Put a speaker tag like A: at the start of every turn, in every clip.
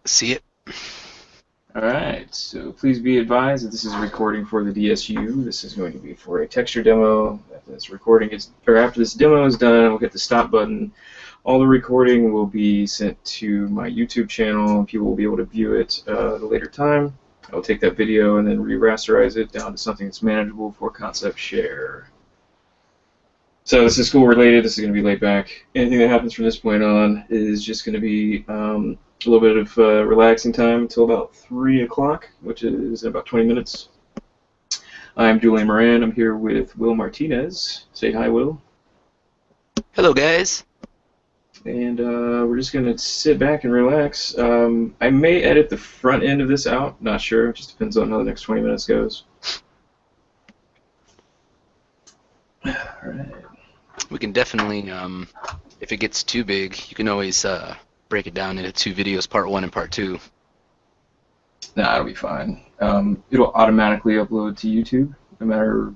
A: See it?
B: Alright, so please be advised that this is a recording for the DSU. This is going to be for a texture demo. After this recording is, or after this demo is done, we'll hit the stop button. All the recording will be sent to my YouTube channel. People will be able to view it at a later time. I'll take that video and then re-rasterize it down to something that's manageable for concept share. So this is school related. This is going to be laid back. Anything that happens from this point on is just going to be a little bit of relaxing time until about 3 o'clock, which is in about 20 minutes. I'm Julian Moran. I'm here with Will Martinez. Say hi, Will.
A: Hello, guys.
B: And we're just going to sit back and relax. I may edit the front end of this out. Not sure. It just depends on how the next 20 minutes goes. All right.
A: We can definitely, if it gets too big, you can always break it down into two videos, part 1 and part 2.
B: Nah, it'll be fine. It'll automatically upload to YouTube. No matter,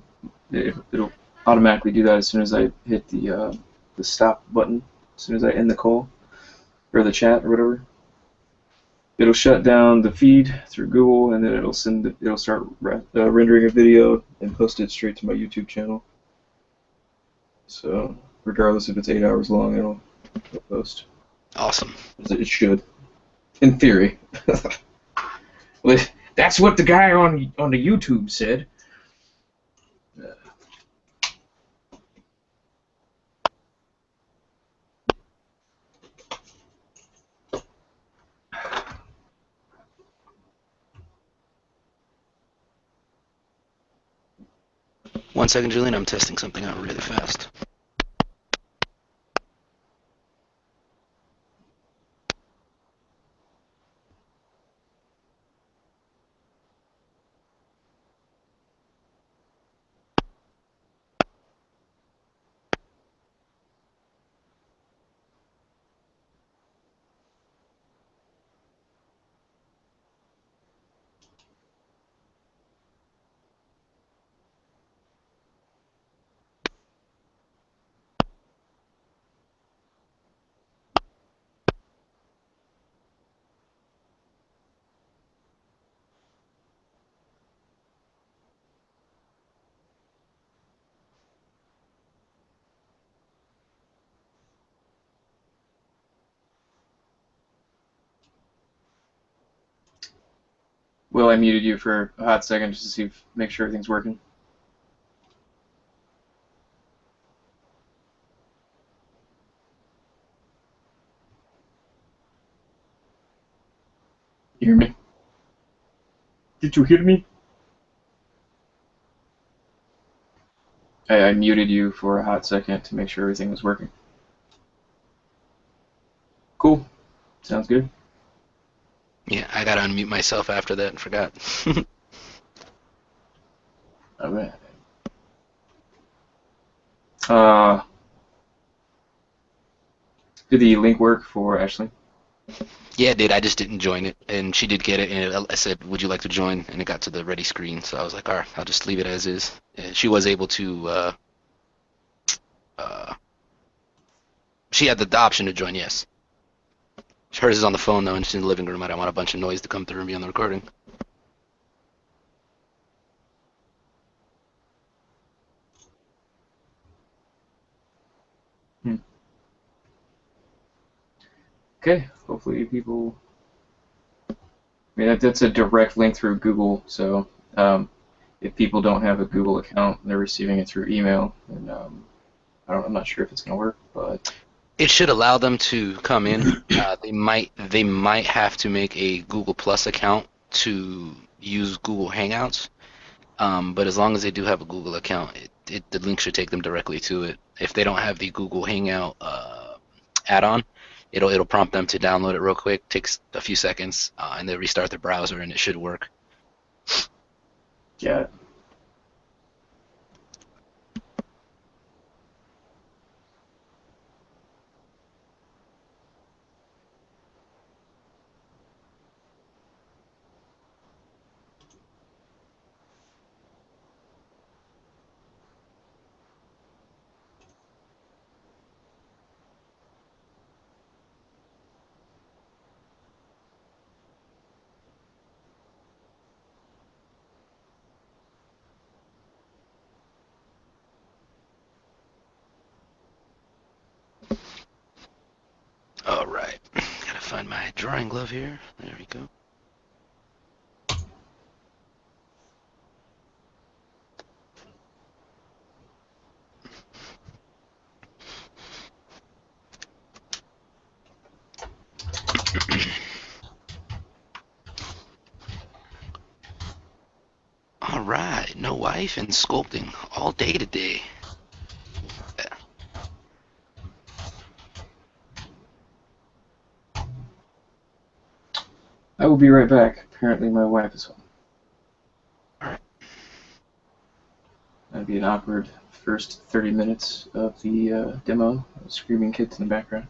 B: it'll automatically do that as soon as I hit the stop button. As soon as I end the call or the chat or whatever, it'll shut down the feed through Google, and then it'll start rendering a video and post it straight to my YouTube channel. So regardless if it's 8 hours long, it'll post.
A: Awesome.
B: It should, in theory. Well, that's what the guy on the YouTube said.
A: One second, Julian. I'm testing something out really fast.
B: Will, I muted you for a hot second just to make sure everything's working. You hear me? Did you hear me? I muted you for a hot second to make sure everything was working. Cool. Sounds good.
A: Yeah, I gotta unmute myself after that and forgot.
B: All right. Did the link work for Ashley?
A: Yeah, it did. I just didn't join it, and she did get it, and I said, "Would you like to join?" And it got to the ready screen, so I was like, "All right, I'll just leave it as is." And she was able to. Uh, she had the option to join. Yes. Hers is on the phone though, and she's in the living room. I don't want a bunch of noise to come through and be on the recording.
B: Hmm. Okay. Hopefully people. I mean, that's a direct link through Google, so if people don't have a Google account and they're receiving it through email, then I'm not sure if it's gonna work, but
A: It should allow them to come in. They might have to make a Google Plus account to use Google Hangouts. But as long as they do have a Google account, the link should take them directly to it. If they don't have the Google Hangout add-on, it'll prompt them to download it real quick. Takes a few seconds, and they restart their browser, and it should work.
B: yeah.
A: find my drawing glove here. There we go. Alright, no wife and sculpting all day today. Yeah.
B: I will be right back. Apparently my wife is home.
A: Alright.
B: That'd be an awkward first 30 minutes of the demo. Screaming kids in the background.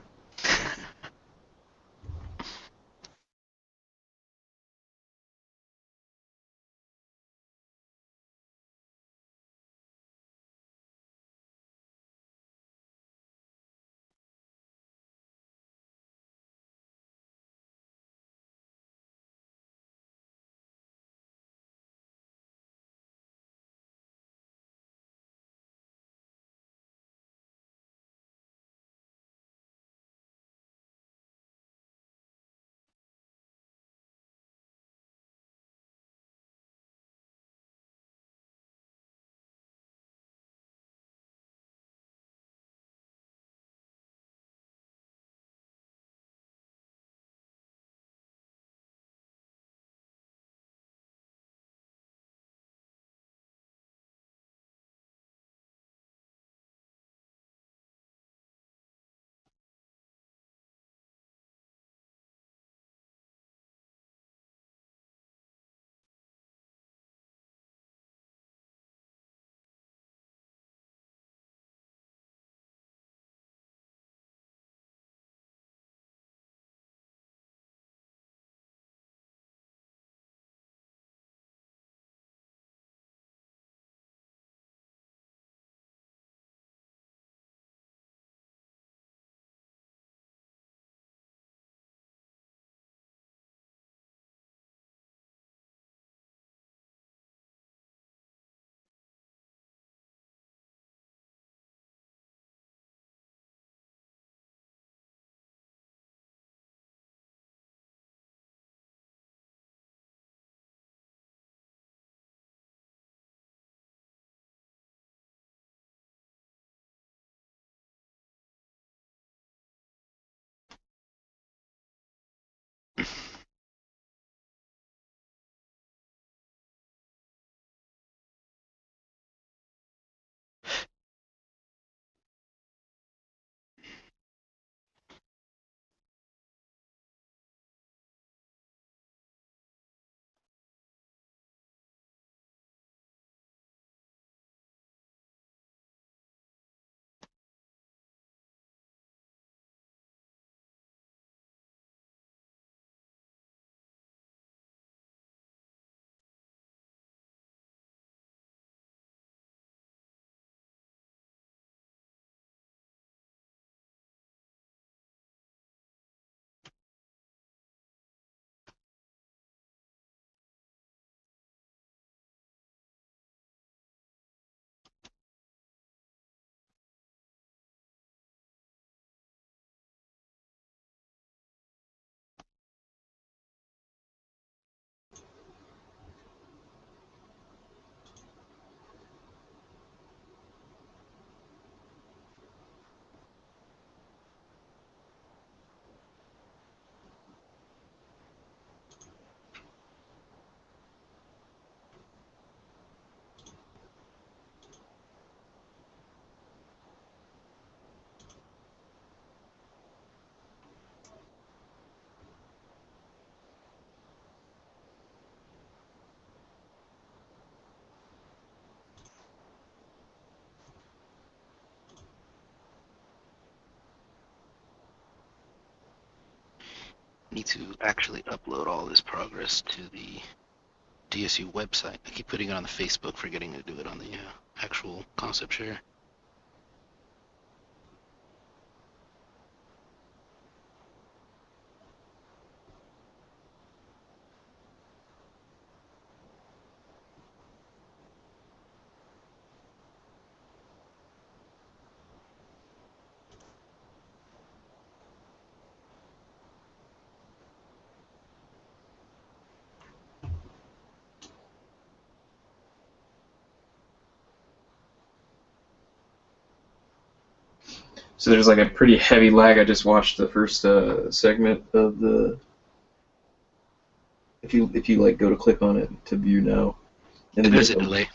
A: Need to actually upload all this progress to the DSU website. I keep putting it on the Facebook, forgetting to do it on the actual concept share.
B: So there's like a pretty heavy lag. I just watched the first segment of the. If you like go to click on it to view now, and then you
A: There's
B: have
A: a
B: to
A: delay.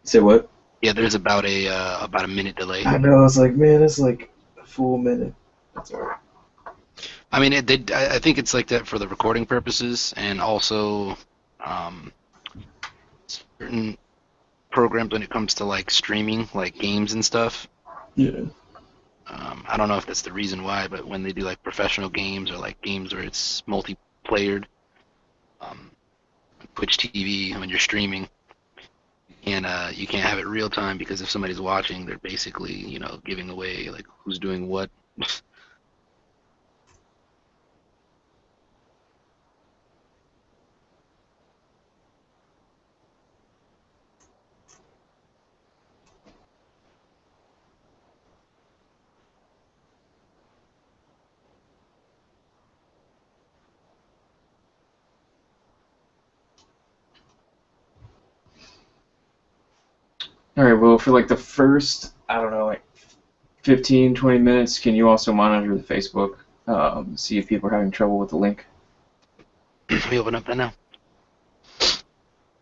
B: say what?
A: Yeah, there's about a minute delay.
B: I know. I was like, man, it's like a full minute. That's alright.
A: I mean, I think it's like that for the recording purposes, and also um, certain programs when it comes to like streaming, like games and stuff.
B: Yeah.
A: I don't know if that's the reason why, but when they do like professional games or like games where it's multiplayered, um, Twitch TV when you're streaming, you can't have it real time because if somebody's watching, they're basically giving away like who's doing what.
B: All right. Well, for like the first, I don't know, like 15, 20 minutes, can you also monitor the Facebook, see if people are having trouble with the link?
A: We open up that now.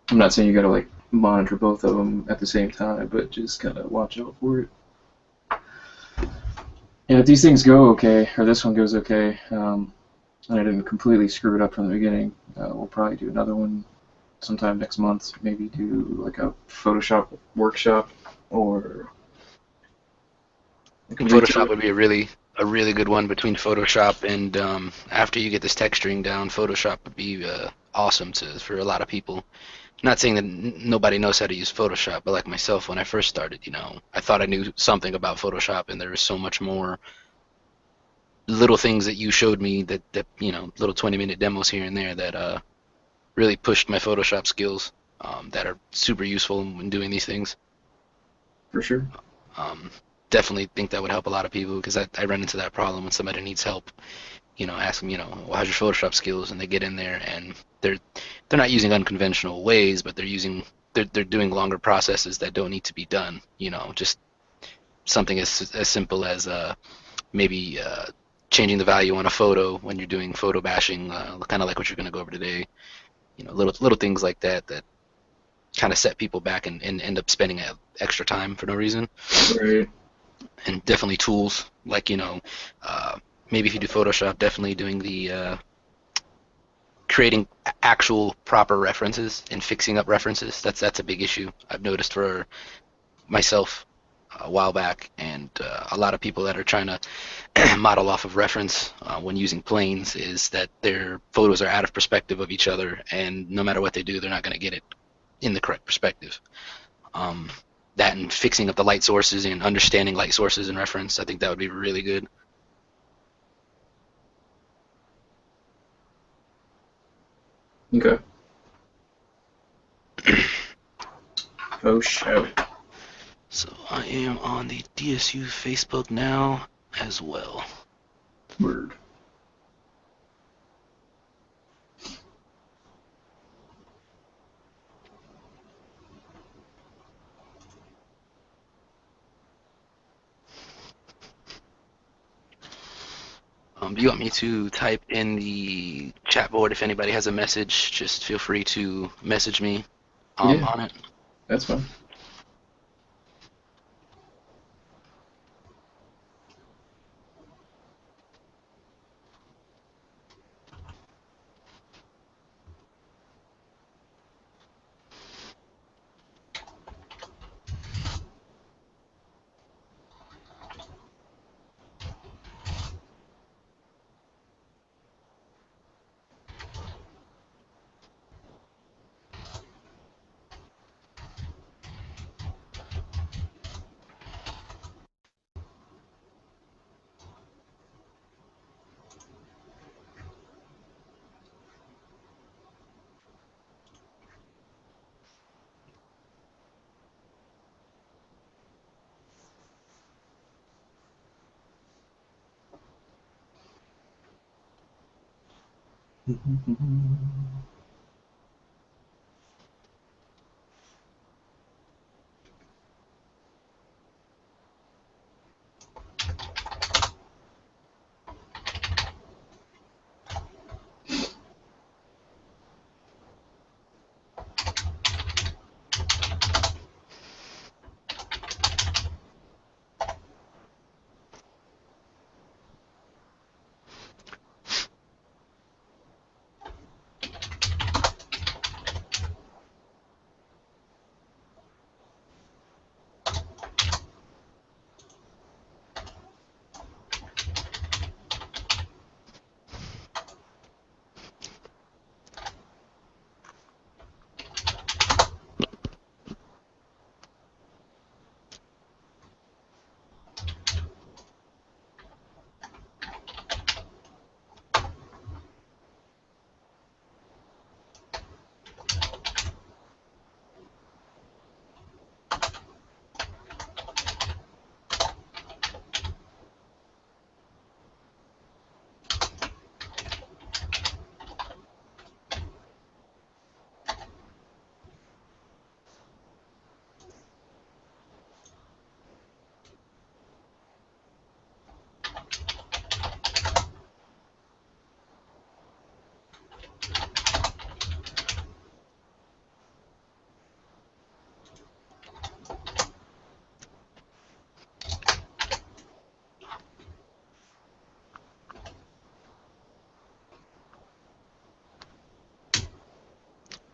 B: I'm not saying you gotta like monitor both of them at the same time, but just kind of watch out for it. And if these things go okay, or this one goes okay, and I didn't completely screw it up from the beginning, we'll probably do another one sometime next month. Maybe do like a Photoshop workshop or like a
A: Photoshop
B: retail.
A: would be a really good one between Photoshop and after you get this texturing down, Photoshop would be awesome for a lot of people. Not saying that nobody knows how to use Photoshop, but like myself, when I first started, I thought I knew something about Photoshop, and there was so much more little things that you showed me that little 20-minute demos here and there that really pushed my Photoshop skills that are super useful when doing these things.
B: For sure.
A: Um, Definitely think that would help a lot of people because I run into that problem when somebody needs help. Ask them, well, how's your Photoshop skills? And they get in there and they're not using unconventional ways, but they're doing longer processes that don't need to be done. Just something as simple as maybe changing the value on a photo when you're doing photo bashing, kind of like what you're going to go over today. Little things like that kind of set people back and end up spending extra time for no reason.
B: Right.
A: And definitely tools like uh, maybe if you do Photoshop, definitely doing the creating actual proper references and fixing up references. That's a big issue I've noticed for myself a while back, and a lot of people that are trying to model off of reference when using planes is that their photos are out of perspective of each other, and no matter what they do, they're not going to get it in the correct perspective. Um, that and fixing up the light sources and understanding light sources in reference, I think that would be really good.
B: Okay. Oh, show.
A: So I am on the DSU Facebook now as well.
B: Word.
A: Do you want me to type in the chat board if anybody has a message? Just feel free to message me
B: Yeah,
A: on it.
B: that's fine.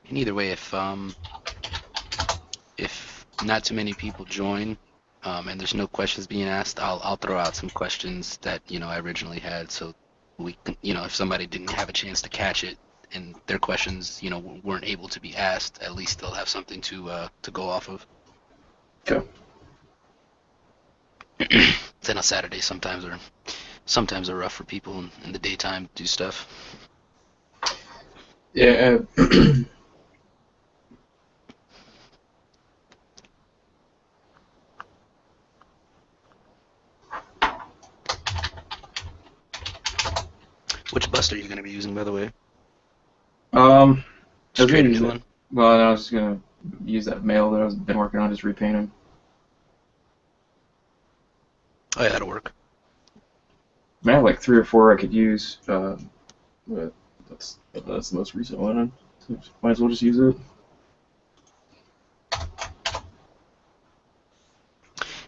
A: And either way, if not too many people join, and there's no questions being asked, I'll throw out some questions that I originally had, so we can, if somebody didn't have a chance to catch it and their questions weren't able to be asked, at least they'll have something to go off of.
B: Okay.
A: Then on Saturdays sometimes are rough for people in the daytime to do stuff.
B: Yeah.
A: Which bust are you going to be using, by the way?
B: I was
A: Straight
B: gonna
A: a
B: use
A: new
B: it.
A: one?
B: Well, I was just gonna use that mail that I've been working on, just repainting.
A: Oh yeah, that'll work.
B: I have like 3 or 4 I could use, but that's the most recent one. So might as well just use it.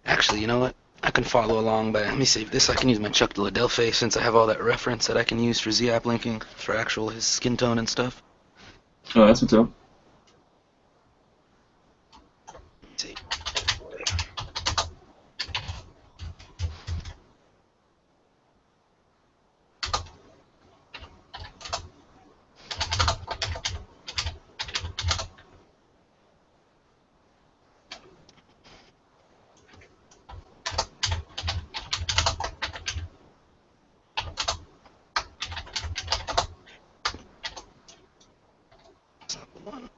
A: Actually, you know what? I can follow along by, let me save this. I can use my Chuck de la Delphi since I have all that reference that I can use for Z-app linking for actual his skin tone and stuff.
B: Oh, that's what's up.
A: Let's see. That's not the one.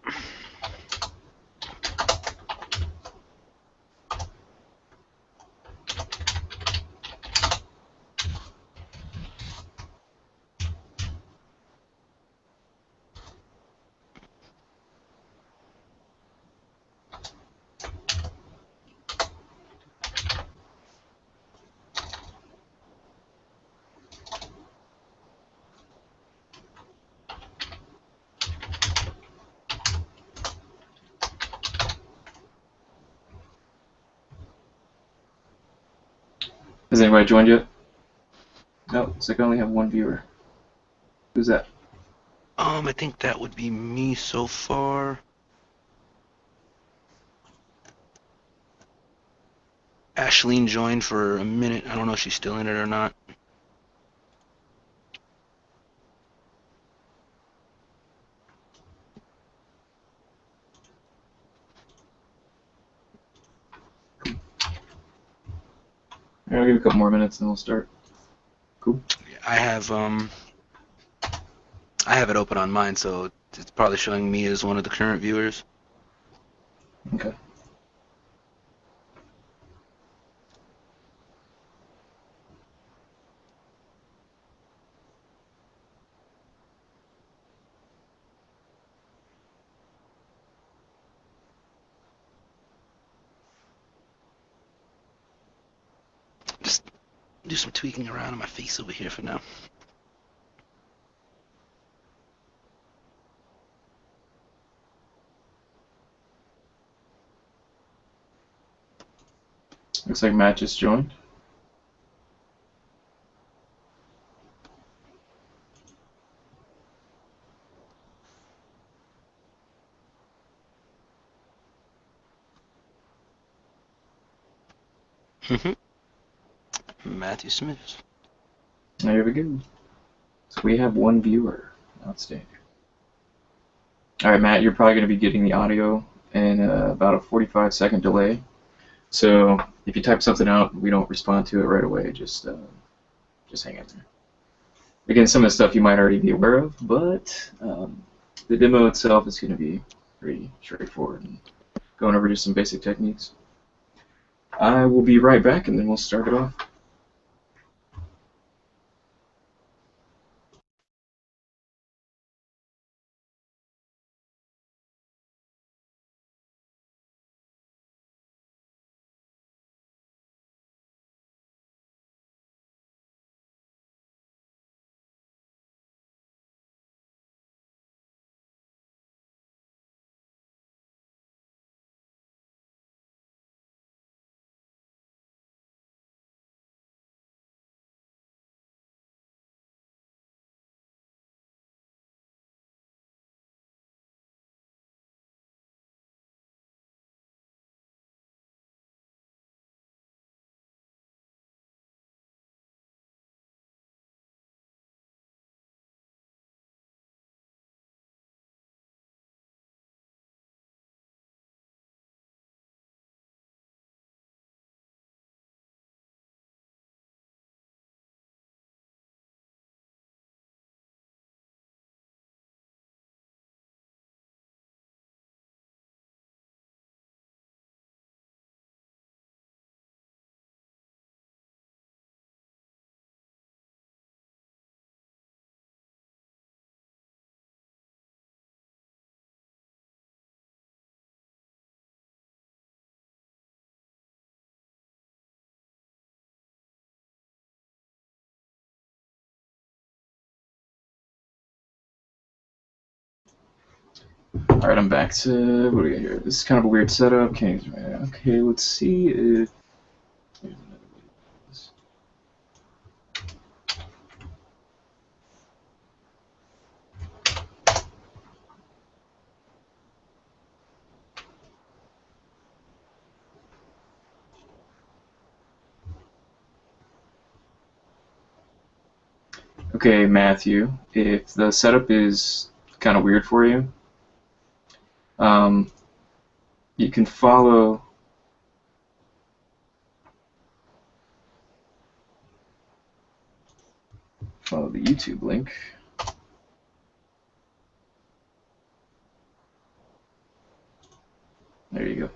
B: Has anybody joined yet? No, looks like I only have one viewer. Who's that?
A: I think that would be me so far. Ashleen joined for a minute. I don't know if she's still in it or not.
B: Alright, I'll give it a couple more minutes and we'll start. Cool.
A: I have it open on mine, so it's probably showing me as one of the current viewers.
B: Okay.
A: Just do some tweaking around on my face over here for now.
B: Looks like Matt just joined.
A: Matthew Smith.
B: There we go. So we have one viewer. Outstanding. Alright, Matt, you're probably going to be getting the audio in about a 45-second delay. So if you type something out, we don't respond to it right away. Just hang in there. Again, some of the stuff you might already be aware of, but the demo itself is going to be pretty straightforward and going over just some basic techniques. I will be right back, and then we'll start it off. Alright, I'm back to, what do we got here? This is kind of a weird setup. Okay, let's see if, here's another way to do this. Okay, Matthew, if the setup is kind of weird for you, um, you can follow the YouTube link. There you go.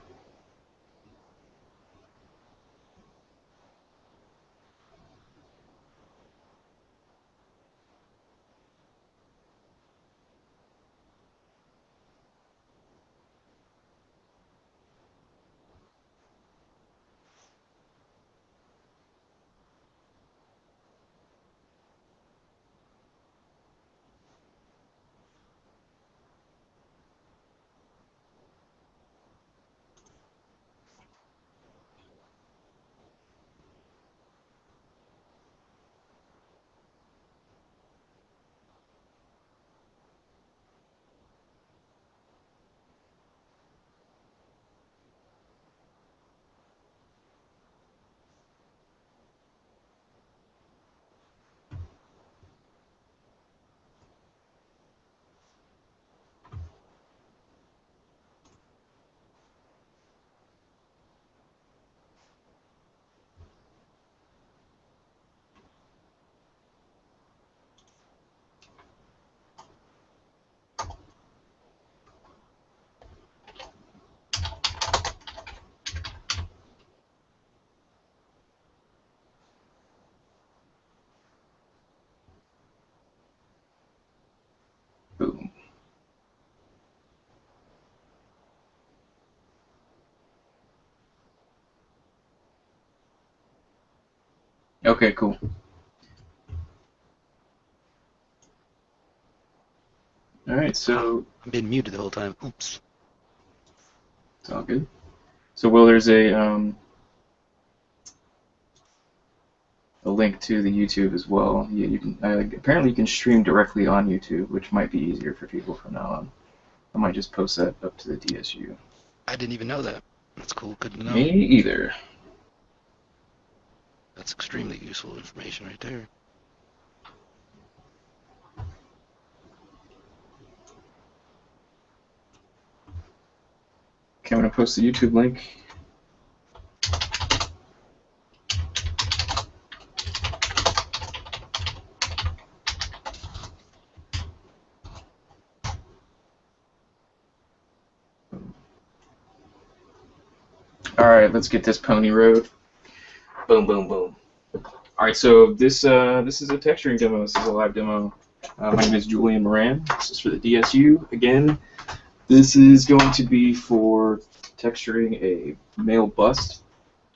B: Boom. Okay, cool. Alright, so
A: I've been muted the whole time. Oops.
B: it's all good. So, Will, there's a link to the YouTube as well. You can apparently you can stream directly on YouTube, which might be easier for people from now on. I might just post that up to the DSU.
A: I didn't even know that. That's cool. Good to know.
B: Me either.
A: That's extremely useful information right there.
B: Okay, I'm gonna post the YouTube link. Alright, let's get this pony road. Boom, boom, boom. Alright, so this is a texturing demo. This is a live demo. My name is Julian Moran. This is for the DSU. Again, this is going to be for texturing a male bust.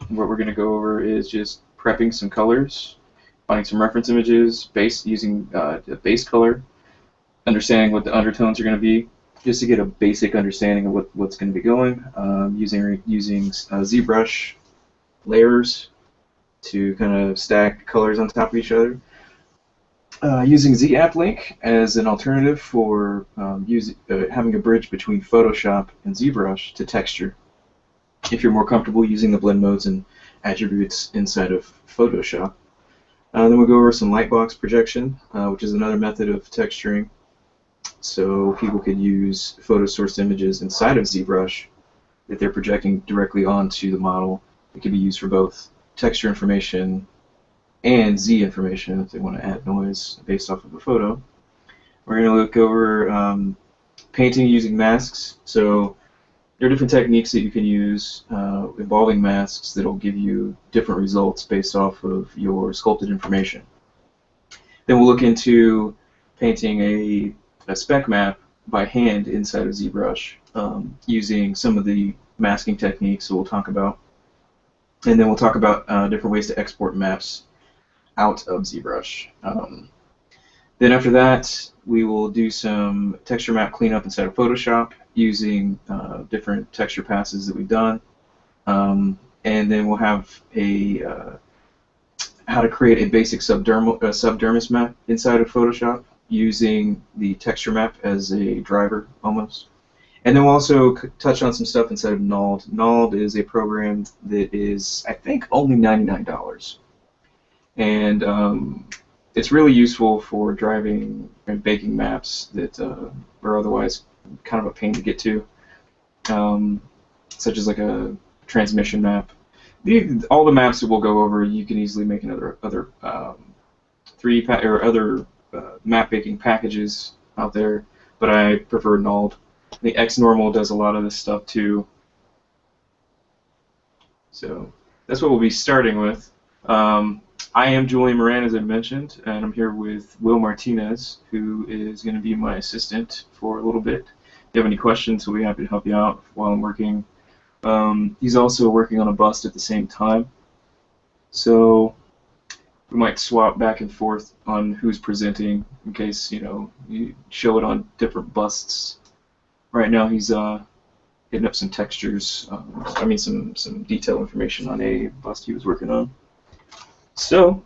B: What we're going to go over is just prepping some colors, finding some reference images, using the base color, understanding what the undertones are going to be, just to get a basic understanding of what's going to be going, using ZBrush layers to kind of stack colors on top of each other. Using ZAppLink as an alternative for having a bridge between Photoshop and ZBrush to texture, if you're more comfortable using the blend modes and attributes inside of Photoshop. Then we'll go over some lightbox projection, which is another method of texturing. So people could use photo source images inside of ZBrush if they're projecting directly onto the model. It can be used for both texture information and Z information if they want to add noise based off of a photo. We're going to look over painting using masks. So there are different techniques that you can use involving masks that will give you different results based off of your sculpted information. Then we'll look into painting a spec map by hand inside of ZBrush using some of the masking techniques that we'll talk about. And then we'll talk about different ways to export maps out of ZBrush. Then after that, we will do some texture map cleanup inside of Photoshop using different texture passes that we've done. And then we'll have a how to create a basic subdermis map inside of Photoshop using the texture map as a driver almost. And then we'll also touch on some stuff inside of Nald. Nald is a program that is, I think, only $99. And it's really useful for driving and baking maps that are otherwise kind of a pain to get to, such as like a transmission map. All the maps that we'll go over, you can easily make in other 3D or other map making packages out there, but I prefer Nald. The XNormal does a lot of this stuff too. So that's what we'll be starting with. I am Julian Moran, as I mentioned, and I'm here with Will Martinez, who is going to be my assistant for a little bit. If you have any questions, we'll be happy to help you out while I'm working. He's also working on a bust at the same time, so we might swap back and forth on who's presenting in case you show it on different busts. Right now he's hitting up some textures, some detailed information on a bust he was working on. So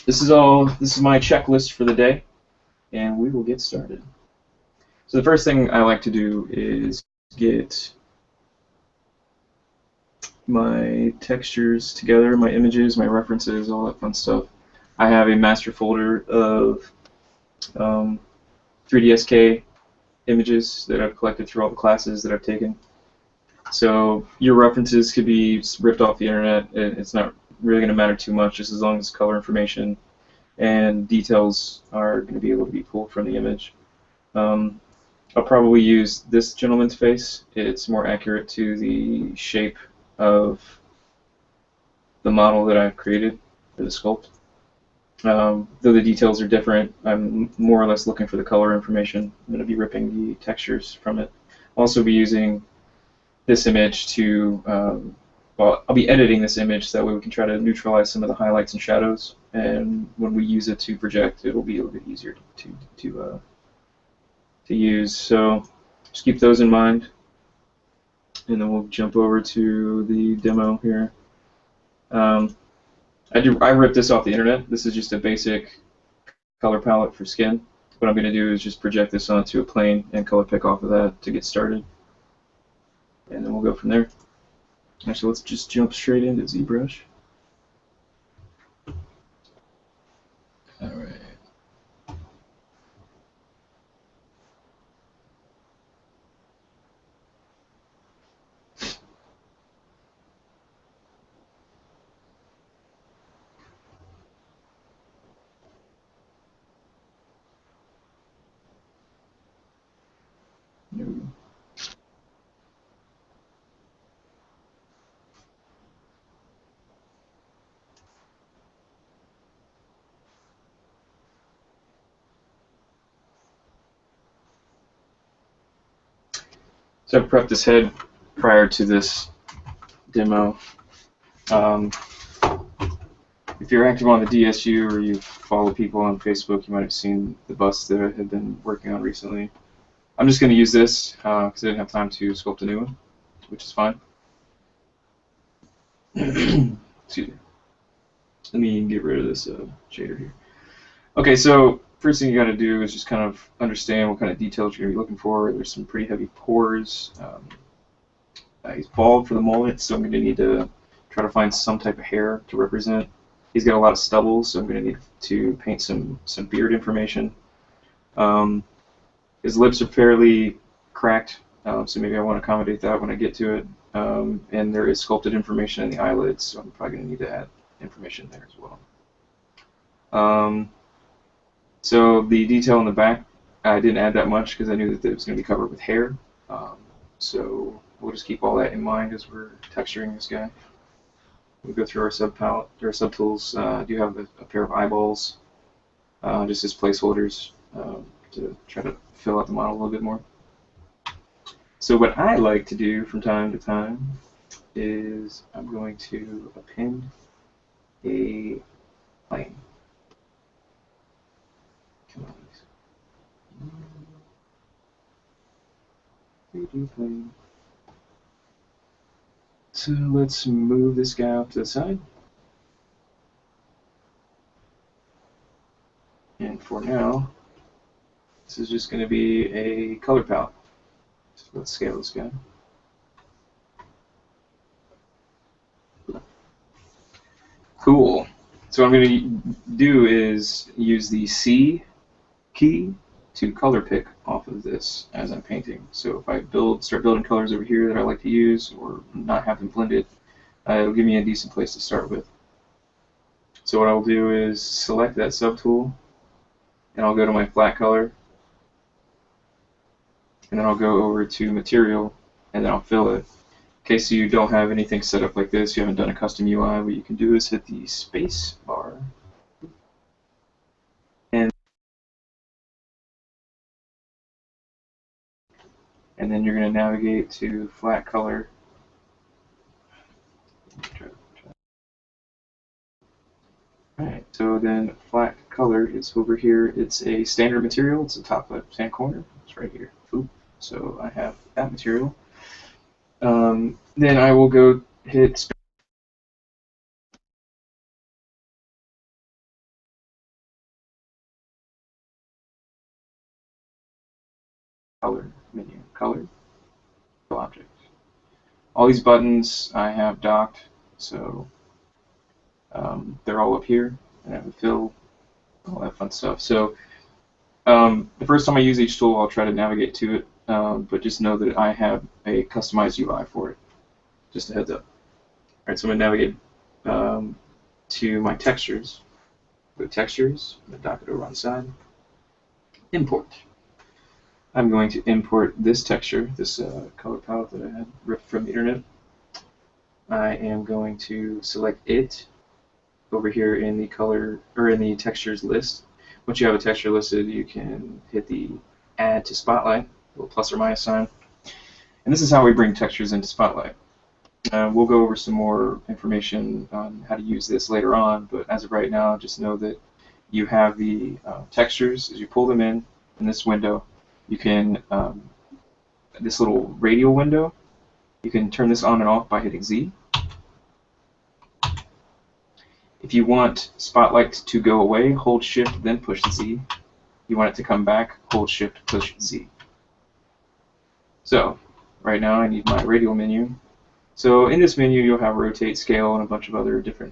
B: this is my checklist for the day, and we will get started. So the first thing I like to do is get my textures together, my images, my references, all that fun stuff. I have a master folder of 3DSK images that I've collected through all the classes that I've taken. So your references could be ripped off the internet. It's not really going to matter too much, just as long as color information and details are going to be able to be pulled from the image. I'll probably use this gentleman's face. It's more accurate to the shape of the model that I've created for the sculpt. Though the details are different, I'm more or less looking for the color information. I'm going to be ripping the textures from it. I'll also be using this image to, well, I'll be editing this image so that way we can try to neutralize some of the highlights and shadows, and when we use it to project, it'll be a little bit easier to use. So just keep those in mind, and then we'll jump over to the demo here. I ripped this off the internet. This is just a basic color palette for skin. What I'm going to do is just project this onto a plane and color pick off of that to get started. And then we'll go from there. Actually, let's just jump straight into ZBrush. Alright. There we go. So I prepped this head prior to this demo. If you're active on the DSU or you follow people on Facebook, you might have seen the bust that I had been working on recently. I'm just going to use this because I didn't have time to sculpt a new one, which is fine. Excuse me. Let me get rid of this shader here. Okay, so first thing you got to do is just kind of understand what kind of details you're going to be looking for. There's some pretty heavy pores. He's bald for the moment, so I'm going to need to try to find some type of hair to represent. He's got a lot of stubble, so I'm going to need to paint some beard information. His lips are fairly cracked, so maybe I want to accommodate that when I get to it. And there is sculpted information in the eyelids, so I'm probably going to need to add information there as well. So the detail in the back, I didn't add that much because I knew that it was going to be covered with hair. So we'll just keep all that in mind as we're texturing this guy. We'll go through our subpalette, or subtools. I do have a pair of eyeballs, just as placeholders to try to fill out the model a little bit more. So what I like to do from time to time is I'm going to append a plane. Come on. So let's move this guy off to the side. And for now, this is just going to be a color palette. So let's scale this guy. Cool. So what I'm going to do is use the C key to color pick off of this as I'm painting. So if I start building colors over here that I like to use or not have them blended, it'll give me a decent place to start with. So what I'll do is select that subtool, and I'll go to my flat color, and then I'll go over to material, and then I'll fill it. In case you don't have anything set up like this, you haven't done a custom UI, what you can do is hit the space bar, and then you're going to navigate to flat color. Alright, so then flat color is over here. It's a standard material. It's the top left hand corner. It's right here. Oop. So I have that material. Then I will go hit color menu, color, object. All these buttons I have docked, so they're all up here, and I have a fill, all that fun stuff. So the first time I use each tool, I'll try to navigate to it, but just know that I have a customized UI for it. Just a heads up. Alright, so I'm going to navigate to my textures. Go to textures, I'm going to dock it over on the side. Import. I'm going to import this texture, this color palette that I had ripped from the internet. I am going to select it over here in the color or in the textures list. Once you have a texture listed, you can hit the add to Spotlight, a little plus or minus sign. And this is how we bring textures into Spotlight. We'll go over some more information on how to use this later on, but as of right now, just know that you have the textures as you pull them in this window. You can, this little radial window, you can turn this on and off by hitting Z. If you want Spotlight to go away, hold Shift, then push Z. You want it to come back, hold Shift, push Z. So, right now I need my radial menu. So in this menu you'll have rotate, scale, and a bunch of other different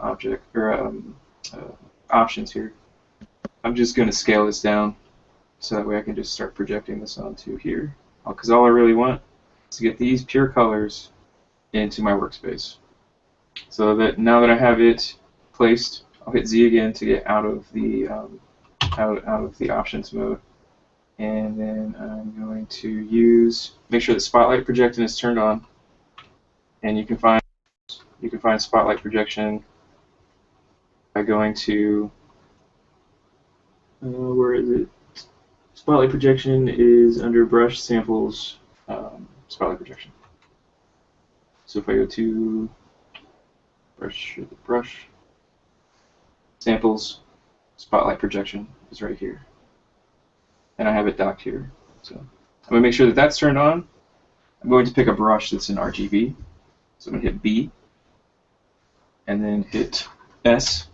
B: options here. I'm just going to scale this down so that way I can just start projecting this onto here. Because all I really want is to get these pure colors into my workspace. So that now that I have it placed, I'll hit Z again to get out of the options mode, and then I'm going to make sure the spotlight projection is turned on, and you can find spotlight projection by going to where is it? Spotlight projection is under brush samples, spotlight projection. So if I go to brush samples, spotlight projection is right here, and I have it docked here. So I'm going to make sure that that's turned on. I'm going to pick a brush that's in RGB. So I'm going to hit B, and then hit S,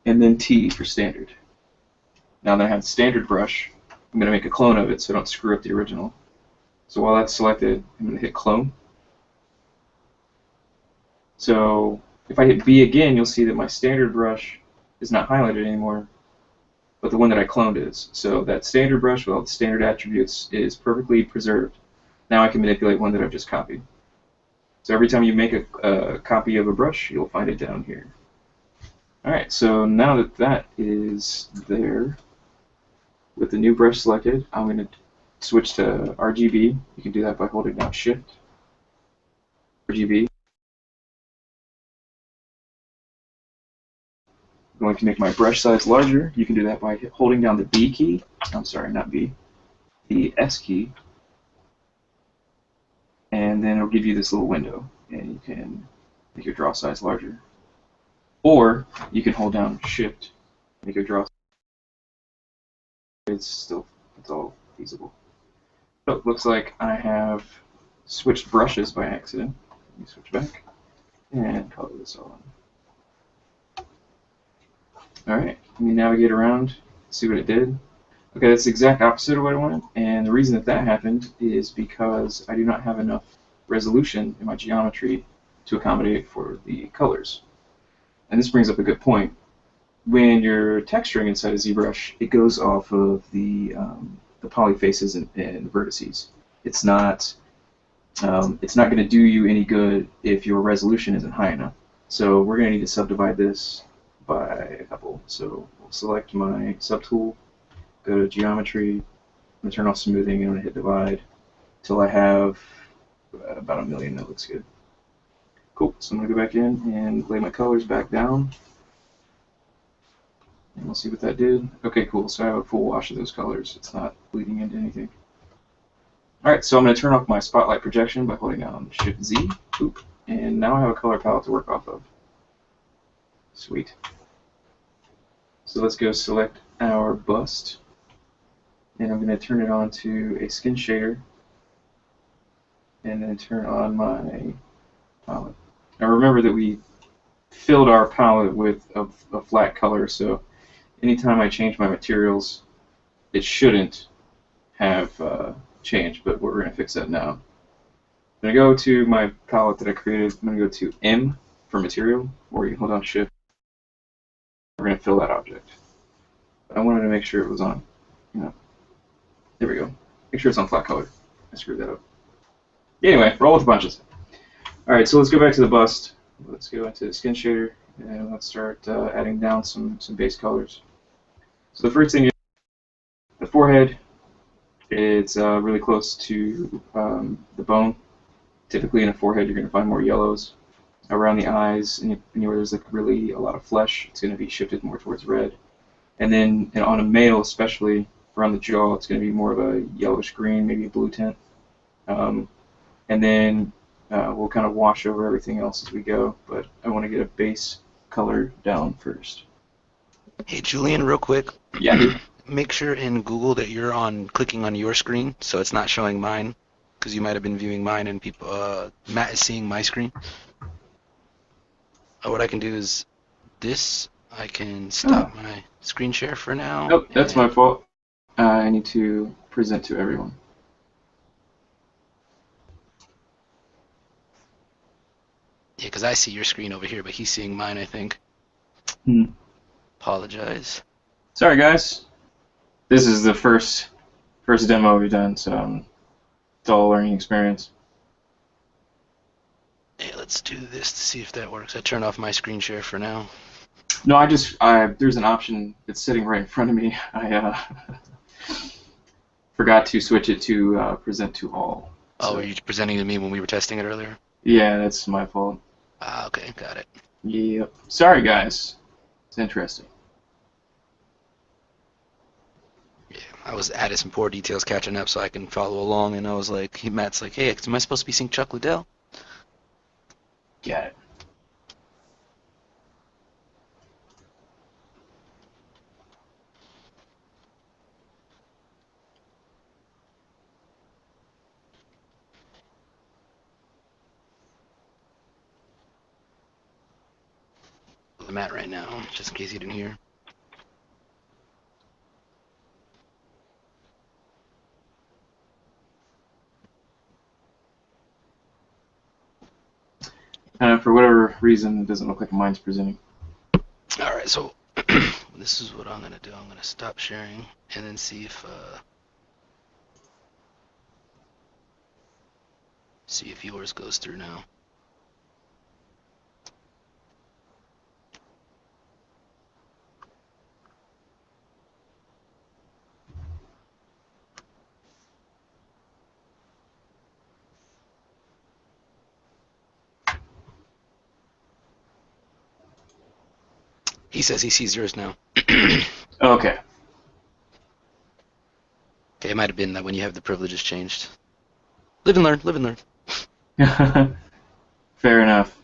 B: and then T for standard. Now that I have the standard brush, I'm going to make a clone of it so I don't screw up the original. So while that's selected, I'm going to hit clone. So if I hit B again, you'll see that my standard brush is not highlighted anymore, but the one that I cloned is. So that standard brush with all the standard attributes is perfectly preserved. Now I can manipulate one that I've just copied. So every time you make a copy of a brush, you'll find it down here. Alright, so now that that is there, with the new brush selected, I'm going to switch to RGB. You can do that by holding down Shift, RGB. I'm going to make my brush size larger. You can do that by holding down the B key. I'm sorry, not B, the S key. And then it'll give you this little window, and you can make your draw size larger. Or you can hold down Shift, make your draw. It's all feasible. Oh, looks like I have switched brushes by accident. Let me switch back and color this all in. Alright, let me navigate around, see what it did. Okay, that's the exact opposite of what I wanted, and the reason that that happened is because I do not have enough resolution in my geometry to accommodate for the colors. And this brings up a good point. When you're texturing inside of ZBrush, it goes off of the polyfaces and vertices. It's not going to do you any good if your resolution isn't high enough. So we're going to need to subdivide this by a couple. So we'll select my subtool, go to geometry, I'm going to turn off smoothing, and I'm going to hit divide until I have about 1,000,000. That looks good. Cool. So I'm going to go back in and lay my colors back down. And we'll see what that did. Okay, cool. So I have a full wash of those colors. It's not bleeding into anything. Alright, so I'm going to turn off my spotlight projection by holding down Shift-Z. Oop. And now I have a color palette to work off of. Sweet. So let's go select our bust. And I'm going to turn it on to a skin shader. And then turn on my palette. Now remember that we filled our palette with a flat color, so anytime I change my materials, it shouldn't have changed, but we're going to fix that now. I'm going to go to my palette that I created. I'm going to go to M for material, or you hold down Shift. We're going to fill that object. I wanted to make sure it was on, there we go. Make sure it's on flat color. I screwed that up. Anyway, roll with the punches. Alright, so let's go back to the bust. Let's go into the skin shader, and let's start adding down some base colors. So the first thing is the forehead. It's really close to the bone. Typically in a forehead you're going to find more yellows. Around the eyes, anywhere there's like really a lot of flesh, it's going to be shifted more towards red. And then on a male especially, around the jaw, it's going to be more of a yellowish green, maybe a blue tint. And then we'll kind of wash over everything else as we go, but I want to get a base color down first.
A: Hey Julian, real quick.
B: Yeah.
A: Make sure in Google that you're clicking on your screen, so it's not showing mine, because you might have been viewing mine and Matt is seeing my screen. What I can do is I can stop my screen share for now.
B: Nope, that's my fault. I need to present to everyone.
A: Yeah, because I see your screen over here, but he's seeing mine, I think. Apologize.
B: Sorry, guys. This is the first demo we've done, so it's all a learning experience.
A: Yeah, let's do this to see if that works. I turn off my screen share for now.
B: No, there's an option that's sitting right in front of me. I forgot to switch it to present to all.
A: Oh, were you presenting to me when we were testing it earlier?
B: Yeah, that's my fault.
A: Ah, okay, got it.
B: Yep. Sorry, guys. It's interesting.
A: Yeah, I was adding some poor details catching up so I can follow along, and I was like, Matt's like, hey, am I supposed to be seeing Chuck Liddell?
B: Got it.
A: Matt right now, just in case you didn't hear.
B: For whatever reason, it doesn't look like mine's presenting.
A: Alright, so this is what I'm going to do. I'm going to stop sharing and then see if yours goes through now. He says he sees yours now.
B: Okay.
A: Okay, it might have been that when you have the privileges changed. Live and learn, live and learn.
B: Fair enough.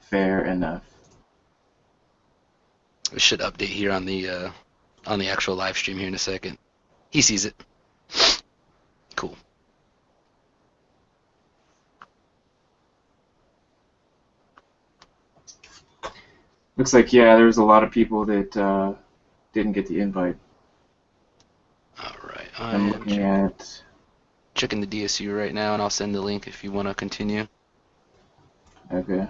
B: Fair enough.
A: We should update here on the actual live stream here in a second. He sees it.
B: Looks like, yeah, there's a lot of people that didn't get the invite.
A: All right, I
B: I'm
A: am
B: looking at.
A: checking the DSU right now, and I'll send the link if you want to continue.
B: Okay.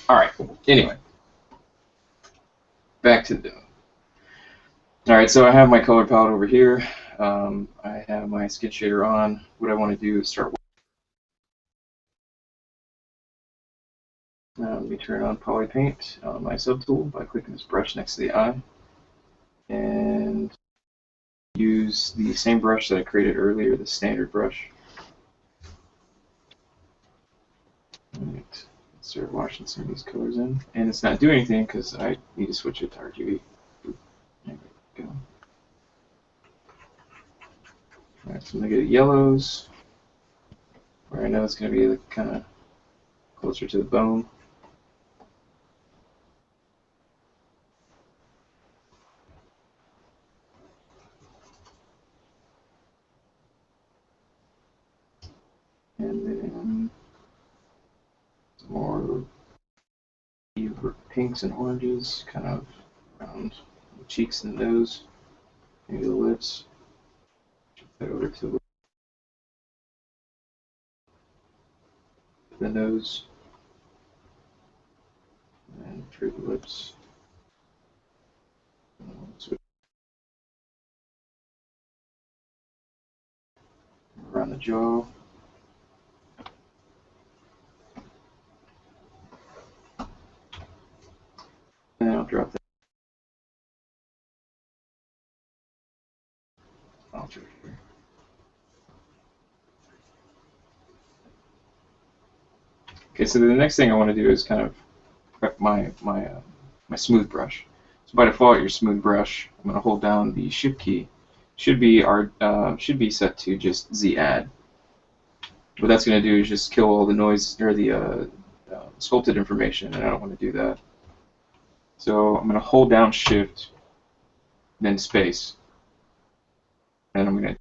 B: All right. Anyway, back to the demo. All right, so I have my color palette over here. I have my skin shader on. What I want to do is start. Let me turn on Poly Paint on my subtool by clicking this brush next to the eye, and use the same brush that I created earlier, the standard brush. Right. Let's start washing some of these colors in, and it's not doing anything because I need to switch it to RGB. There we go. All right, so I'm gonna get yellows, where I know it's gonna be like kind of closer to the bone. And then more pinks and oranges, kind of around the cheeks and the nose, maybe the lips. Shift that over to the nose, and through the lips. Switch around the jaw. And then I'll drop that filter here. Okay, so the next thing I want to do is kind of prep my smooth brush. So by default, your smooth brush, I'm going to hold down the Shift key. Should be set to just Z add. What that's going to do is just kill all the noise or the sculpted information, and I don't want to do that. So I'm going to hold down Shift, then space, and I'm going to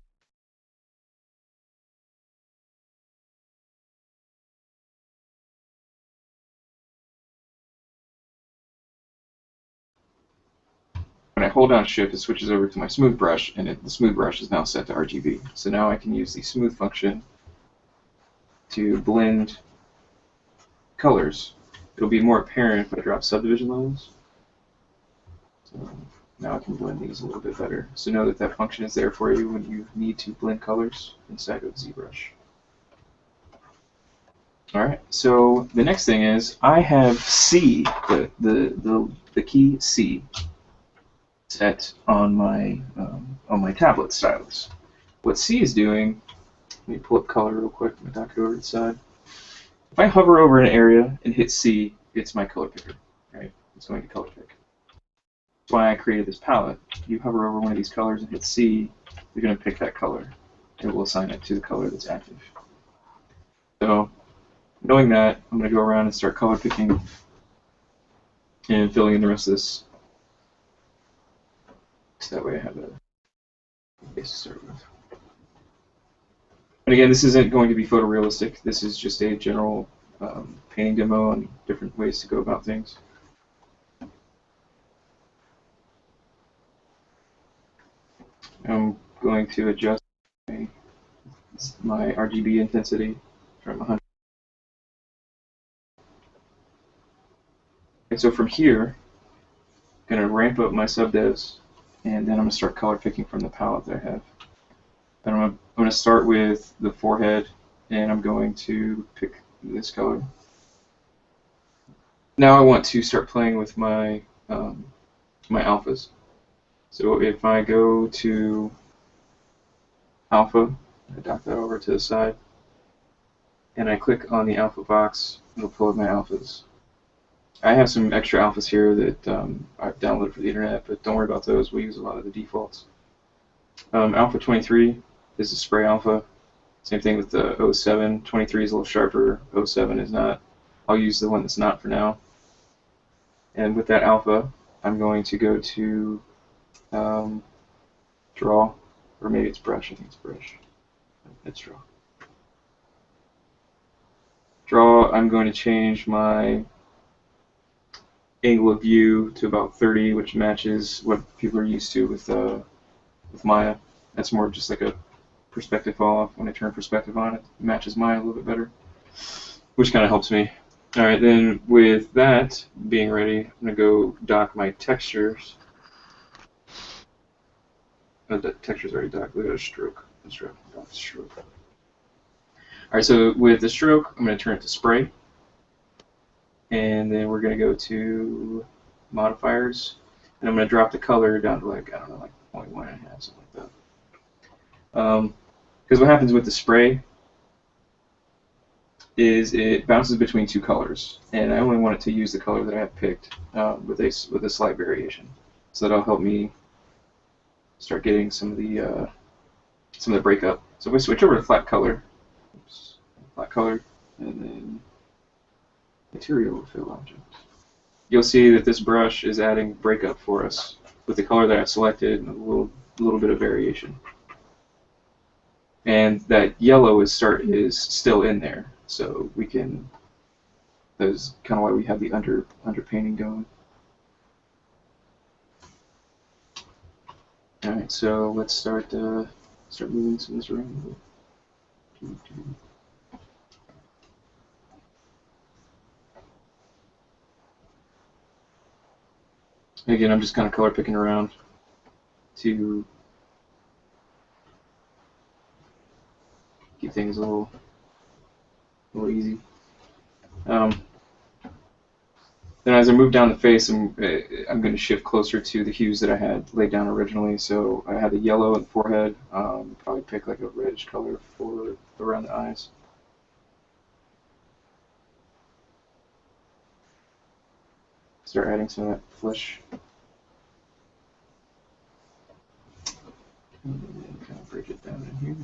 B: when I hold down Shift, it switches over to my smooth brush, and the smooth brush is now set to RGB. So now I can use the smooth function to blend colors. It'll be more apparent if I drop subdivision levels. So now I can blend these a little bit better. So know that that function is there for you when you need to blend colors inside of ZBrush. All right. So the next thing is I have C, the key C, set on my tablet stylus. What C is doing, let me pull up color real quick. I'm gonna dock it over to the side. If I hover over an area and hit C, it's my color picker, right? It's going to color pick. That's why I created this palette. You hover over one of these colors and hit C, you're going to pick that color. It will assign it to the color that's active. So, knowing that, I'm going to go around and start color picking and filling in the rest of this. So that way I have a base to start with. And again, this isn't going to be photorealistic. This is just a general painting demo on different ways to go about things. I'm going to adjust my RGB intensity from 100. And so from here, I'm going to ramp up my subdivs, and then I'm going to start color picking from the palette that I have. And I'm going to start with the forehead, and I'm going to pick this color. Now I want to start playing with my my alphas. So if I go to alpha, I dock that over to the side, and I click on the alpha box, it'll pull up my alphas. I have some extra alphas here that I've downloaded for the internet, but don't worry about those. We use a lot of the defaults. Alpha 23 This is spray alpha. Same thing with the 07. 23 is a little sharper. 07 is not. I'll use the one that's not for now. And with that alpha, I'm going to go to draw, or maybe it's brush. I think it's brush. It's draw. Draw, I'm going to change my angle of view to about 30, which matches what people are used to with Maya. That's more just like a perspective fall off. When I turn perspective on, it matches Maya a little bit better, which kind of helps me. All right, then with that being ready, I'm going to go dock my textures. Oh, the texture's already docked. Look at a stroke. Stroke. All right, so with the stroke, I'm going to turn it to spray. And then we're going to go to modifiers. And I'm going to drop the color down to like, I don't know, like 0.1.5, something like that. Because what happens with the spray is it bounces between two colors. And I only want it to use the color that I have picked with a slight variation. So that'll help me start getting some of the breakup. So if we switch over to flat color, flat color, and then material fill object, you'll see that this brush is adding breakup for us with the color that I've selected and a little bit of variation. And that yellow is still in there, so we can. That's kind of why we have the underpainting going. All right, so let's start moving some of this around. Again, I'm just kind of color picking around to keep things a little easy. Then as I move down the face, I'm going to shift closer to the hues that I had laid down originally. So I had the yellow in the forehead. Probably pick like a reddish color for around the eyes. Start adding some of that flesh. And then kind of break it down in here.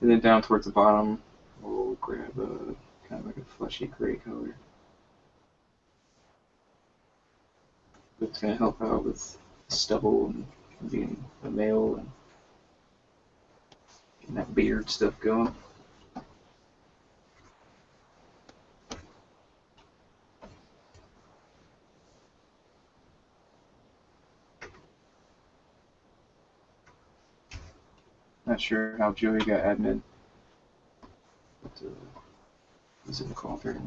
B: And then down towards the bottom, we'll grab a kind of like a fleshy gray color. It's going to help out with stubble and being a male and getting that beard stuff going. Not sure how Joey got admin, but he's in the call thread.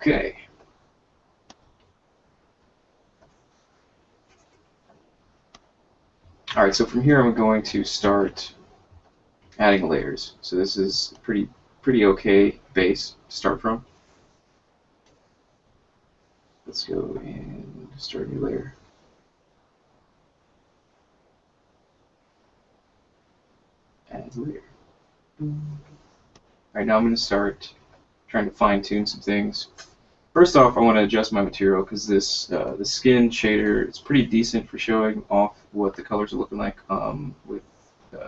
B: Okay. All right, so from here I'm going to start adding layers. So this is a pretty okay base to start from. Let's go and start a new layer. Add layer. All right, now I'm going to start trying to fine tune some things. First off, I want to adjust my material because this the skin shader is pretty decent for showing off what the colors are looking like with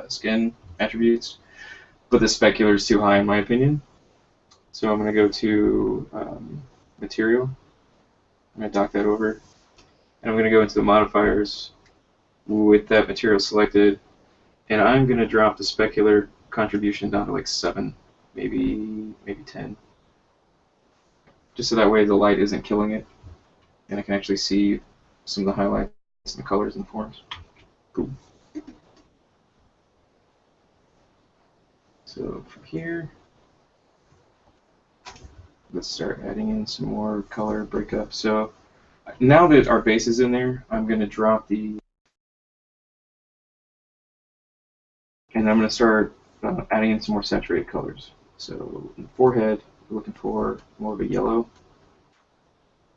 B: skin attributes, but the specular is too high in my opinion. So I'm going to go to material. I'm going to dock that over, and I'm going to go into the modifiers with that material selected, and I'm going to drop the specular contribution down to like 7, maybe 10. Just so that way the light isn't killing it, and I can actually see some of the highlights and the colors and forms. Cool. So from here, let's start adding in some more color breakup. So now that our base is in there, I'm going to drop and I'm going to start adding in some more saturated colors. So in the forehead, we're looking for more of a yellow.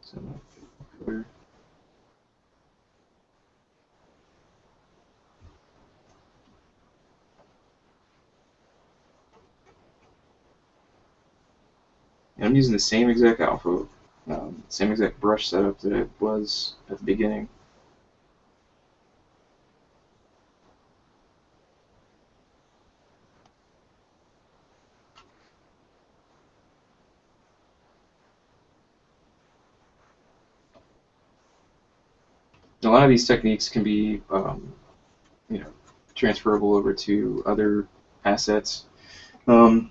B: So color. And I'm using the same exact alpha, same exact brush setup that it was at the beginning. A lot of these techniques can be, you know, transferable over to other assets. Like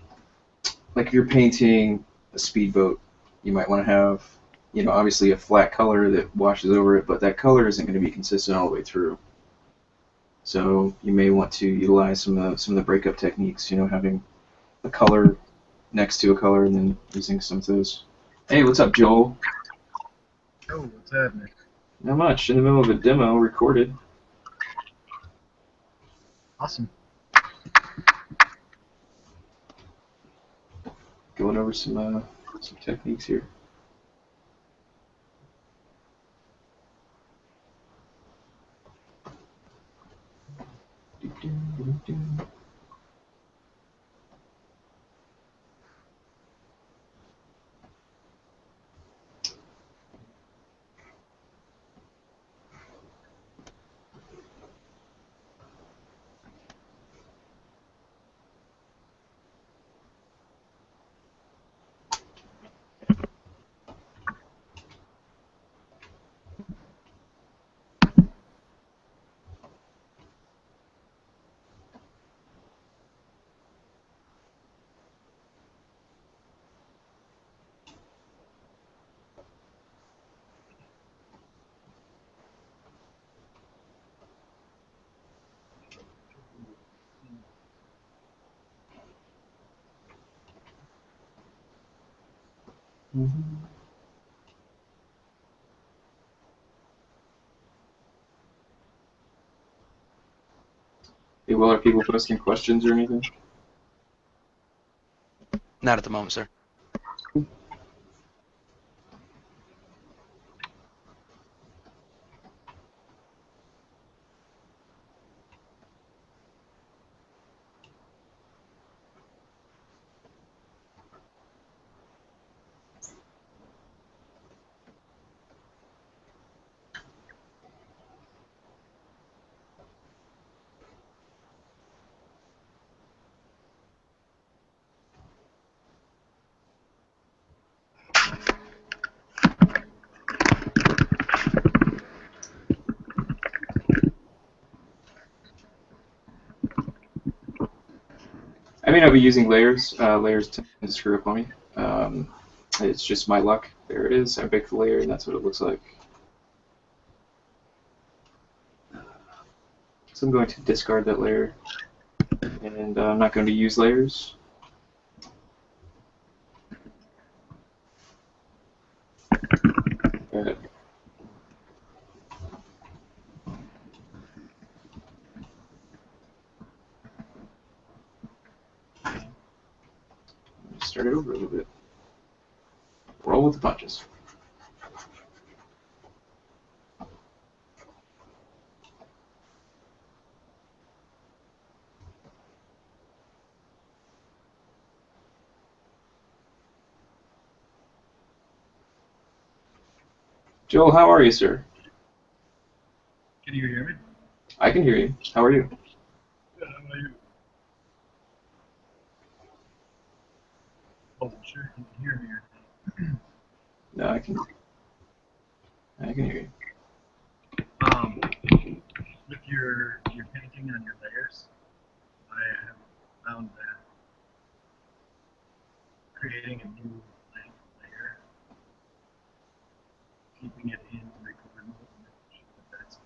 B: if you're painting a speedboat, you might want to have, obviously a flat color that washes over it, but that color isn't going to be consistent all the way through. So you may want to utilize some of the breakup techniques, having a color next to a color and then using some of those. Hey, what's up, Joel?
C: Oh, what's happening?
B: Not much. In the middle of a demo recorded.
C: Awesome.
B: Going over some techniques here. Hey, well, are people posting questions or anything?
A: Not at the moment, sir.
B: I may not be using layers. Layers tend to screw up on me. It's just my luck. There it is. I baked the layer, and that's what it looks like. So I'm going to discard that layer, and I'm not going to use layers. Go ahead. Start it over a little bit. Roll with the punches. Joel, how are you, sir?
C: Can you hear me?
B: I can hear you. How are you?
C: Yeah, how about you? Wasn't sure if you can hear me or not.
B: No, I can hear you.
C: With your painting on your layers, I have found that creating a new blank layer, keeping it in record mode, and making sure that that's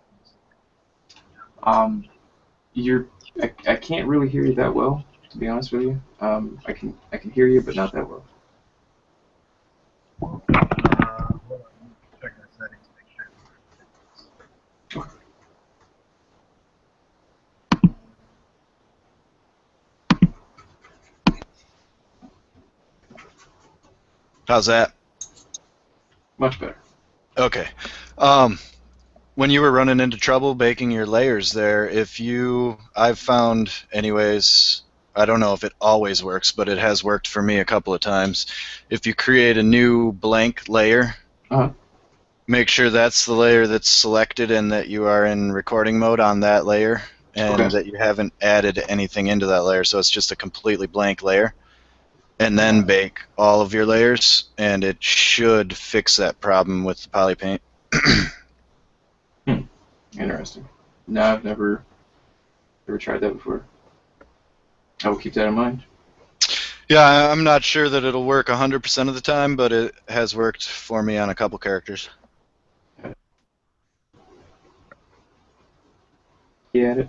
B: I can't really hear you that well, to be honest with you. I can hear you, but not that well.
C: hold on, let me check my settings to make sure.
D: How's that?
B: Much better.
D: Okay. When you were running into trouble baking your layers there, I've found anyways, I don't know if it always works, but it has worked for me a couple of times. If you create a new blank layer, make sure that's the layer that's selected and that you are in recording mode on that layer, and that you haven't added anything into that layer, so it's just a completely blank layer. And then bake all of your layers, and it should fix that problem with the poly paint.
B: Interesting. No, I've never tried that before. I will keep that in mind.
D: Yeah, I'm not sure that it'll work 100% of the time, but it has worked for me on a couple characters.
B: Get it.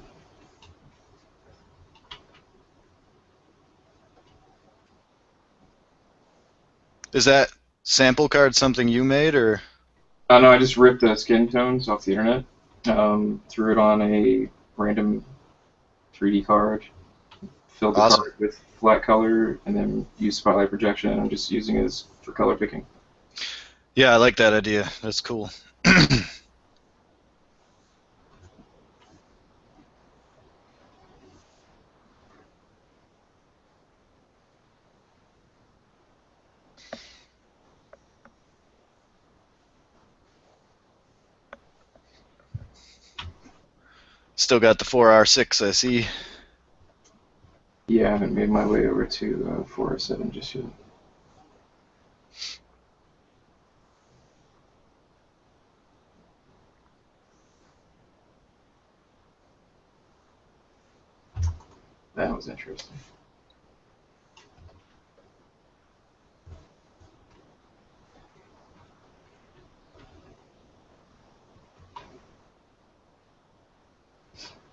D: Is that sample card something you made, or?
B: No, I just ripped the skin tones off the internet, threw it on a random 3D card, filled the card with flat color, and then used spotlight projection. I'm just using it for color picking.
D: Yeah, I like that idea. That's cool. Still got the 4R6, I see.
B: Yeah, I haven't made my way over to 4R7 just yet. That was interesting.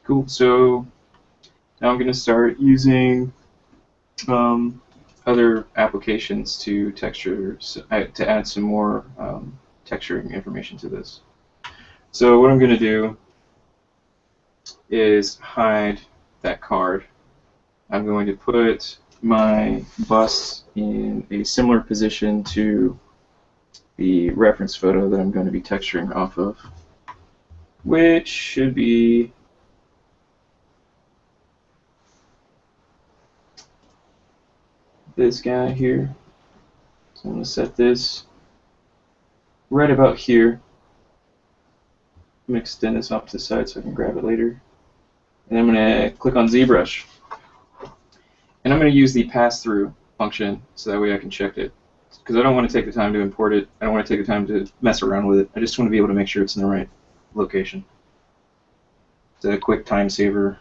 B: Cool. So now I'm going to start using other applications to to add some more texturing information to this. So what I'm going to do is hide that card. I'm going to put my bust in a similar position to the reference photo that I'm going to be texturing off of, which should be this guy here. So I'm going to set this right about here. I'm going to extend this off to the side so I can grab it later. And I'm going to click on ZBrush. And I'm going to use the pass-through function so that way I can check it. Because I don't want to take the time to import it. I don't want to take the time to mess around with it. I just want to be able to make sure it's in the right location. It's a quick time saver.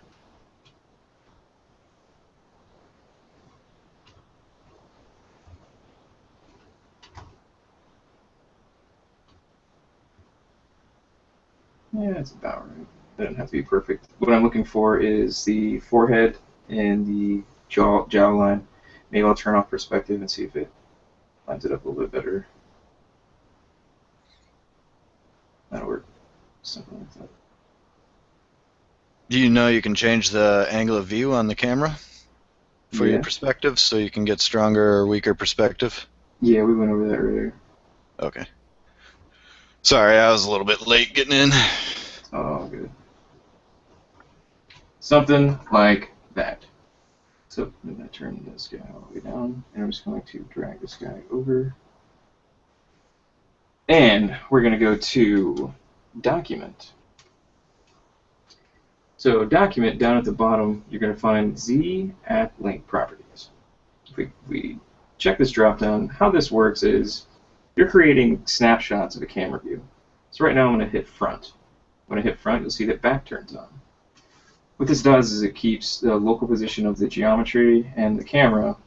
B: Yeah, it's about right. It doesn't have to be perfect. What I'm looking for is the forehead and the jawline. Maybe I'll turn off perspective and see if it lines it up a little bit better. That'll work. Something like that.
D: Do you know you can change the angle of view on the camera for your perspective so you can get stronger or weaker perspective?
B: Yeah, we went over that earlier.
D: Okay. Sorry, I was a little bit late getting in.
B: Oh, good. Something like that. So I'm going to turn this guy all the way down, and I'm just going to drag this guy over. And we're going to go to Document. So Document, down at the bottom, you're going to find Z at Link Properties. If we check this dropdown, how this works is you're creating snapshots of a camera view. So right now I'm going to hit Front. When I hit Front, you'll see that Back turns on. What this does is it keeps the local position of the geometry and the camera.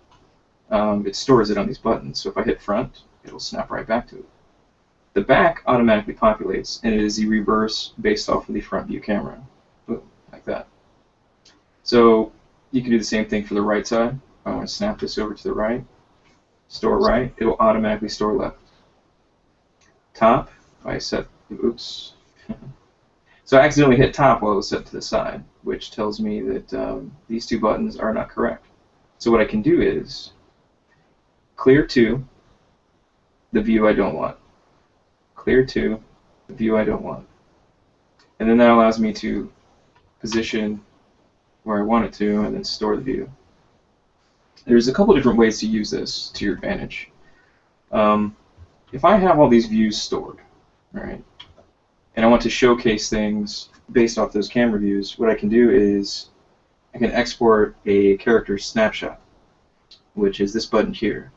B: It stores it on these buttons. So if I hit Front, it'll snap right back to it. The Back automatically populates, and it is the reverse based off of the front view camera. Boom, like that. So you can do the same thing for the right side. I want to snap this over to the right. Store right, it'll automatically store left. Top, if I set, oops. So I accidentally hit top while it was set to the side, which tells me that these two buttons are not correct. So what I can do is clear to, the view I don't want. Clear to the view I don't want. And then that allows me to position where I want it to and then store the view. There's a couple different ways to use this to your advantage. If I have all these views stored, right, and I want to showcase things based off those camera views, what I can do is I can export a character snapshot, which is this button here.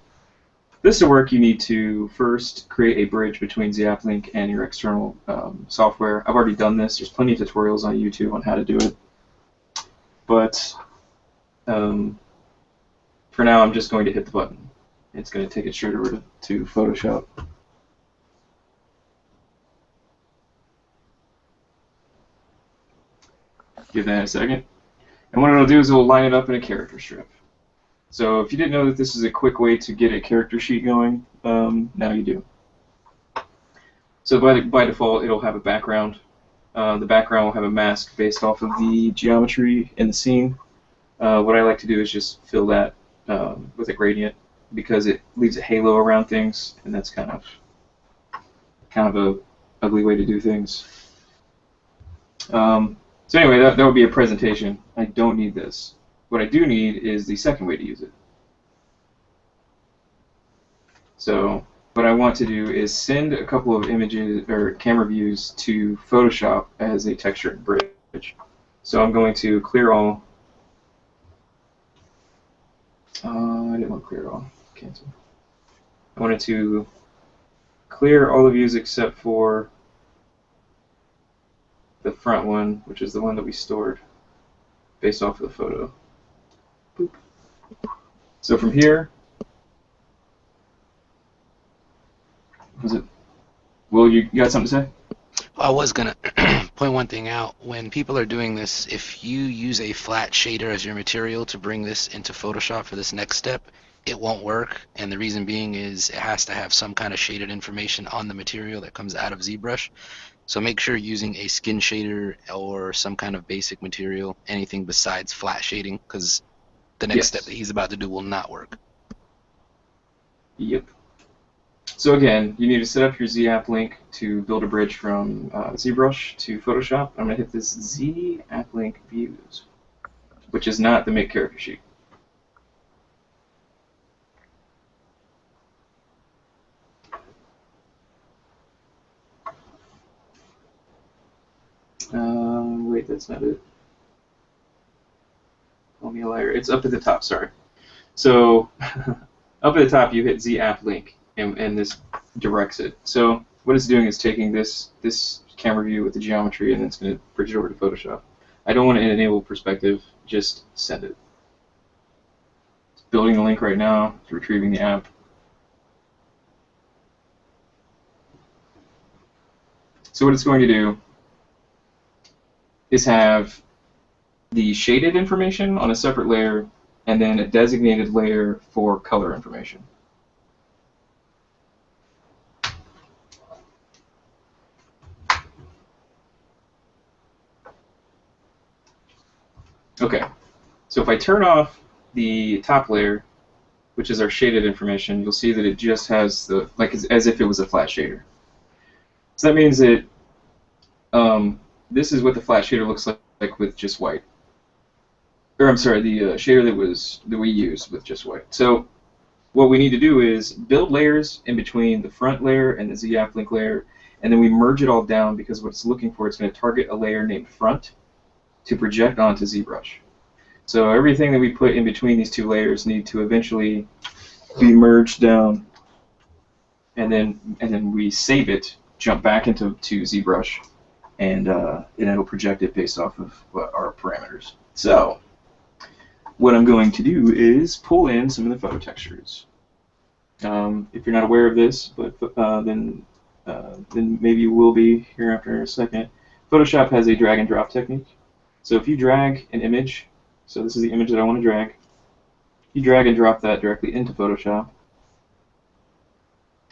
B: For this to work, you need to first create a bridge between ZAppLink and your external software. I've already done this. There's plenty of tutorials on YouTube on how to do it. But for now, I'm just going to hit the button. It's going to take it straight over to Photoshop. Give that a second. And what it'll do is it'll line it up in a character strip. So if you didn't know that this is a quick way to get a character sheet going, now you do. So by default, it'll have a background. The background will have a mask based off of the geometry in the scene. What I like to do is just fill that with a gradient because it leaves a halo around things, and that's kind of a ugly way to do things. So anyway, that would be a presentation. I don't need this. What I do need is the second way to use it. So what I want to do is send a couple of images or camera views to Photoshop as a textured bridge. So I'm going to clear all. I didn't want to clear all. Cancel. I wanted to clear all the views except for the front one, which is the one that we stored based off of the photo. Boop. So from here, was it? Will, you got something to say?
A: I was gonna point one thing out. When people are doing this, if you use a flat shader as your material to bring this into Photoshop for this next step, it won't work. And the reason being is it has to have some kind of shaded information on the material that comes out of ZBrush. So make sure you're using a skin shader or some kind of basic material, anything besides flat shading, because the next step that he's about to do will not work.
B: Yep. So again, you need to set up your ZAppLink to build a bridge from ZBrush to Photoshop. I'm going to hit this ZAppLink views, which is not the make character sheet. Wait, that's not it. Call me a liar. It's up at the top, sorry. So up at the top, you hit ZAppLink, and this directs it. So what it's doing is taking this camera view with the geometry, and it's going to bridge it over to Photoshop. I don't want to enable perspective, just send it. It's building the link right now, it's retrieving the app. So what it's going to do is have the shaded information on a separate layer and then a designated layer for color information. Okay, so if I turn off the top layer, which is our shaded information, you'll see that it just has the, like as if it was a flat shader. So that means that this is what the flat shader looks like with just white. Or I'm sorry, the shader that we used with just white. So what we need to do is build layers in between the front layer and the ZAppLink layer, and then we merge it all down because what it's looking for, it's going to target a layer named front to project onto ZBrush. So everything that we put in between these two layers need to eventually be merged down, and then we save it, jump back into ZBrush, and it'll project it based off of our parameters. So what I'm going to do is pull in some of the photo textures. If you're not aware of this, but then maybe you will be here after a second. Photoshop has a drag and drop technique. So if you drag an image, so this is the image that I want to drag, you drag and drop that directly into Photoshop,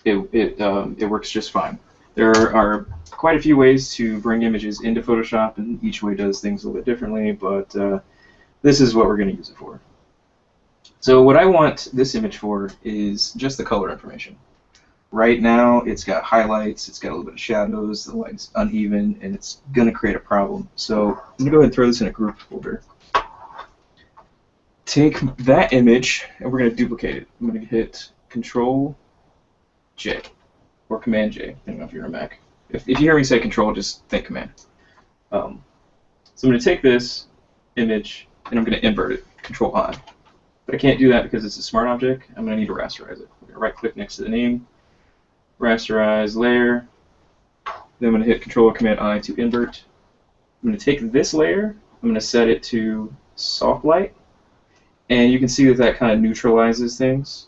B: it works just fine. There are quite a few ways to bring images into Photoshop, and each way does things a little bit differently, but this is what we're going to use it for. So what I want this image for is just the color information. Right now, it's got highlights, it's got a little bit of shadows, the light's uneven, and it's going to create a problem. So I'm going to go ahead and throw this in a group folder. Take that image, and we're going to duplicate it. I'm going to hit Control J, or Command J, depending on if you're on a Mac. If you hear me say Control, just think Command. So I'm going to take this image, and I'm going to invert it, Control I. But I can't do that because it's a smart object. I'm going to need to rasterize it. I'm going to right-click next to the name, rasterize layer, then I'm going to hit Control or Command I to invert. I'm going to take this layer, I'm going to set it to soft light, and you can see that that kind of neutralizes things.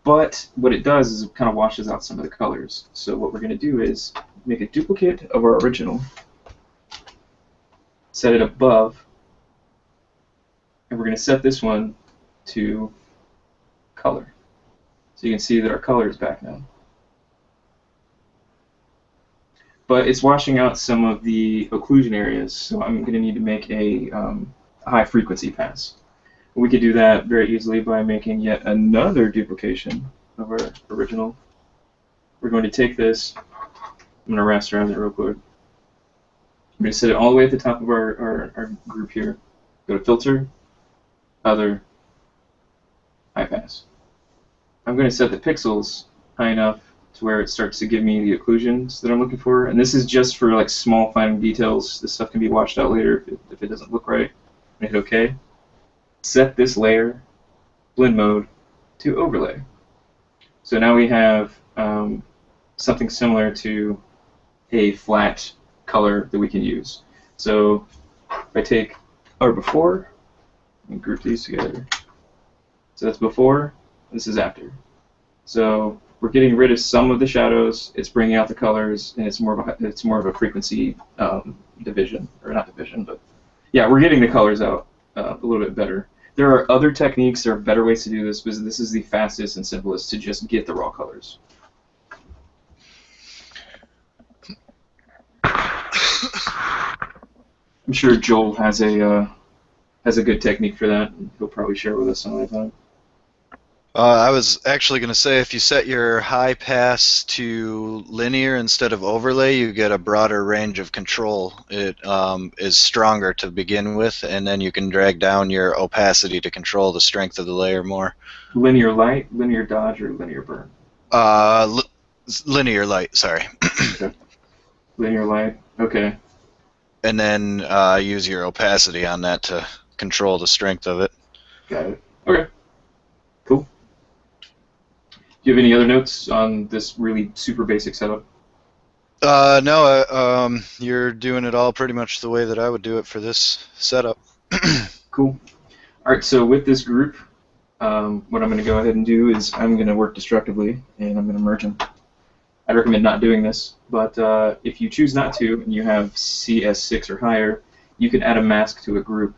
B: But what it does is it kind of washes out some of the colors. So what we're going to do is make a duplicate of our original, set it above, and we're going to set this one to color. So you can see that our color is back now. But it's washing out some of the occlusion areas, so I'm going to need to make a high frequency pass. We could do that very easily by making yet another duplication of our original. We're going to take this, I'm going to rasterize it real quick. I'm going to set it all the way at the top of our group here. Go to Filter, Other, High Pass. I'm going to set the pixels high enough to where it starts to give me the occlusions that I'm looking for. And this is just for like small fine details. This stuff can be washed out later if it doesn't look right. I'm going to hit OK. Set this layer, blend mode, to overlay. So now we have something similar to a flat color that we can use. So if I take our before and group these together. So that's before, this is after. So we're getting rid of some of the shadows, it's bringing out the colors, and it's more of a frequency division, or not division, but yeah, we're getting the colors out a little bit better. There are other techniques, there are better ways to do this, but this is the fastest and simplest to just get the raw colors. I'm sure Joel has a good technique for that, and he'll probably share it with us some other time.
D: I was actually going to say, if you set your high pass to linear instead of overlay, you get a broader range of control. It is stronger to begin with, and then you can drag down your opacity to control the strength of the layer more.
B: Linear light, linear dodge, or linear burn?
D: Linear light, sorry.
B: Okay. Linear light, okay.
D: And then use your opacity on that to control the strength of it.
B: Got it. Okay. Cool. Do you have any other notes on this really super basic setup?
D: No, you're doing it all pretty much the way that I would do it for this setup.
B: Cool. All right, so with this group, what I'm going to go ahead and do is I'm going to work destructively, and I'm going to merge them. I'd recommend not doing this, but if you choose not to, and you have CS6 or higher, you can add a mask to a group.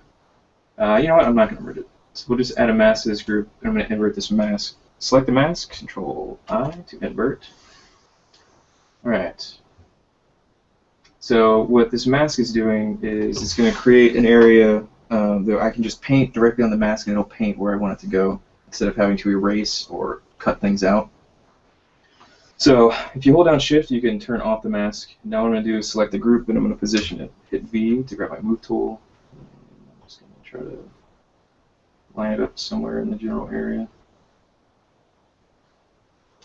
B: You know what? I'm not going to merge it. So we'll just add a mask to this group, and I'm going to invert this mask. Select the mask, Control I to invert. All right. So what this mask is doing is it's going to create an area that I can just paint directly on the mask, and it'll paint where I want it to go instead of having to erase or cut things out. So if you hold down Shift, you can turn off the mask. Now what I'm going to do is select the group, and I'm going to position it. Hit V to grab my Move tool. I'm just going to try to line it up somewhere in the general area.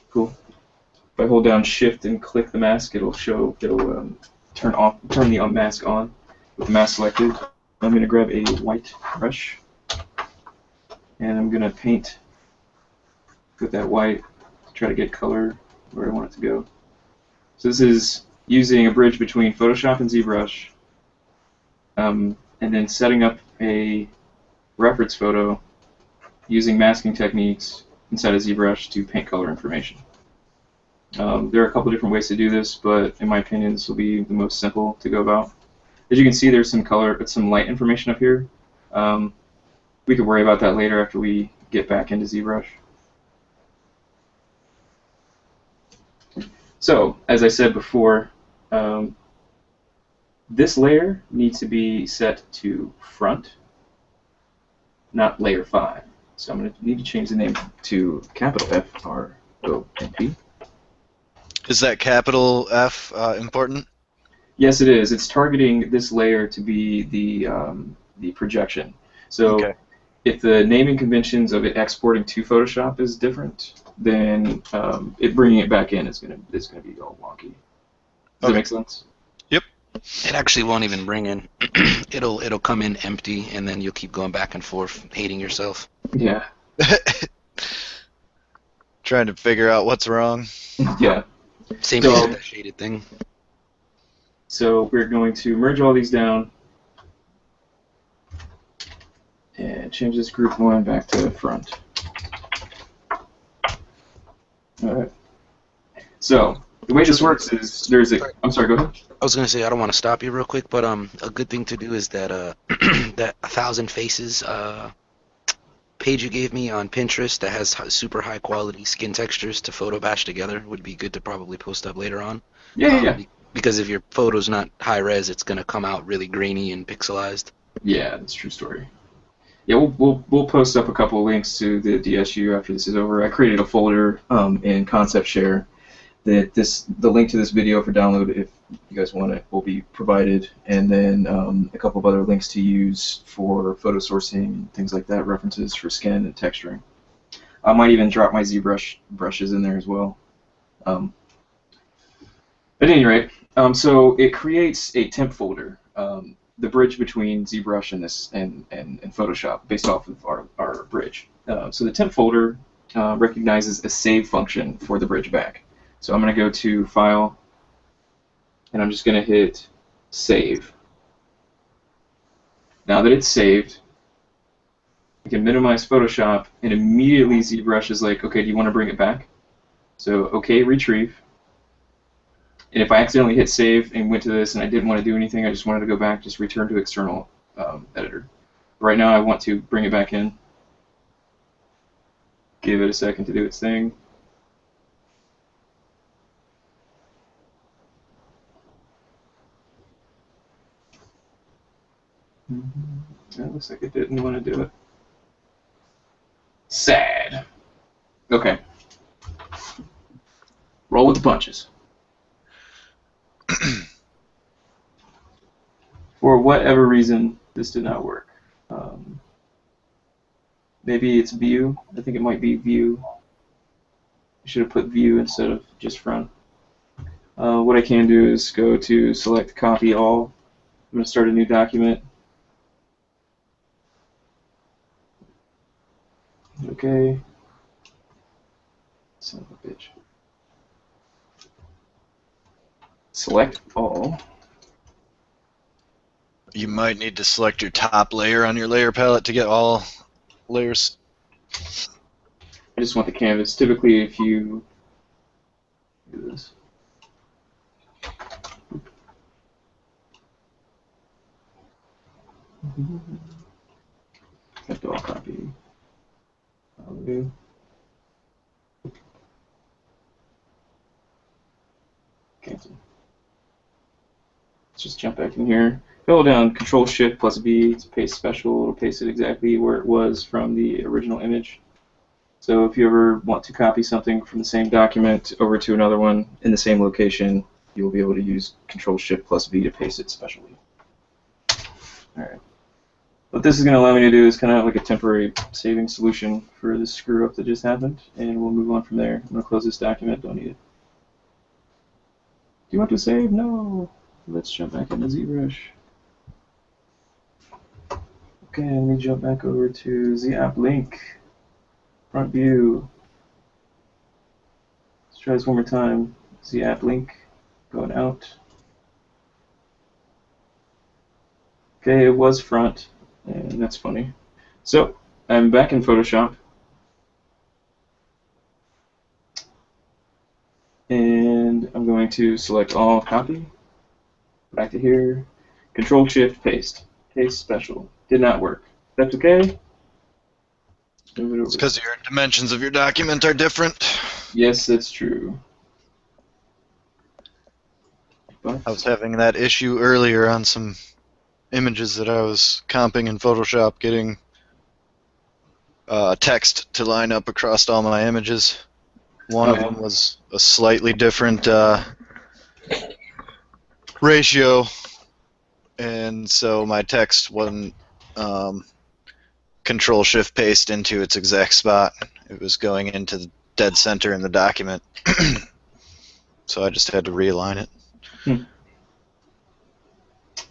B: Cool. If I hold down Shift and click the mask, it'll turn the mask on with the mask selected. I'm going to grab a white brush, and I'm going to paint with that white to try to get color where I want it to go. So this is using a bridge between Photoshop and ZBrush, and then setting up a reference photo using masking techniques inside of ZBrush to paint color information. There are a couple different ways to do this, but in my opinion, this will be the most simple to go about. As you can see, there's some light information up here. We could worry about that later after we get back into ZBrush. So, as I said before, this layer needs to be set to front, not layer 5. So I'm going to need to change the name to capital F-R-O-N-T.
D: Is that capital F important?
B: Yes, it is. It's targeting this layer to be the projection. So
D: Okay.
B: if the naming conventions of it exporting to Photoshop is different, then it bringing it back in is gonna be all wonky. Does that
D: Okay.
B: make sense?
D: Yep.
A: It actually won't even bring in. It'll come in empty, and then you'll keep going back and forth, hating yourself.
B: Yeah.
D: Trying to figure out what's wrong.
B: Yeah.
A: Same
B: So-
A: thing with that shaded thing.
B: So we're going to merge all these down and change this group 1 back to front. All right. So the way this works is there's a. I'm sorry. Go ahead.
A: I was gonna say I don't want to stop you real quick, but a good thing to do is that that 1,000 faces page you gave me on Pinterest that has super high quality skin textures to photo bash together would be good to probably post up later on.
B: Yeah.
A: Because if your photo's not high res, it's gonna come out really grainy and pixelized.
B: Yeah, that's a true story. Yeah, we'll post up a couple of links to the DSU after this is over. I created a folder in Concept Share that the link to this video for download, if you guys want it, will be provided, and then a couple of other links to use for photo sourcing and things like that, references for skin and texturing. I might even drop my ZBrush brushes in there as well. At any rate, so it creates a temp folder, the bridge between ZBrush and this and Photoshop, based off of our bridge. So the temp folder recognizes a save function for the bridge back. So I'm going to go to File, and I'm just going to hit Save. Now that it's saved, I can minimize Photoshop, and immediately ZBrush is like, okay, do you want to bring it back? So, okay, retrieve. And if I accidentally hit save and went to this and I didn't want to do anything, I just wanted to go back, just return to external editor. Right now I want to bring it back in. Give it a second to do its thing. That looks like it didn't want to do it. Sad. Okay. Roll with the punches. For whatever reason, this did not work. Maybe it's view. I think it might be view. I should have put view instead of just front. What I can do is go to select copy all. I'm going to start a new document. Okay. Son of a bitch. Select all.
D: You might need to select your top layer on your layer palette to get all layers.
B: I just want the canvas. Typically, if you do this. Have to all copy. Value. Cancel. Let's just jump back in here. Hold down Control Shift plus V to paste special. It'll paste it exactly where it was from the original image. So if you ever want to copy something from the same document over to another one in the same location, you'll be able to use Control Shift plus V to paste it specially. Alright. What this is going to allow me to do is kind of like a temporary saving solution for this screw up that just happened, and we'll move on from there. I'm going to close this document, don't need it. Do you want to save? No. Let's jump back into ZBrush. Okay, let me jump back over to the app link. Front view. Let's try this one more time. The app link going out. Okay, it was front, and that's funny. So I'm back in Photoshop, and I'm going to select all, copy, back to here, Control Shift paste, paste special. Did not work. That's okay. Move it over.
D: It's because your dimensions of your document are different.
B: Yes, that's true. But
D: I was having that issue earlier on some images that I was comping in Photoshop, getting text to line up across all my images. One of them was a slightly different ratio, and so my text wasn't Control Shift paste into its exact spot. It was going into the dead center in the document. So I just had to realign it.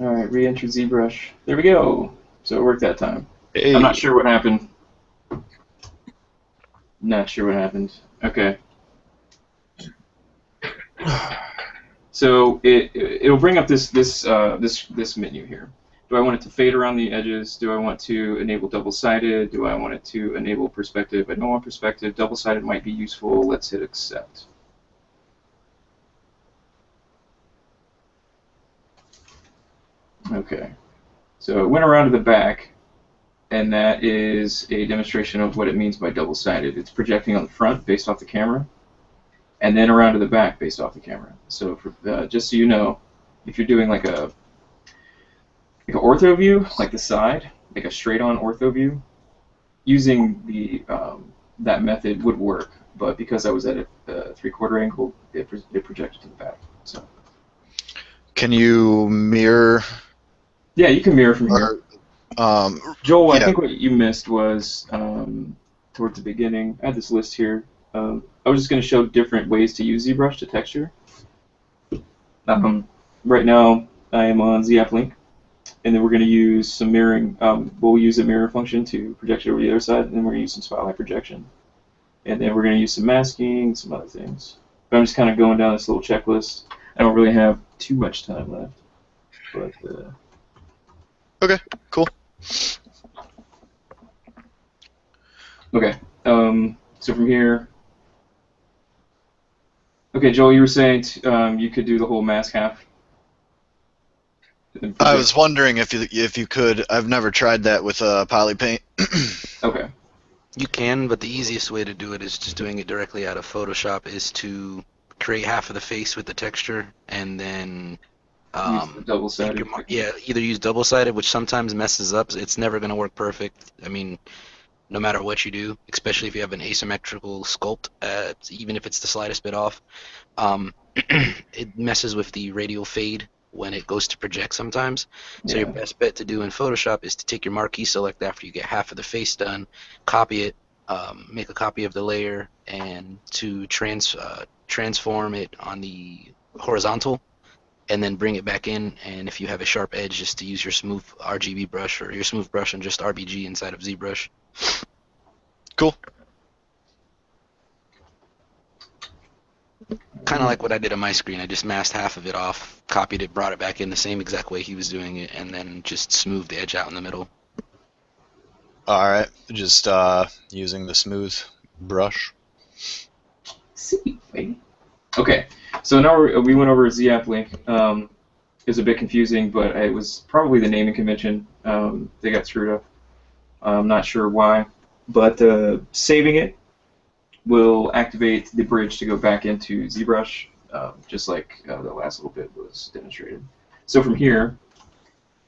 B: All right, re-enter ZBrush. There we go. So it worked that time.
D: Hey.
B: I'm not sure what happened. Not sure what happened. Okay. So it'll bring up this menu here. Do I want it to fade around the edges? Do I want to enable double-sided? Do I want it to enable perspective? I don't want perspective. Double-sided might be useful. Let's hit accept. Okay. So it went around to the back, and that is a demonstration of what it means by double-sided. It's projecting on the front based off the camera, and then around to the back based off the camera. So for, just so you know, if you're doing like an ortho view, like the side, like a straight-on ortho view, using the that method would work. But because I was at a 3/4 angle, it projected to the back. So.
D: Can you mirror?
B: Yeah, you can mirror from here. Joel, I
D: yeah.
B: think what you missed was towards the beginning. I had this list here. I was just going to show different ways to use ZBrush to texture. Right now, I am on ZAppLink, and then we're going to use some mirroring. We'll use a mirror function to project it over the other side, and then we're going to use some spotlight projection. And then we're going to use some masking, some other things. But I'm just kind of going down this little checklist. I don't really have too much time left. But,
D: okay, cool.
B: Okay, so from here, okay, Joel, you were saying you could do the whole mask half.
D: I was wondering if you could. I've never tried that with poly paint.
B: Okay.
A: You can, but the easiest way to do it is just doing it directly out of Photoshop. Is to create half of the face with the texture, and then
B: use the double-sided.
A: Yeah, either use double-sided, which sometimes messes up. It's never going to work perfect. I mean, no matter what you do, especially if you have an asymmetrical sculpt, even if it's the slightest bit off, it messes with the radial fade when it goes to project sometimes. So your best bet to do in Photoshop is to take your marquee select after you get half of the face done, copy it, make a copy of the layer, and to transform it on the horizontal, and then bring it back in. And if you have a sharp edge, just to use your smooth RGB brush or your smooth brush and just RBG inside of ZBrush.
D: Cool.
A: Kind of like what I did on my screen. I just masked half of it off, copied it, brought it back in the same exact way he was doing it, and then just smoothed the edge out in the middle.
D: All right, just using the smooth brush.
B: See, baby. Okay, so now we went over ZAppLink. It was a bit confusing, but it was probably the naming convention. They got screwed up. I'm not sure why, but saving it will activate the bridge to go back into ZBrush, just like the last little bit was demonstrated. So from here,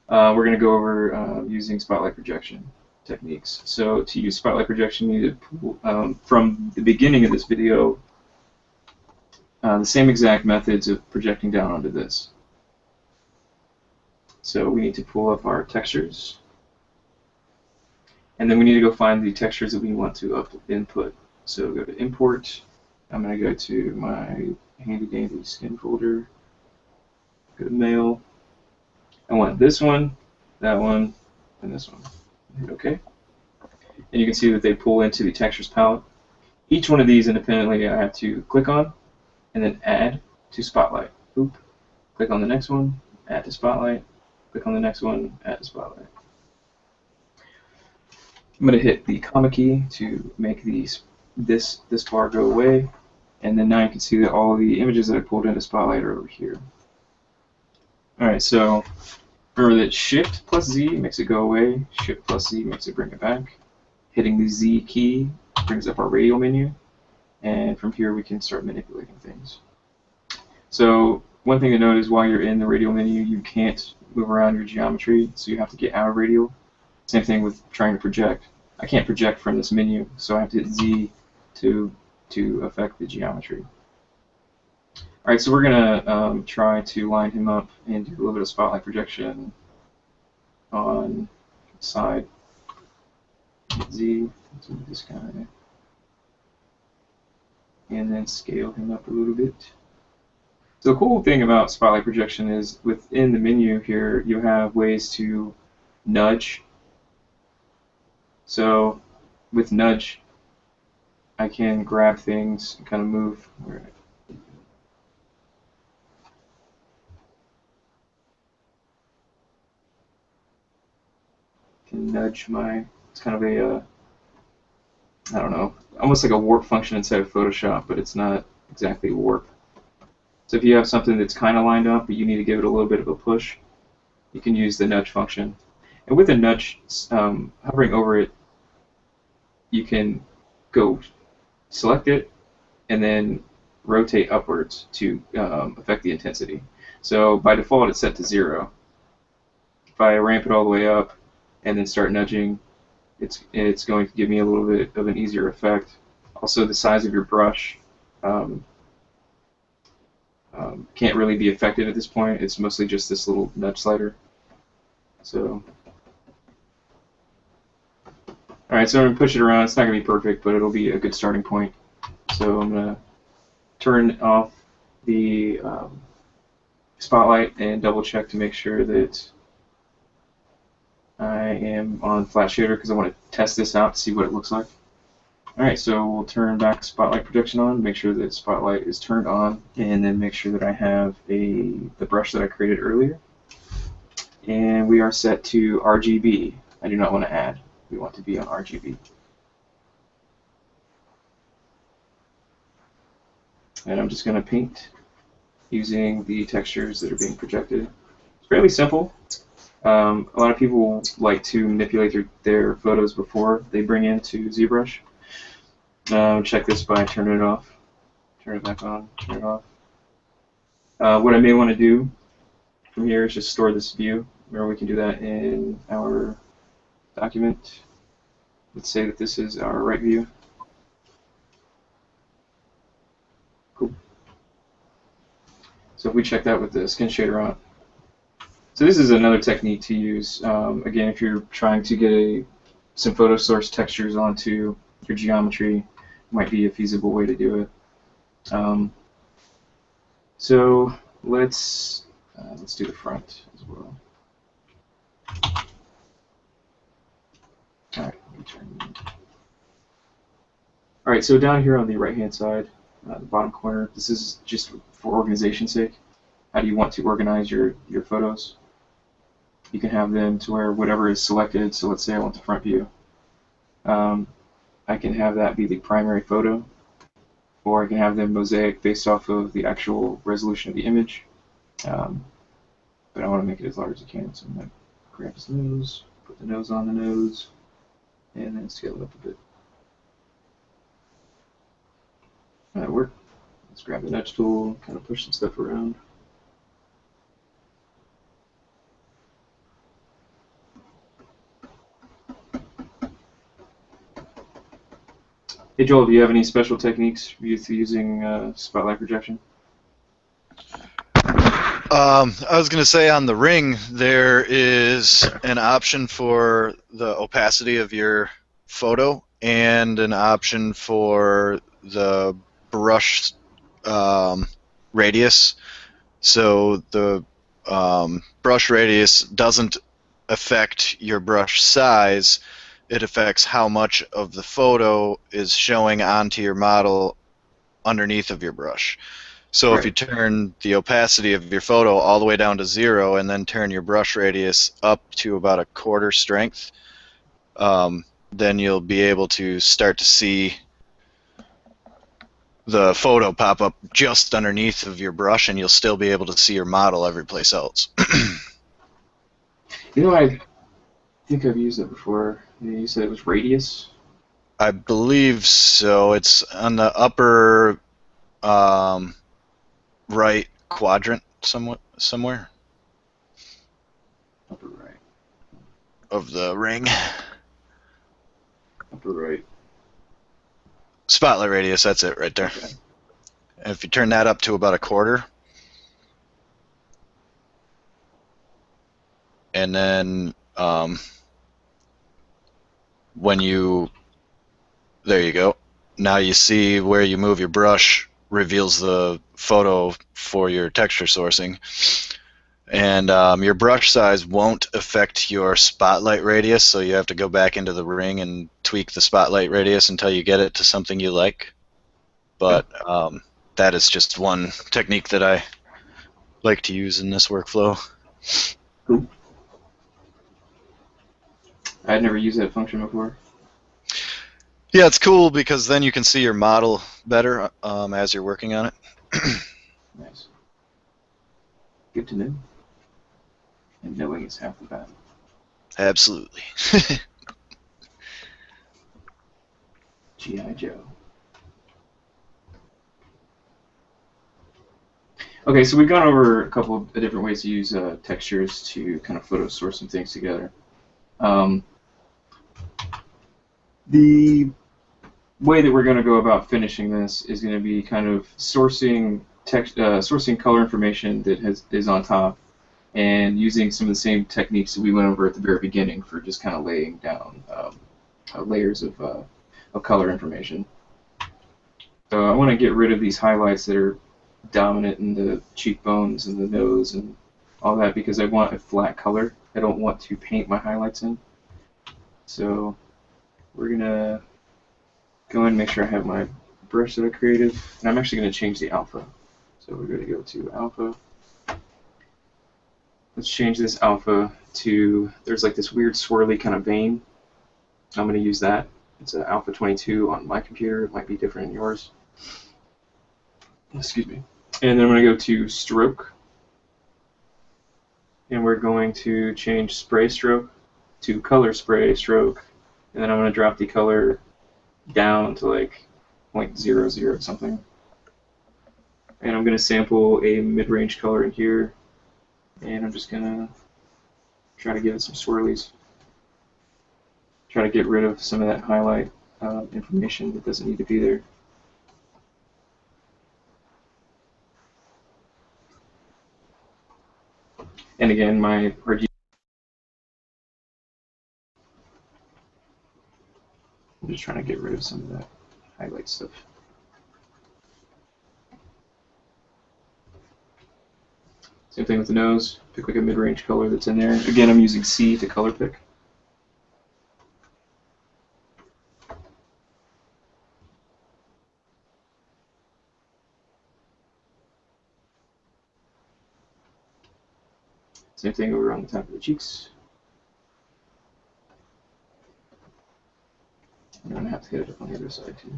B: we're going to go over using spotlight projection techniques. So to use spotlight projection, you need to pull from the beginning of this video the same exact methods of projecting down onto this. So we need to pull up our textures, and then we need to go find the textures that we want to input. So go to import. I'm going to go to my handy dandy skin folder. Go to mail. I want this one, that one, and this one. Hit OK. And you can see that they pull into the textures palette. Each one of these independently I have to click on and then add to spotlight. Oop. Click on the next one, add to spotlight. Click on the next one, add to spotlight. I'm going to hit the comma key to make this bar go away, and then now you can see that all the images that I pulled into spotlight are over here. Alright, so remember that Shift plus Z makes it go away, Shift plus Z makes it bring it back. Hitting the Z key brings up our radial menu, and from here we can start manipulating things. So one thing to note is while you're in the radial menu, you can't move around your geometry, so you have to get out of radial. Same thing with trying to project. I can't project from this menu, so I have to hit Z to to affect the geometry. All right, so we're gonna try to line him up and do a little bit of spotlight projection on side Z. Let's move this guy, and then scale him up a little bit. So the cool thing about spotlight projection is within the menu here, you have ways to nudge. So with nudge, I can grab things and kind of move. Can nudge my, it's kind of a, I don't know, almost like a warp function inside of Photoshop, but it's not exactly warp. So if you have something that's kind of lined up, but you need to give it a little bit of a push, you can use the nudge function. And with a nudge, hovering over it, you can go select it and then rotate upwards to affect the intensity. So by default, it's set to 0. If I ramp it all the way up and then start nudging, it's going to give me a little bit of an easier effect. Also, the size of your brush can't really be affected at this point. It's mostly just this little nudge slider. So, all right, so I'm gonna push it around. It's not gonna be perfect, but it'll be a good starting point. So I'm gonna turn off the spotlight and double check to make sure that I am on flat shader because I want to test this out to see what it looks like. Alright, so we'll turn back spotlight projection on, make sure that spotlight is turned on, and then make sure that I have the brush that I created earlier. And we are set to RGB. I do not want to add. We want to be on RGB. And I'm just going to paint using the textures that are being projected. It's fairly simple. A lot of people like to manipulate their photos before they bring into ZBrush. Check this by turning it off, turn it back on, turn it off. What I may want to do from here is just store this view. Remember, we can do that in our document. Let's say that this is our right view. Cool. So if we check that with the skin shader on. So this is another technique to use, again, if you're trying to get some photo source textures onto your geometry. Might be a feasible way to do it. So let's do the front as well. All right, so down here on the right-hand side, the bottom corner, this is just for organization's sake. How do you want to organize your photos? You can have them to where whatever is selected. So let's say I want the front view. I can have that be the primary photo, or I can have them mosaic based off of the actual resolution of the image. But I want to make it as large as I can, so I'm going to grab his nose, put the nose on the nose, and then scale it up a bit. That worked. Let's grab the nudge tool, kind of push some stuff around. Hey Joel, do you have any special techniques using spotlight projection?
D: I was going to say on the ring there is an option for the opacity of your photo and an option for the brush radius. So the brush radius doesn't affect your brush size. It affects how much of the photo is showing onto your model underneath of your brush. So
B: Right.
D: if you turn the opacity of your photo all the way down to 0 and then turn your brush radius up to about 1/4 strength, then you'll be able to start to see the photo pop up just underneath of your brush, and you'll still be able to see your model every place else.
B: You know, I think I've used it before. You said it was radius?
D: I believe so. It's on the upper right quadrant somewhere
B: Upper right.
D: of the ring.
B: Upper right.
D: Spotlight radius, that's it right there.
B: Okay.
D: And if you turn that up to about a quarter, and then when you, there you go. Now you see where you move your brush reveals the photo for your texture sourcing. And your brush size won't affect your spotlight radius, so you have to go back into the ring and tweak the spotlight radius until you get it to something you like. But that is just one technique that I like to use in this workflow.
B: Cool. I'd never used that function before.
D: Yeah, it's cool because then you can see your model better as you're working on it.
B: Nice. Good to know. And knowing is half the battle.
D: Absolutely.
B: G.I. Joe. Okay, so we've gone over a couple of different ways to use textures to kind of photo source some things together. The way that we're going to go about finishing this is going to be kind of sourcing sourcing color information that is on top, and using some of the same techniques that we went over at the very beginning for just kind of laying down layers of color information. So I want to get rid of these highlights that are dominant in the cheekbones and the nose and all that, because I want a flat color. I don't want to paint my highlights in. So we're going to go ahead and make sure I have my brush that I created. And I'm actually going to change the alpha. So we're going to go to alpha. Let's change this alpha to, there's like this weird swirly kind of vein. I'm going to use that. It's an alpha 22 on my computer. It might be different in yours. Excuse me. And then I'm going to go to stroke. And we're going to change spray stroke to color spray stroke. And then I'm going to drop the color down to like 0.00 something. And I'm going to sample a mid-range color in here. And I'm just going to try to give it some swirlies. Try to get rid of some of that highlight information that doesn't need to be there. And again, my RGB. I'm just trying to get rid of some of that highlight stuff. Same thing with the nose. Pick like a mid-range color that's in there. Again, I'm using C to color pick. Same thing over on the top of the cheeks. I'm going to have to hit it up on the other side too.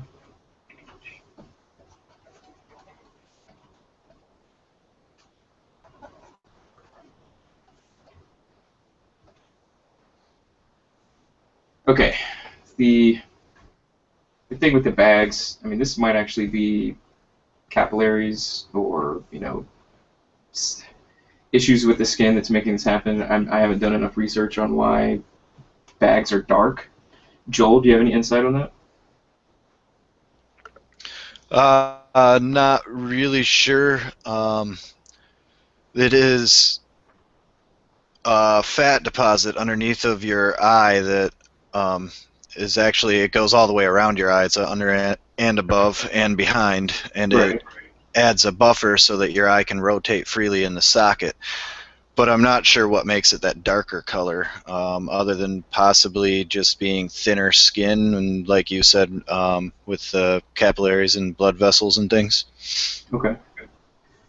B: Okay, the thing with the bags, I mean, this might actually be capillaries or, you know, issues with the skin that's making this happen. I haven't done enough research on why bags are dark. Joel, do you have any insight on that?
D: Not really sure. It is a fat deposit underneath of your eye that is actually, it goes all the way around your eye. It's under and above and behind, and
B: Right.
D: it adds a buffer so that your eye can rotate freely in the socket. But I'm not sure what makes it that darker color, other than possibly just being thinner skin, and like you said, with the capillaries and blood vessels and things.
B: Okay.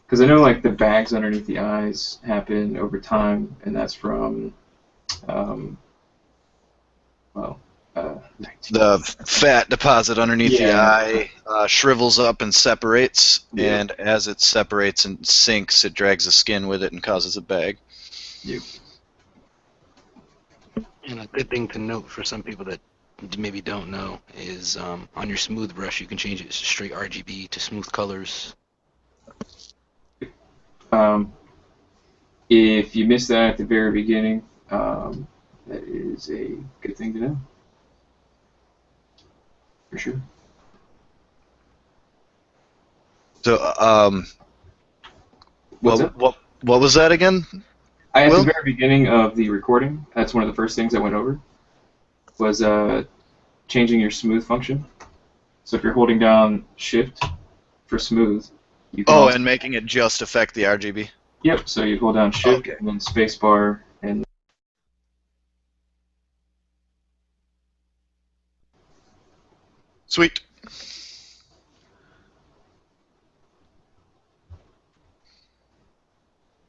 B: Because I know like the bags underneath the eyes happen over time, and that's from,
D: The fat deposit underneath the
B: Yeah.
D: eye shrivels up and separates,
B: Yeah.
D: and as it separates and sinks, it drags the skin with it and causes a bag.
B: Yep.
A: And a good thing to note for some people that maybe don't know is on your smooth brush you can change it to straight RGB to smooth colors.
B: If you missed that at the very beginning, that is a good thing to know. For sure.
D: So,
B: What's up?
D: what was that again?
B: At the
D: Will?
B: very beginning of the recording, that's one of the first things I went over, was changing your smooth function. So if you're holding down Shift for smooth, you can
D: Oh,
B: also...
D: and making it just affect the RGB.
B: Yep, so you hold down Shift
D: Okay.
B: and then spacebar, and
D: Sweet.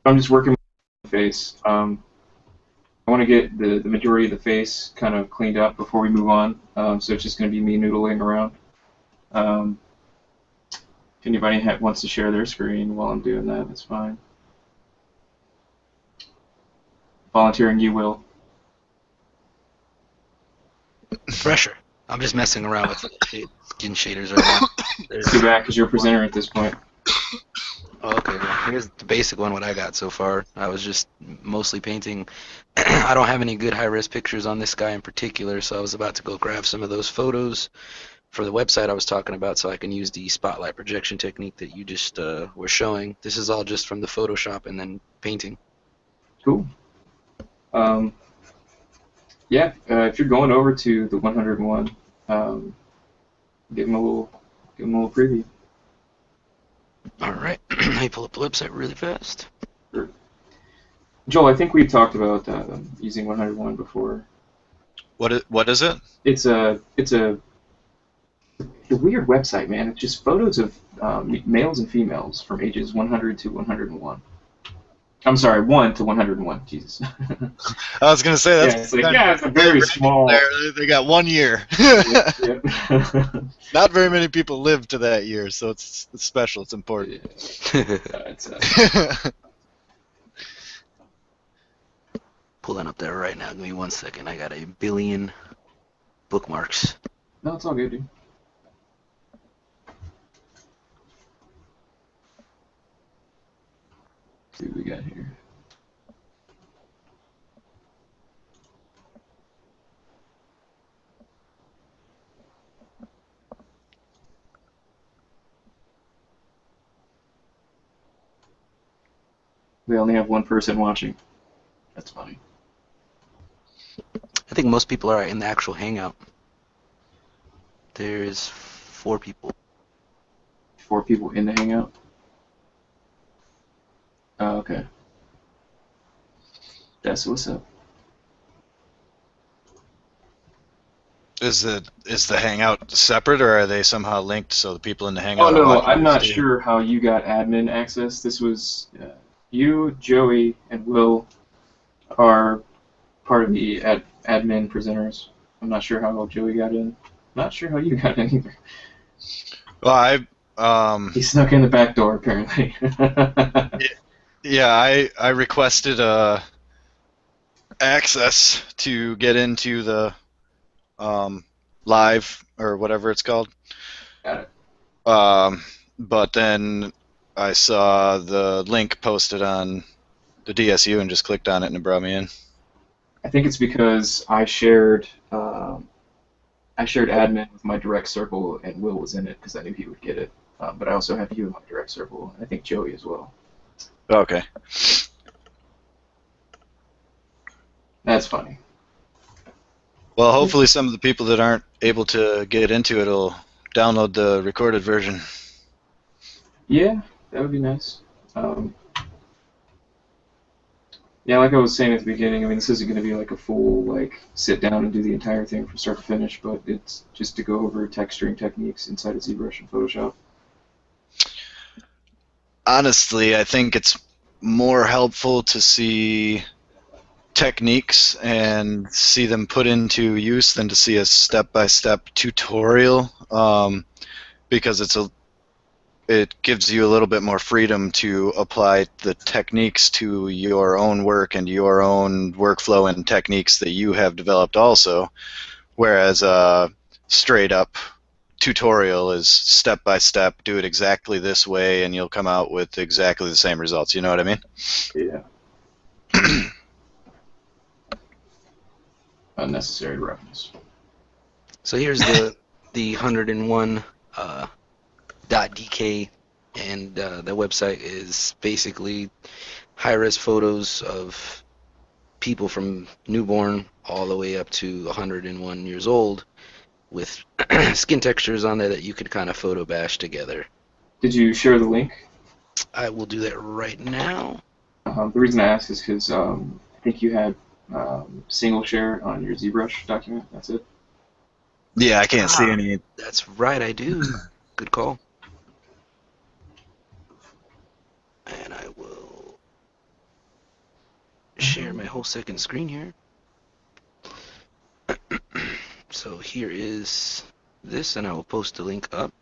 B: I'm just working with the face. I want to get the majority of the face kind of cleaned up before we move on, so it's just going to be me noodling around. Um, if anybody wants to share their screen while I'm doing that, that's fine. Volunteering, you will.
A: Pressure. I'm just messing around with skin shaders right now.
B: Too bad, because you're a presenter at this point.
A: Oh, okay, well, here's the basic one, what I got so far. I was just mostly painting. I don't have any good high-res pictures on this guy in particular, so I was about to go grab some of those photos for the website I was talking about so I can use the spotlight projection technique that you just were showing. This is all just from the Photoshop and then painting.
B: Cool. Yeah, if you're going over to the 101, give them a little preview.
A: All right, let me pull up the website really fast.
B: Sure. Joel, I think we talked about using 101 before.
D: What is it?
B: It's a weird website, man. It's just photos of males and females from ages 100 to 101. I'm sorry, 1 to 101. Jesus.
D: I was gonna say that's
B: it's a very small.
D: They got 1 year.
B: Yep.
D: Not very many people live to that year, so it's special. It's important.
A: Pulling up there right now. Give me 1 second. I got a billion bookmarks.
B: No, it's all good, dude. Let's see what we got here. We only have one person watching. That's funny.
A: I think most people are in the actual Hangout. There's 4 people.
B: 4 people in the Hangout? Oh, okay. That's what's up.
D: Is the Hangout separate, or are they somehow linked so the people in the Hangout?
B: Oh
D: are
B: no,
D: watching
B: I'm not
D: this too?
B: sure how you got admin access. This was you, Joey, and Will are part of the admin presenters. I'm not sure how Joey got in. Not sure how you got in either.
D: Well,
B: He snuck in the back door apparently.
D: yeah, I requested access to get into the live or whatever it's called.
B: Got it.
D: But then I saw the link posted on the DSU and just clicked on it and it brought me in.
B: I think it's because I shared admin with my direct circle, and Will was in it because I knew he would get it. But I also have you in my direct circle, and I think Joey as well.
D: Okay.
B: That's funny.
D: Well, hopefully some of the people that aren't able to get into it will download the recorded version.
B: Yeah, that would be nice. Yeah, like I was saying at the beginning, I mean, this isn't going to be like a full, like, sit down and do the entire thing from start to finish, but it's just to go over texturing techniques inside of ZBrush and Photoshop.
D: Honestly, I think it's more helpful to see techniques and see them put into use than to see a step-by-step tutorial, because it gives you a little bit more freedom to apply the techniques to your own work and your own workflow and techniques that you have developed also, whereas a straight-up tutorial is step-by-step, do it exactly this way, and you'll come out with exactly the same results. You know what I mean?
B: Yeah. Unnecessary roughness.
A: So here's the 101 .dk and the website is basically high-res photos of people from newborn all the way up to 101 years old with skin textures on there that you could kind of photo bash together.
B: Did you share the link?
A: I will do that right now.
B: The reason I ask is because I think you had single share on your ZBrush document. That's it.
D: Yeah, I can't see any.
A: That's right, I do. Good call. And I will share my whole second screen here. So here is this, and I will post the link up.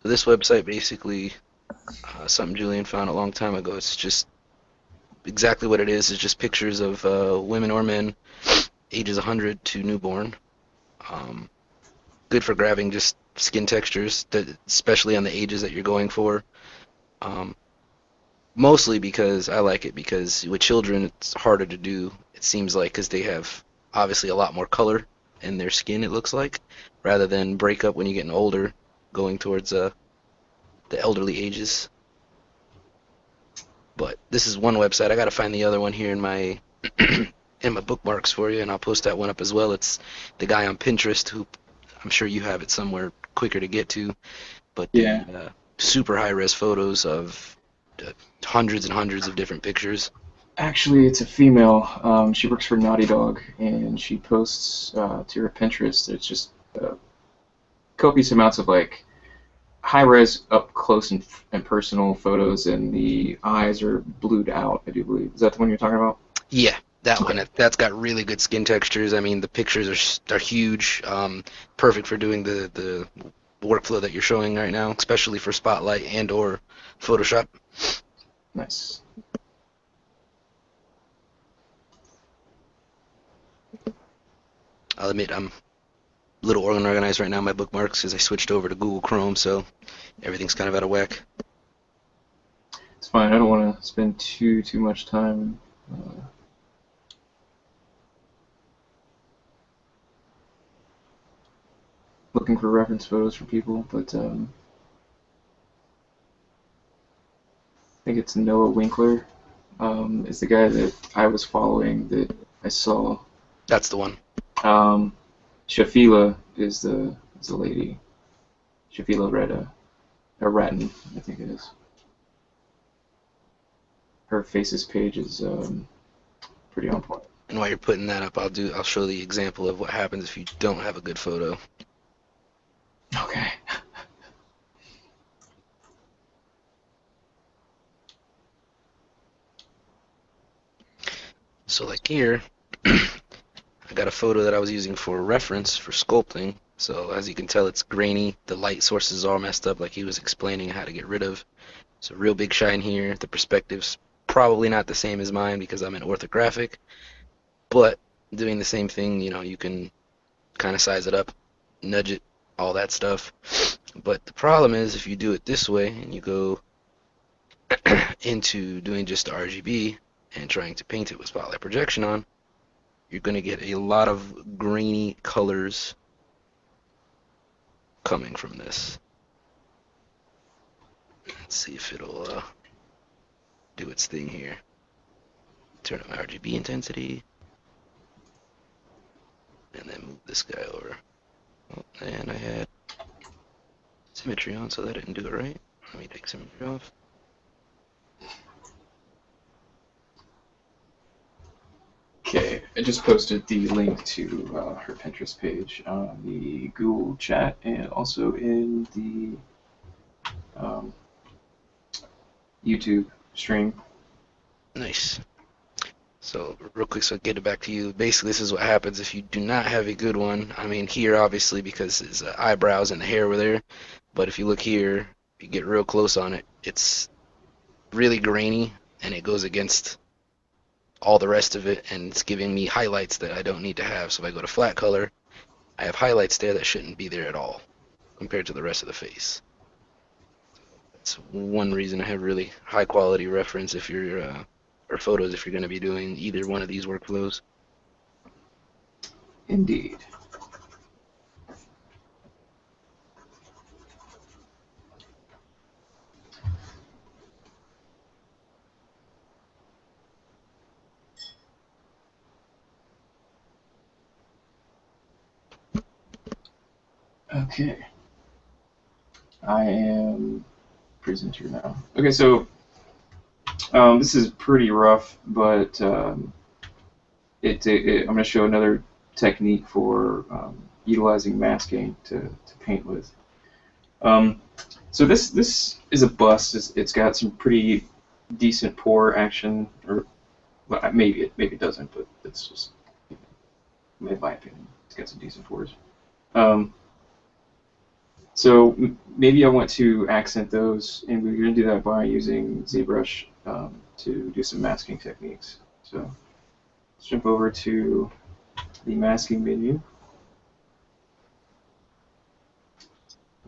A: So this website basically, something Julian found a long time ago. It's just exactly what it is. It's just pictures of women or men, ages 100 to newborn. Good for grabbing just skin textures, especially on the ages that you're going for. Mostly because I like it because with children it's harder to do. It seems like because they have obviously a lot more color in their skin. It looks like rather than break up when you're getting older, going towards the elderly ages. But this is one website. I gotta find the other one here in my in my bookmarks for you, and I'll post that one up as well. It's the guy on Pinterest who I'm sure you have it somewhere quicker to get to, but
B: Yeah.
A: the super high-res photos of hundreds and hundreds of different pictures.
B: Actually, it's a female. She works for Naughty Dog, and she posts to her Pinterest. It's just copious amounts of like high-res, up close and personal photos, and the eyes are blued out. I do believe. Is that the one you're talking about?
A: Yeah, that one. That's got really good skin textures. I mean, the pictures are huge. Perfect for doing the workflow that you're showing right now, especially for Spotlight and or Photoshop.
B: Nice.
A: I'll admit I'm a little unorganized right now in my bookmarks because I switched over to Google Chrome, so everything's kind of out of whack.
B: It's fine. I don't want to spend too much time. Looking for reference photos for people, but I think it's Noah Winkler is the guy that I was following that I saw.
A: That's the one.
B: Shafila is the lady. Shafila Retta, or Ratton, I think it is. Her Faces page is pretty on point.
A: And while you're putting that up, I'll show the example of what happens if you don't have a good photo.
B: Okay.
A: So like here, I got a photo that I was using for reference for sculpting. So as you can tell, it's grainy. The light sources are all messed up, like he was explaining how to get rid of. So real big shine here. The perspective's probably not the same as mine because I'm in orthographic, but doing the same thing, you can kind of size it up, nudge it, all that stuff. But the problem is if you do it this way and you go into doing just the RGB and trying to paint it with spotlight projection on, you're going to get a lot of grainy colors coming from this. Let's see if it'll do its thing here. Turn up my RGB intensity. And then move this guy over. Oh, and I had symmetry on, so that didn't do it right. Let me take symmetry off.
B: Okay, I just posted the link to her Pinterest page on the Google chat and also in the YouTube stream.
A: Nice. So real quick, so I'll get it back to you. Basically, this is what happens if you do not have a good one. I mean, here obviously because his eyebrows and the hair were there, but if you look here, if you get real close on it, it's really grainy and it goes against all the rest of it, and it's giving me highlights that I don't need to have. So if I go to flat color, I have highlights there that shouldn't be there at all compared to the rest of the face. That's one reason I have really high quality reference if you're or photos if you're going to be doing either one of these workflows.
B: Indeed. Okay. I am presenter now. Okay, so this is pretty rough, but I'm going to show another technique for utilizing masking to paint with. So this is a bust. It's got some pretty decent pour action, or well, maybe it doesn't, but it's just in my opinion, it's got some decent pours. So maybe I want to accent those, and we're going to do that by using ZBrush to do some masking techniques. So let's jump over to the masking menu.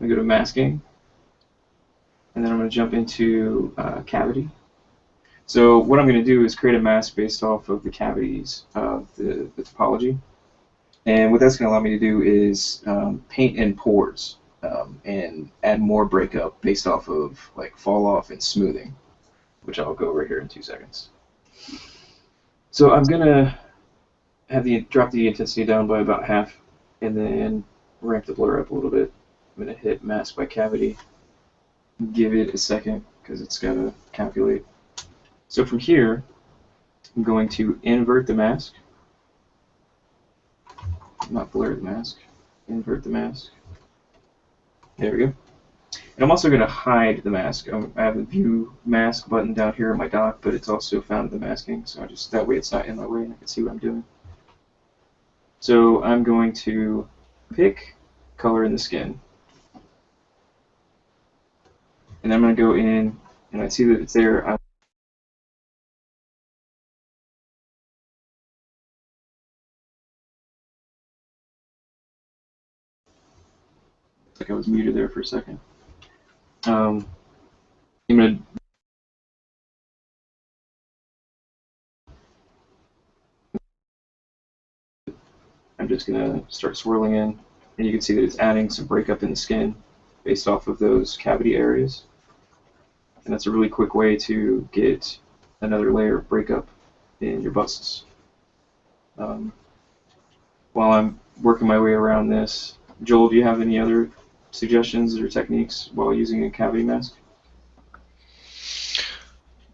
B: I'm going to go to masking, and then I'm going to jump into cavity. So what I'm going to do is create a mask based off of the cavities of the topology. And what that's going to allow me to do is paint in pores and add more breakup based off of like fall off and smoothing, which I'll go over here in 2 seconds. So I'm going to have drop the intensity down by about half and then ramp the blur up a little bit. I'm going to hit mask by cavity, give it a second because it's got to calculate. So from here, I'm going to invert the mask. Not blur the mask, invert the mask. There we go. And I'm also going to hide the mask. I have the view mask button down here in my dock, but it's also found in the masking, so that way it's not in my way and I can see what I'm doing. So I'm going to pick color in the skin. And I'm going to go in, and I see that it's there. Like I was muted there for a second. I'm just going to start swirling in, and you can see that it's adding some breakup in the skin based off of those cavity areas. And that's a really quick way to get another layer of breakup in your busts. While I'm working my way around this, Joel, do you have any other suggestions or techniques while using a cavity mask?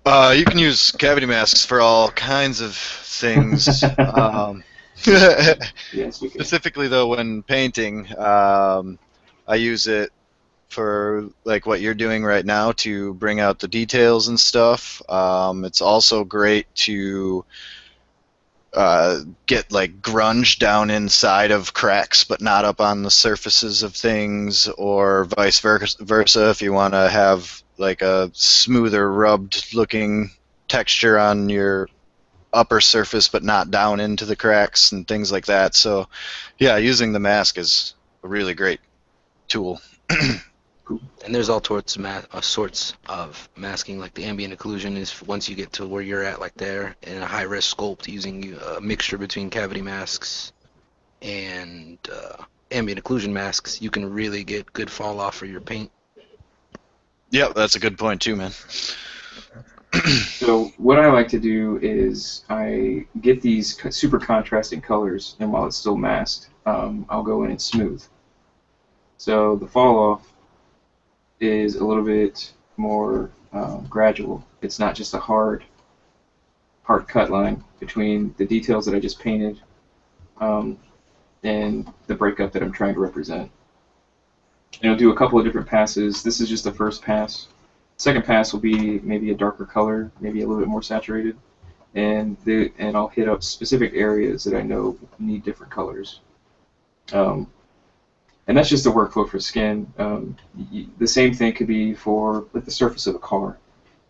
D: You can use cavity masks for all kinds of things.
B: Yes, we can.
D: Specifically, though, when painting, I use it for like what you're doing right now to bring out the details and stuff. It's also great to get like grunge down inside of cracks but not up on the surfaces of things, or vice versa if you want to have like a smoother rubbed looking texture on your upper surface but not down into the cracks and things like that. So yeah, using the mask is a really great tool.
A: And there's all sorts of masking, like the ambient occlusion is once you get to where you're at, like there, in a high-res sculpt, using a mixture between cavity masks and ambient occlusion masks, you can really get good fall off for your paint.
D: Yeah, that's a good point too, man.
B: So what I like to do is I get these super contrasting colors, and while it's still masked, I'll go in and smooth. So the fall off is a little bit more gradual. It's not just a hard cut line between the details that I just painted and the breakup that I'm trying to represent. And I'll do a couple of different passes. This is just the first pass. Second pass will be maybe a darker color, maybe a little bit more saturated, and I'll hit up specific areas that I know need different colors. And that's just a workflow for skin. The same thing could be for like the surface of a car.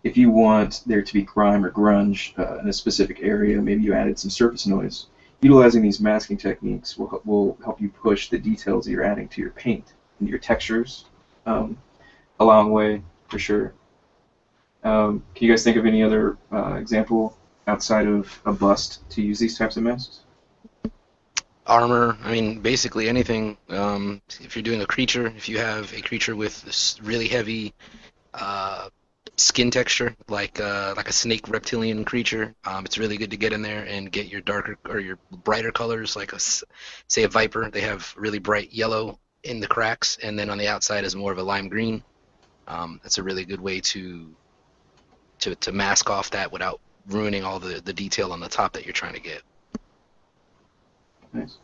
B: If you want there to be grime or grunge in a specific area, maybe you added some surface noise. Utilizing these masking techniques will help you push the details that you're adding to your paint and your textures a long way, for sure. Can you guys think of any other example outside of a bust to use these types of masks?
A: Armor, I mean, basically anything. If you're doing a creature, if you have a creature with this really heavy skin texture, like a snake reptilian creature, it's really good to get in there and get your darker or your brighter colors, like say a viper. They have really bright yellow in the cracks, and then on the outside is more of a lime green. That's a really good way to mask off that without ruining all the detail on the top that you're trying to get.
B: Nice.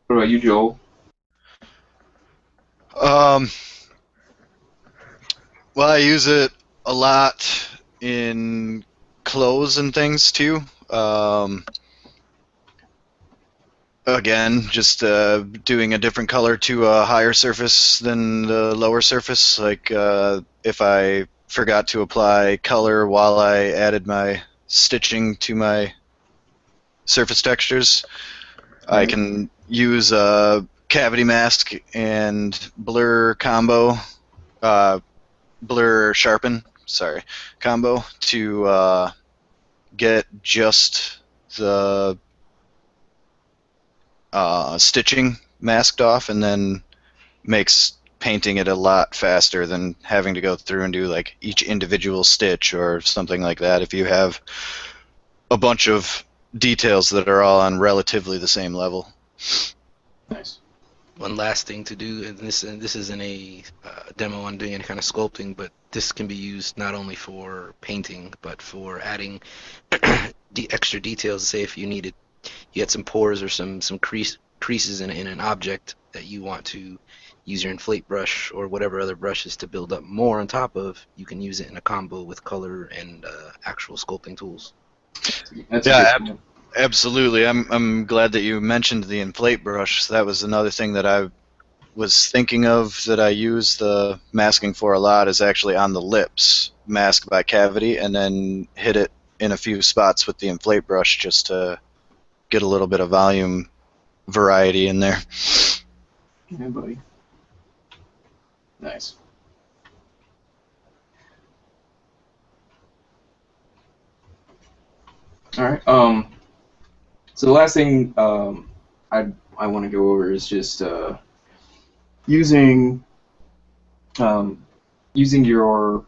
B: What about you, Joel?
D: Well, I use it a lot in clothes and things too. Again, just doing a different color to a higher surface than the lower surface. Like if I forgot to apply color while I added my stitching to my surface textures, I can use a cavity mask and blur combo, blur sharpen, sorry, combo to get just the stitching masked off, and then makes painting it a lot faster than having to go through and do like each individual stitch or something like that if you have a bunch of details that are all on relatively the same level.
B: Nice.
A: One last thing to do, and this isn't a demo on doing any kind of sculpting, but this can be used not only for painting, but for adding extra details. Say if you had some pores or some creases in an object that you want to use your inflate brush or whatever other brushes to build up more on top of, you can use it in a combo with color and actual sculpting tools.
B: That's
D: Yeah, absolutely. I'm glad that you mentioned the inflate brush. That was another thing that I was thinking of that I use the masking for a lot, is actually on the lips, mask by cavity, and then hit it in a few spots with the inflate brush just to get a little bit of volume variety in there.
B: Yeah, buddy. Nice. All right. So the last thing I want to go over is just using using your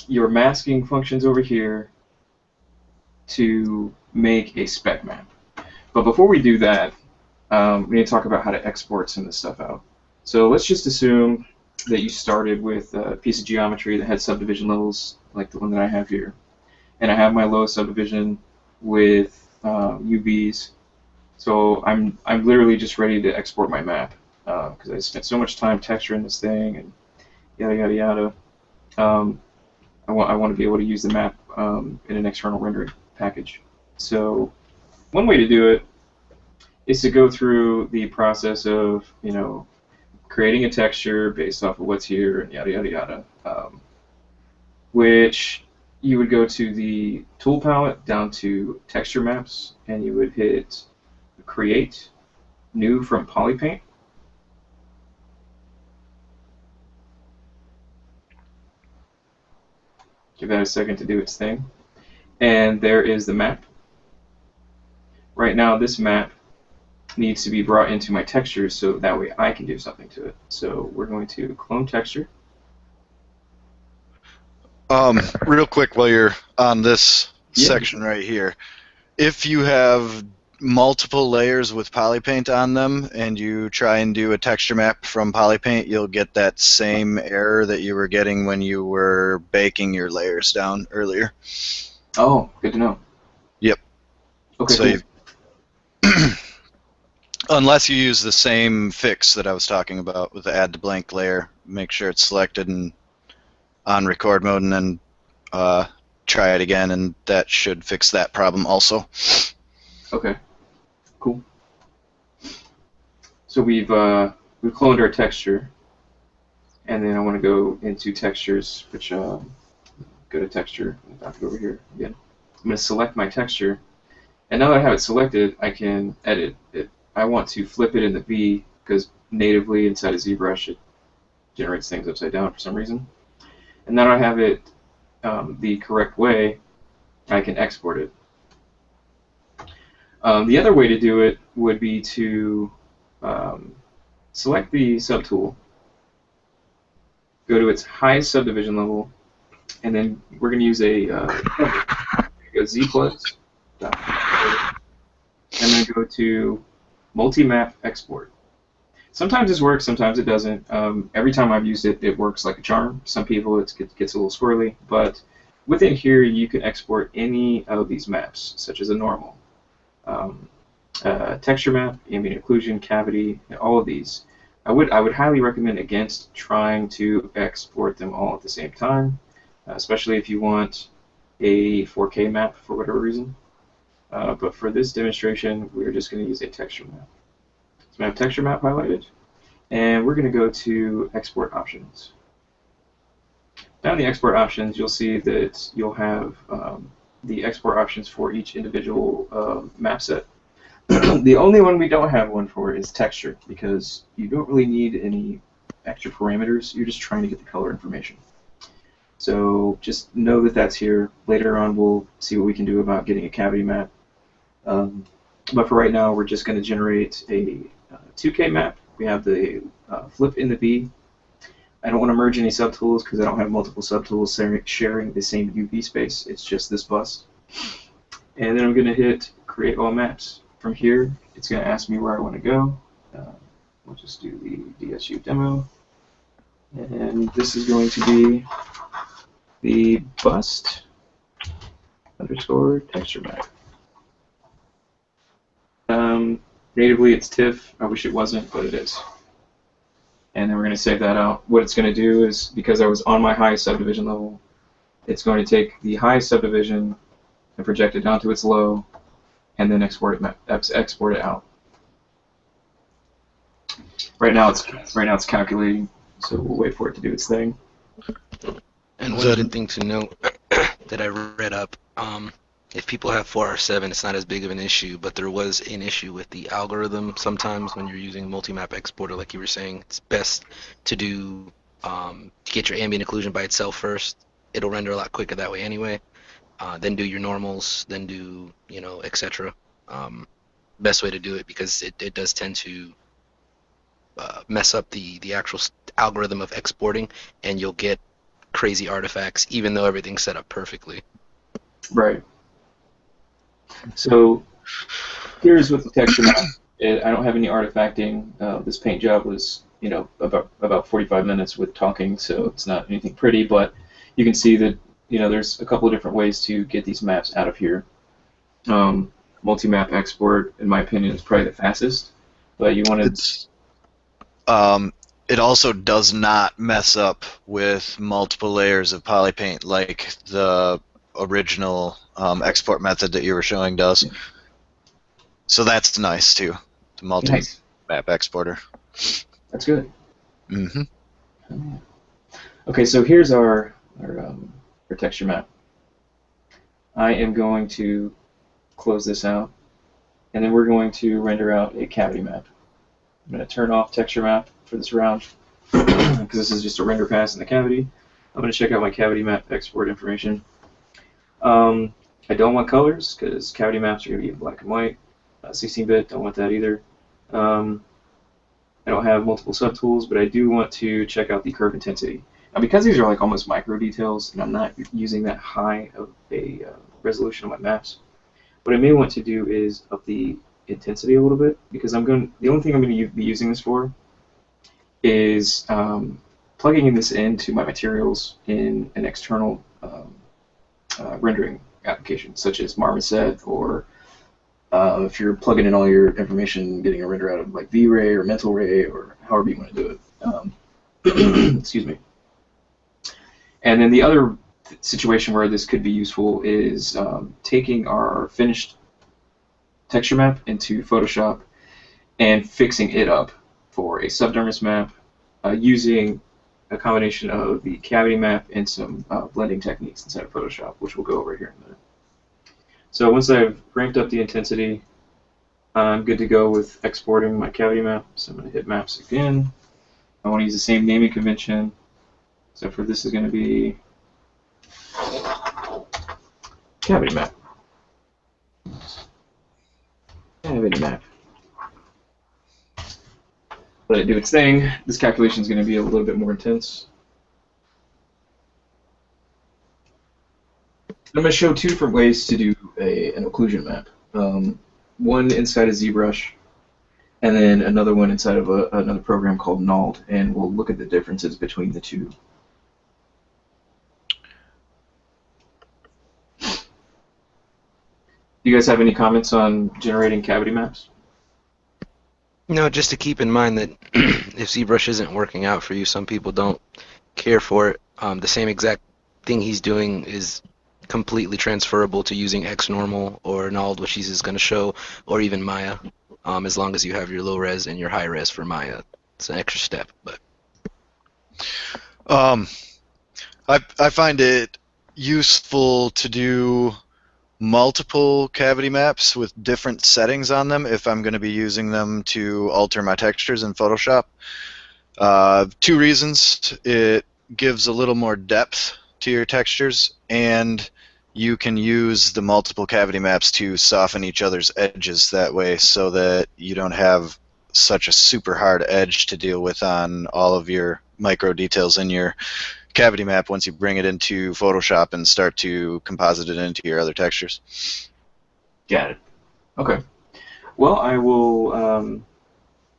B: masking functions over here to make a spec map. But before we do that, we need to talk about how to export some of this stuff out. So let's just assume that you started with a piece of geometry that had subdivision levels like the one that I have here. And I have my low subdivision with UVs. So I'm literally just ready to export my map because I spent so much time texturing this thing and yada yada yada. I want to be able to use the map in an external rendering package. So one way to do it is to go through the process of creating a texture based off of what's here and yada yada yada, which you would go to the tool palette down to texture maps and you would hit create new from polypaint. Give that a second to do its thing. And there is the map. Right now this map needs to be brought into my textures so that way I can do something to it. So we're going to clone texture.
D: Real quick while you're on this section right here, if you have multiple layers with polypaint on them and you try and do a texture map from polypaint, you'll get that same error that you were getting when you were baking your layers down earlier.
B: Oh, good to know.
D: Yep.
B: Okay,
D: so
B: cool.
D: Unless you use the same fix that I was talking about with the add to blank layer, make sure it's selected and on record mode, and then try it again, and that should fix that problem also.
B: Okay, cool. So we've cloned our texture, and then I want to go into textures, which go to texture, back over here again. I'm going to select my texture, and now that I have it selected, I can edit it. I want to flip it in the V because natively inside of ZBrush it generates things upside down for some reason. And now I have it the correct way, I can export it. The other way to do it would be to select the subtool, go to its highest subdivision level, and then we're going to use a Z plus. I'm going to go to multi-map export. Sometimes this works, sometimes it doesn't. Every time I've used it, it works like a charm. Some people it gets a little squirrely, but within here you can export any of these maps, such as a normal, texture map, ambient occlusion, cavity, and all of these. I would highly recommend against trying to export them all at the same time, especially if you want a 4K map for whatever reason. But for this demonstration, we're just going to use a texture map. So I have texture map highlighted, and we're going to go to export options. Down in the export options, you'll see that you'll have the export options for each individual map set. The only one we don't have one for is texture, because you don't really need any extra parameters. You're just trying to get the color information. So just know that that's here. Later on, we'll see what we can do about getting a cavity map. But for right now, we're just going to generate a 2K map. We have the flip in the B. I don't want to merge any subtools because I don't have multiple subtools sharing the same UV space. It's just this bus. And then I'm going to hit create all maps. From here, it's going to ask me where I want to go. We'll just do the DSU demo. And this is going to be the bust _ texture map. Natively, it's TIFF. I wish it wasn't, but it is. And then we're going to save that out. What it's going to do is, because I was on my highest subdivision level, it's going to take the highest subdivision and project it down to its low, and then export it out. Right now it's calculating, so we'll wait for it to do its thing.
A: And one good thing to note that I read up, if people have 4R7, it's not as big of an issue, but there was an issue with the algorithm. Sometimes when you're using multi-map exporter, like you were saying, it's best to do to get your ambient occlusion by itself first. It'll render a lot quicker that way anyway. Then do your normals, then do, etc. Best way to do it, because it does tend to mess up the actual algorithm of exporting, and you'll get crazy artifacts even though everything's set up perfectly.
B: Right. So here's with the texture map. I don't have any artifacting. This paint job was, about 45 minutes with talking, so it's not anything pretty, but you can see that, there's a couple of different ways to get these maps out of here. Multi-map export, in my opinion, is probably the fastest, but you want to...
D: It also does not mess up with multiple layers of polypaint like the original export method that you were showing does. So that's nice too, the multi-map exporter.
B: That's good.
D: Mm-hmm.
B: Okay, so here's our texture map. I am going to close this out, and then we're going to render out a cavity map. I'm going to turn off texture map for this round because this is just a render pass in the cavity. I'm going to check out my cavity map export information. I don't want colors because cavity maps are going to be black and white. 16-bit, don't want that either. I don't have multiple subtools, but I do want to check out the curve intensity. Now, because these are like almost micro details, and I'm not using that high of a resolution on my maps, what I may want to do is up the intensity a little bit, because the only thing I'm going to be using this for is plugging this into my materials in an external rendering application, such as Marmoset, or if you're plugging in all your information, getting a render out of like V-Ray or Mental Ray, or however you want to do it. Excuse me. And then the other situation where this could be useful is taking our finished texture map into Photoshop and fixing it up for a subdermis map using a combination of the cavity map and some blending techniques inside of Photoshop, which we'll go over here in a minute. So once I've ramped up the intensity, I'm good to go with exporting my cavity map. So I'm going to hit Maps again. I want to use the same naming convention. So for this is going to be cavity map. Cavity map. Let it do its thing. This calculation is going to be a little bit more intense. I'm going to show two different ways to do an occlusion map. one inside of ZBrush, and then another one inside of another program called Nald, and we'll look at the differences between the two. Do you guys have any comments on generating cavity maps?
A: No, just to keep in mind that if ZBrush isn't working out for you, some people don't care for it. The same exact thing he's doing is completely transferable to using XNormal or Nald, which he's going to show, or even Maya, as long as you have your low res and your high res for Maya. It's an extra step, but
D: I find it useful to do multiple cavity maps with different settings on them if I'm going to be using them to alter my textures in Photoshop. 2 reasons. It gives a little more depth to your textures, and you can use the multiple cavity maps to soften each other's edges that way so that you don't have such a super hard edge to deal with on all of your micro details in your cavity map once you bring it into Photoshop and start to composite it into your other textures.
B: Got it. Okay. Well, I will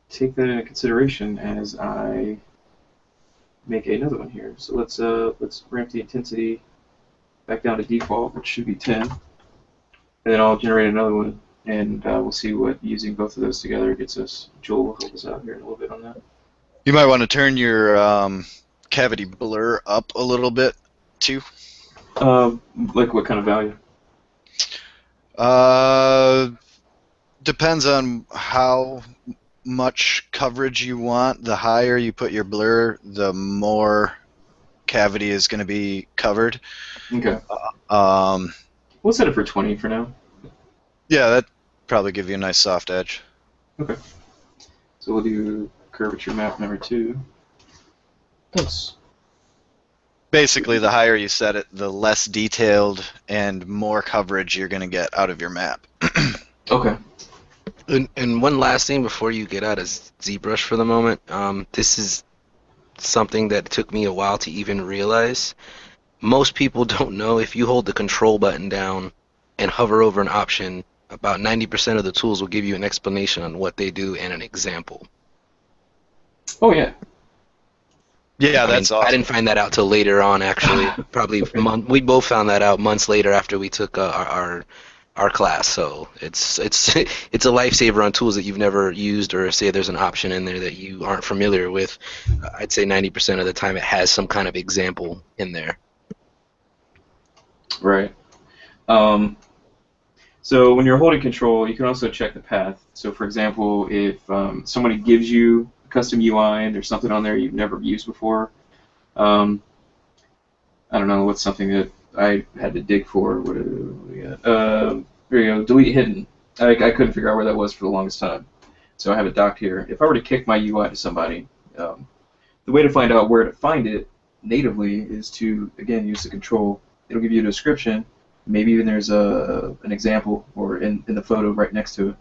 B: take that into consideration as I make another one here. So let's ramp the intensity back down to default, which should be 10, and then I'll generate another one, and we'll see what using both of those together gets us. Joel will help us out here in a little bit on that.
D: You might want to turn your cavity blur up a little bit too.
B: Like what kind of value?
D: Depends on how much coverage you want. The higher you put your blur, the more cavity is going to be covered.
B: Okay. We'll set it for 20 for now.
D: Yeah, that probably give you a nice soft edge.
B: Okay. So we'll do curvature map number 2. Thanks.
D: Basically, the higher you set it, the less detailed and more coverage you're going to get out of your map.
B: Okay.
A: And one last thing before you get out of ZBrush for the moment. This is something that took me a while to even realize. Most people don't know if you hold the control button down and hover over an option, about 90% of the tools will give you an explanation on what they do and an example.
B: Oh, yeah.
D: Yeah, that's awesome.
A: I didn't find that out till later on, actually. Probably we both found that out months later after we took our class. So it's a lifesaver on tools that you've never used, or say there's an option in there that you aren't familiar with. I'd say 90% of the time it has some kind of example in there.
B: Right. So when you're holding control, you can also check the path. So for example, if somebody gives you a custom UI and there's something on there you've never used before, I don't know, what's something that I had to dig for. What do we got? There you go, delete hidden. I couldn't figure out where that was for the longest time. So I have it docked here. If I were to kick my UI to somebody, the way to find out where to find it natively is to, again, use the control. It'll give you a description. Maybe even there's an example or in the photo right next to it.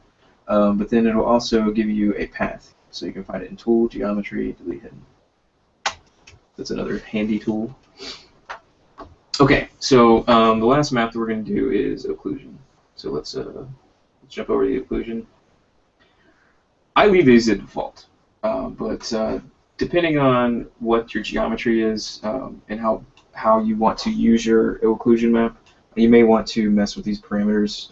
B: But then it'll also give you a path. So you can find it in Tool, Geometry, Delete Hidden. That's another handy tool. Okay, so the last map that we're going to do is occlusion. So let's jump over to the occlusion. I leave these at default, but depending on what your geometry is and how you want to use your occlusion map, you may want to mess with these parameters.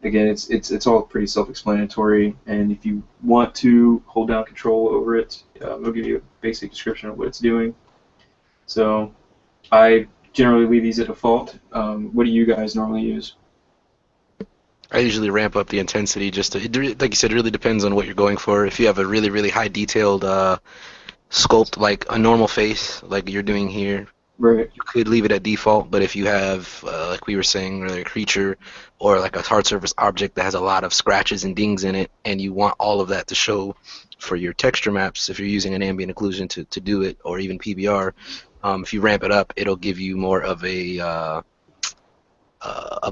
B: Again, it's all pretty self-explanatory, and if you want to hold down control over it, it'll give you a basic description of what it's doing. So I generally leave these at default. What do you guys normally use?
A: I usually ramp up the intensity just to, like you said, it really depends on what you're going for. If you have a really, really high detailed sculpt, like a normal face, like you're doing here,
B: right,
A: you could leave it at default. But if you have, like we were saying, a creature or like a hard surface object that has a lot of scratches and dings in it, and you want all of that to show for your texture maps, if you're using an ambient occlusion to do it, or even PBR, if you ramp it up, it'll give you more of a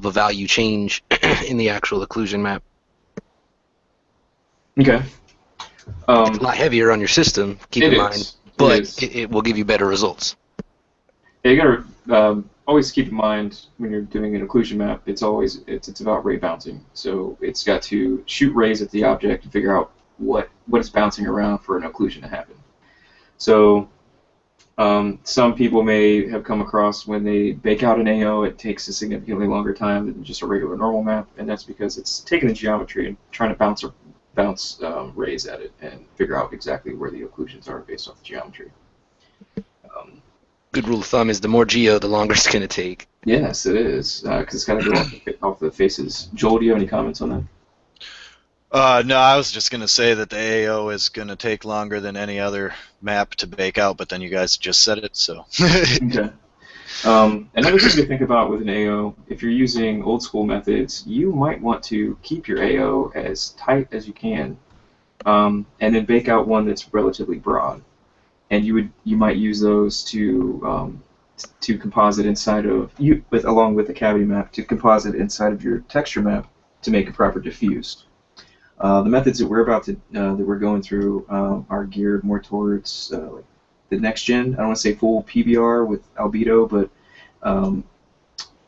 A: value change in the actual occlusion map.
B: Okay.
A: It's a lot heavier on your system, keep in mind, but it will give you better results.
B: Yeah, you gotta always keep in mind when you're doing an occlusion map, it's about ray bouncing. So it's got to shoot rays at the object and figure out what is bouncing around for an occlusion to happen. So some people may have come across when they bake out an AO, it takes a significantly longer time than just a regular normal map, and that's because it's taking the geometry and trying to bounce rays at it and figure out exactly where the occlusions are based off the geometry.
A: Good rule of thumb is the more geo, the longer it's going to take.
B: Yes, it is, because it's got to go off the faces. Joel, do you have any comments on that?
D: No, I was just going to say that the AO is going to take longer than any other map to bake out, but then you guys just said it, so.
B: Okay. Another thing to think about with an AO, if you're using old school methods, you might want to keep your AO as tight as you can, and then bake out one that's relatively broad. And you might use those to composite inside of along with the cavity map to composite inside of your texture map to make a proper diffuse. The methods that we're going through are geared more towards like the next gen. I don't want to say full PBR with albedo, but I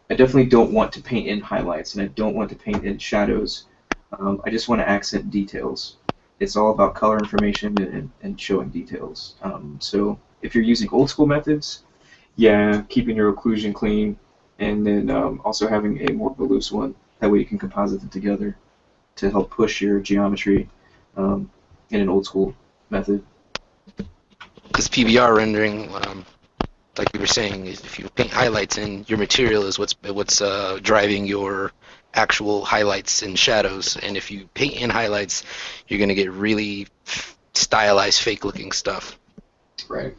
B: definitely don't want to paint in highlights and I don't want to paint in shadows. I just want to accent details. It's all about color information and showing details. So if you're using old school methods, yeah, keeping your occlusion clean, and then also having a more of a loose one. That way you can composite them together to help push your geometry in an old school method.
A: Because PBR rendering, like you were saying, is if you paint highlights in, your material is what's driving your actual highlights and shadows, and if you paint in highlights, you're going to get really stylized, fake-looking stuff.
B: Right.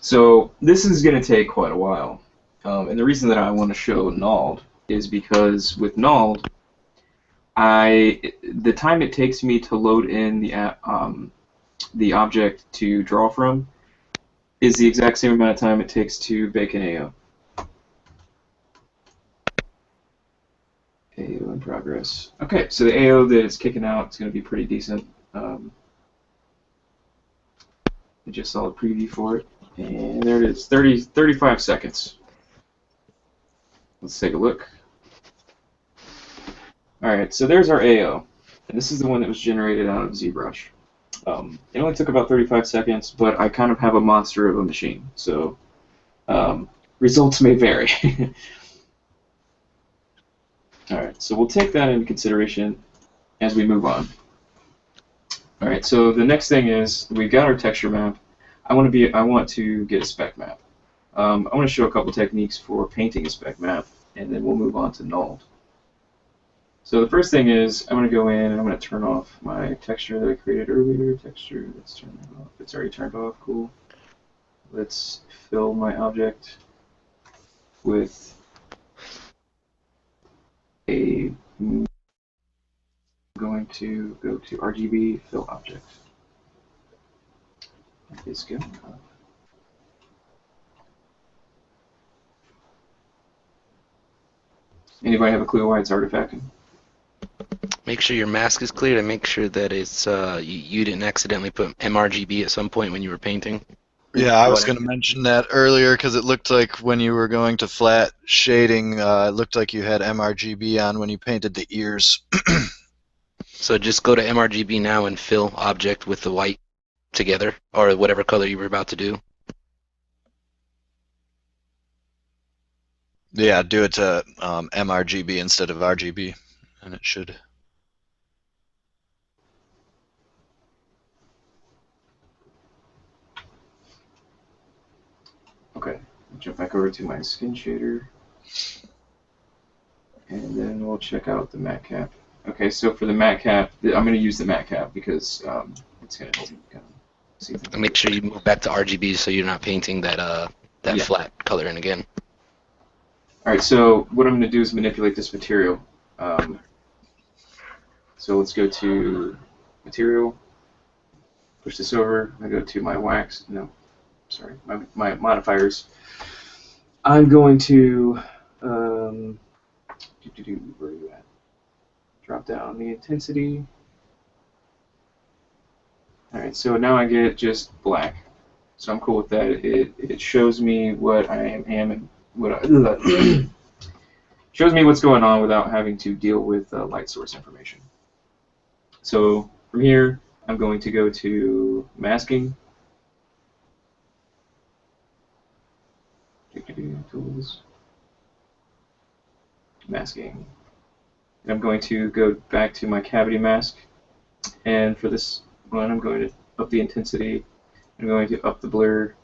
B: So this is going to take quite a while, and the reason that I want to show Nald is because with Nald, the time it takes me to load in the object to draw from is the exact same amount of time it takes to bake an AO. AO in progress. Okay, so the AO that it's kicking out is going to be pretty decent. I just saw a preview for it, and there it is, 35 seconds. Let's take a look. Alright, so there's our AO, and this is the one that was generated out of ZBrush. It only took about 35 seconds, but I kind of have a monster of a machine, so results may vary. Alright, so we'll take that into consideration as we move on. Alright, so the next thing is we've got our texture map. I want to get a spec map. I want to show a couple techniques for painting a spec map, and then we'll move on to Nald. So the first thing is I'm going to go in and I'm going to turn off my texture that I created earlier. Texture, let's turn it off. It's already turned off. Cool. Let's fill my object with I'm going to go to RGB, fill object. That is good. Anybody have a clue why it's artifacting?
A: Make sure your mask is clear and make sure that it's you didn't accidentally put mRGB at some point when you were painting.
D: Yeah, I was going to mention that earlier because it looked like when you were going to flat shading, it looked like you had mRGB on when you painted the ears.
A: So just go to mRGB now and fill object with the white together, or whatever color you were about to do.
D: Yeah, do it to mRGB instead of RGB, and it should.
B: Okay, jump back over to my skin shader, and then we'll check out the matte cap. Okay, so for the matte cap, I'm going to use the matte cap because it's going to help me kind of see things.
A: Make sure you move back to RGB so you're not painting that flat color in again.
B: All right, so what I'm going to do is manipulate this material. So let's go to material, push this over. I go to my wax. No, sorry, my modifiers. I'm going to where are you at? Drop down the intensity. All right, so now I get just black. So I'm cool with that. It shows me what I am and what I shows me what's going on without having to deal with light source information. So from here, I'm going to go to masking, tools, masking. And I'm going to go back to my cavity mask, and for this one, I'm going to up the intensity. I'm going to up the blur,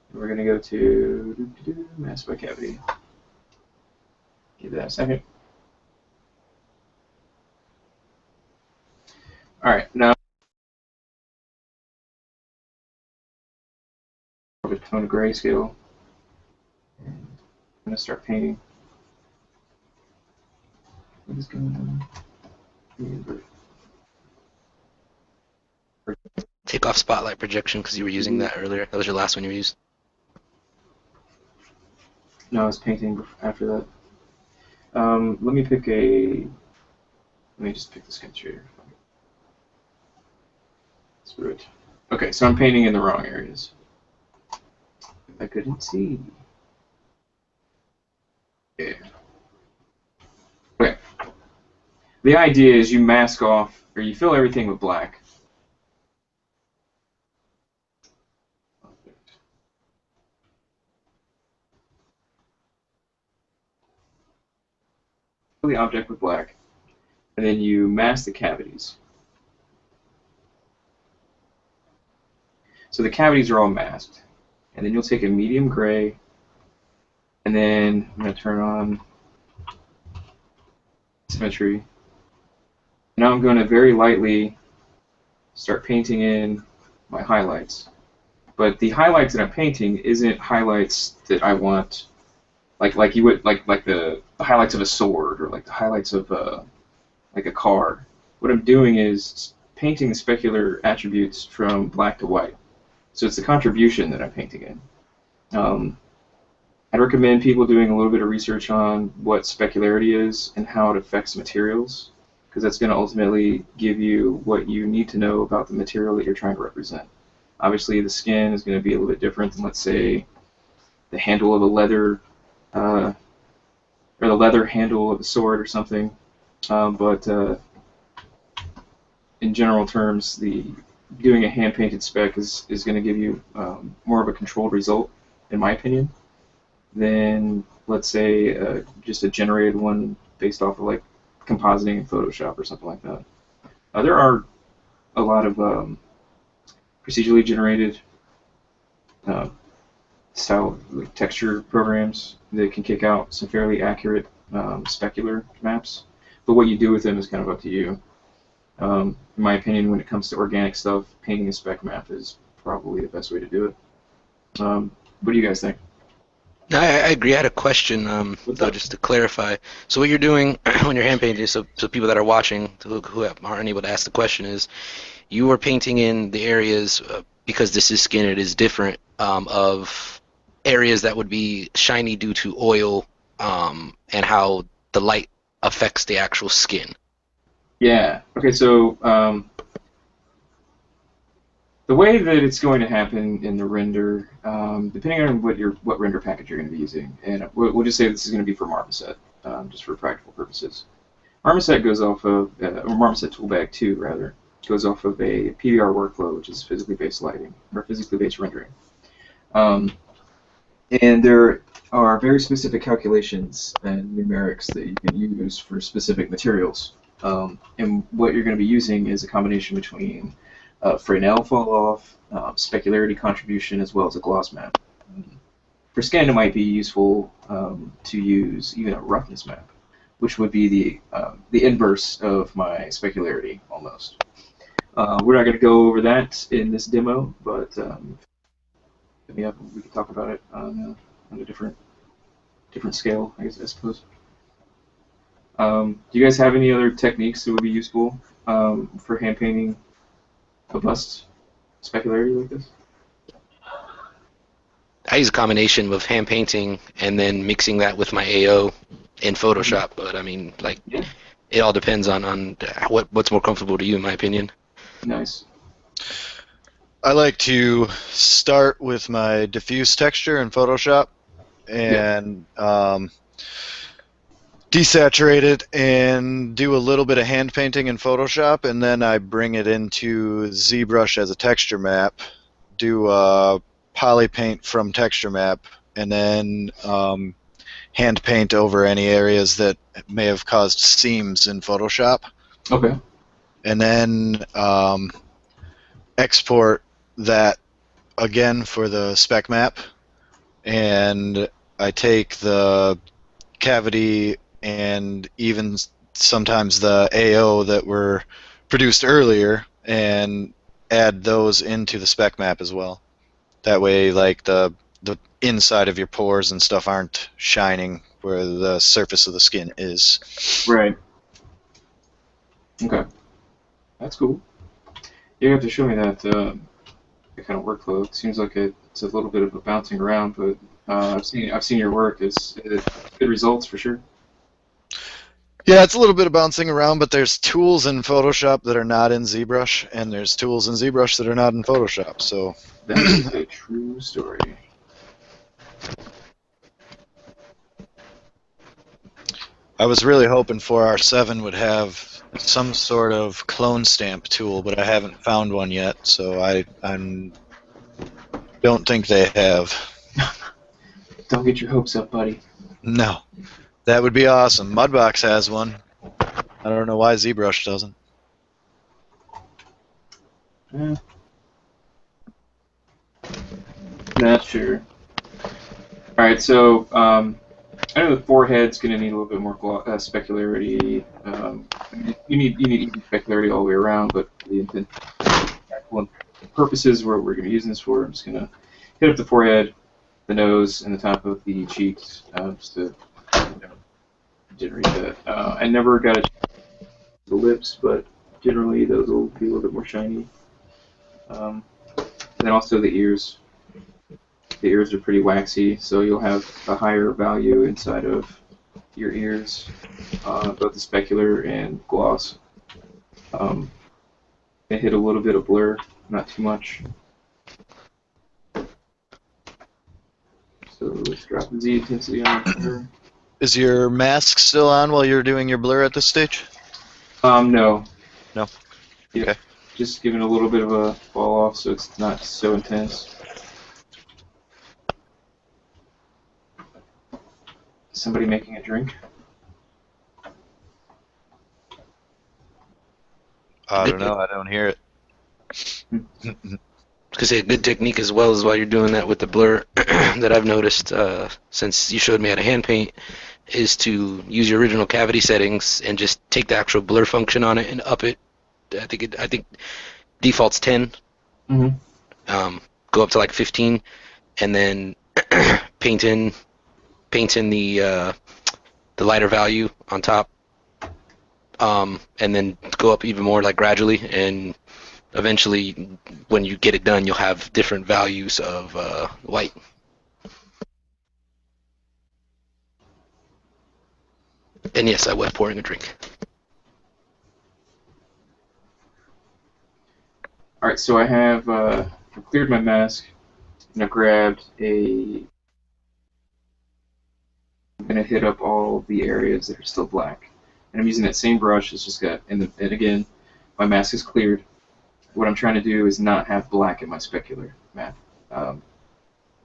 B: and we're going to go to mask by cavity. Give that a second. All right, now a tone of grayscale. I'm going to start painting. What is going on?
A: Take off spotlight projection because you were using that earlier. That was your last one you used.
B: No, I was painting after that. Let me pick a. Let me just pick the skin shader. Screw it. Okay, so I'm painting in the wrong areas. I couldn't see. Yeah. Okay. The idea is you mask off, or you fill everything with black. Fill the object with black, and then you mask the cavities. So the cavities are all masked. And then you'll take a medium gray, and then I'm going to turn on symmetry. Now I'm going to very lightly start painting in my highlights. But the highlights that I'm painting isn't highlights that I want, like you would like the highlights of a sword or like the highlights of like a car. What I'm doing is painting the specular attributes from black to white. So it's the contribution that I'm painting in. I'd recommend people doing a little bit of research on what specularity is and how it affects materials, because that's going to ultimately give you what you need to know about the material that you're trying to represent. Obviously, the skin is going to be a little bit different than, let's say, the handle of a leather, or the leather handle of a sword or something. But in general terms, doing a hand-painted spec is going to give you more of a controlled result, in my opinion, than, let's say, just a generated one based off of like compositing in Photoshop or something like that. There are a lot of procedurally generated style like texture programs that can kick out some fairly accurate specular maps, but what you do with them is kind of up to you. In my opinion, when it comes to organic stuff, painting a spec map is probably the best way to do it. What do you guys think?
A: No, I agree. I had a question, though, just to clarify. So what you're doing when you're hand painting, so people that are watching who aren't able to ask the question, is you are painting in the areas, because this is skin, it is different, of areas that would be shiny due to oil, and how the light affects the actual skin.
B: Yeah. Okay, so the way that it's going to happen in the render, depending on what render package you're going to be using, and we'll just say this is going to be for Marmoset, just for practical purposes. Marmoset goes off of, or Marmoset Toolbag 2, rather, goes off of a PBR workflow, which is physically based lighting, or physically based rendering. And there are very specific calculations and numerics that you can use for specific materials. And what you're going to be using is a combination between Fresnel fall-off, specularity contribution, as well as a gloss map. For skin, it might be useful to use even a roughness map, which would be the inverse of my specularity, almost. We're not going to go over that in this demo, but we can talk about it on a different scale, I suppose. Do you guys have any other techniques that would be useful for hand painting a bust specularity like this?
A: I use a combination of hand painting and then mixing that with my AO in Photoshop, but I mean, like,
B: Yeah.
A: It all depends on what's more comfortable to you, in my opinion.
B: Nice.
D: I like to start with my diffuse texture in Photoshop and desaturate it and do a little bit of hand painting in Photoshop, and then I bring it into ZBrush as a texture map, do a poly paint from texture map, and then hand paint over any areas that may have caused seams in Photoshop.
B: Okay.
D: And then export that again for the spec map, and I take the cavity and even sometimes the AO that were produced earlier and add those into the spec map as well. That way, like the inside of your pores and stuff aren't shining where the surface of the skin is.
B: Right. Okay. That's cool. You have to show me that kind of workflow. It seems like it's a little bit of a bouncing around, but I've seen your work. It's good results for sure.
D: Yeah, it's a little bit of bouncing around, but there's tools in Photoshop that are not in ZBrush, and there's tools in ZBrush that are not in Photoshop. So
B: that is a true story.
D: I was really hoping 4R7 would have some sort of clone stamp tool, but I haven't found one yet, so I don't think they have.
B: Don't get your hopes up, buddy.
D: No. That would be awesome. Mudbox has one. I don't know why ZBrush doesn't.
B: Yeah. Not sure. Alright, so I know the forehead's going to need a little bit more specularity. You need even specularity all the way around, but for the purposes where we're going to be using this for, I'm just going to hit up the forehead, the nose, and the top of the cheeks, just to generate that. I never got a chance to the lips, but generally those will be a little bit more shiny. And then also the ears. The ears are pretty waxy, so you'll have a higher value inside of your ears, both the specular and gloss. I hit a little bit of blur, not too much. So let's drop the Z intensity on blur.
D: Is your mask still on while you're doing your blur at this stage?
B: No.
D: No?
B: Yeah.
D: Okay.
B: Just giving a little bit of a fall off so it's not so intense. Somebody making a drink?
D: I don't know. I don't hear it.
A: Because a good technique as well is while you're doing that with the blur that I've noticed since you showed me how to hand paint is to use your original cavity settings and just take the actual blur function on it and up it. I think default's 10.
B: Mm-hmm.
A: Go up to like 15, and then paint in the lighter value on top, and then go up even more, like gradually, and eventually when you get it done you'll have different values of white. And yes, I was pouring a drink.
B: Alright, so I have cleared my mask, and I've grabbed I'm going to hit up all the areas that are still black. And I'm using that same brush, it's just got, and again, my mask is cleared. What I'm trying to do is not have black in my specular map. Now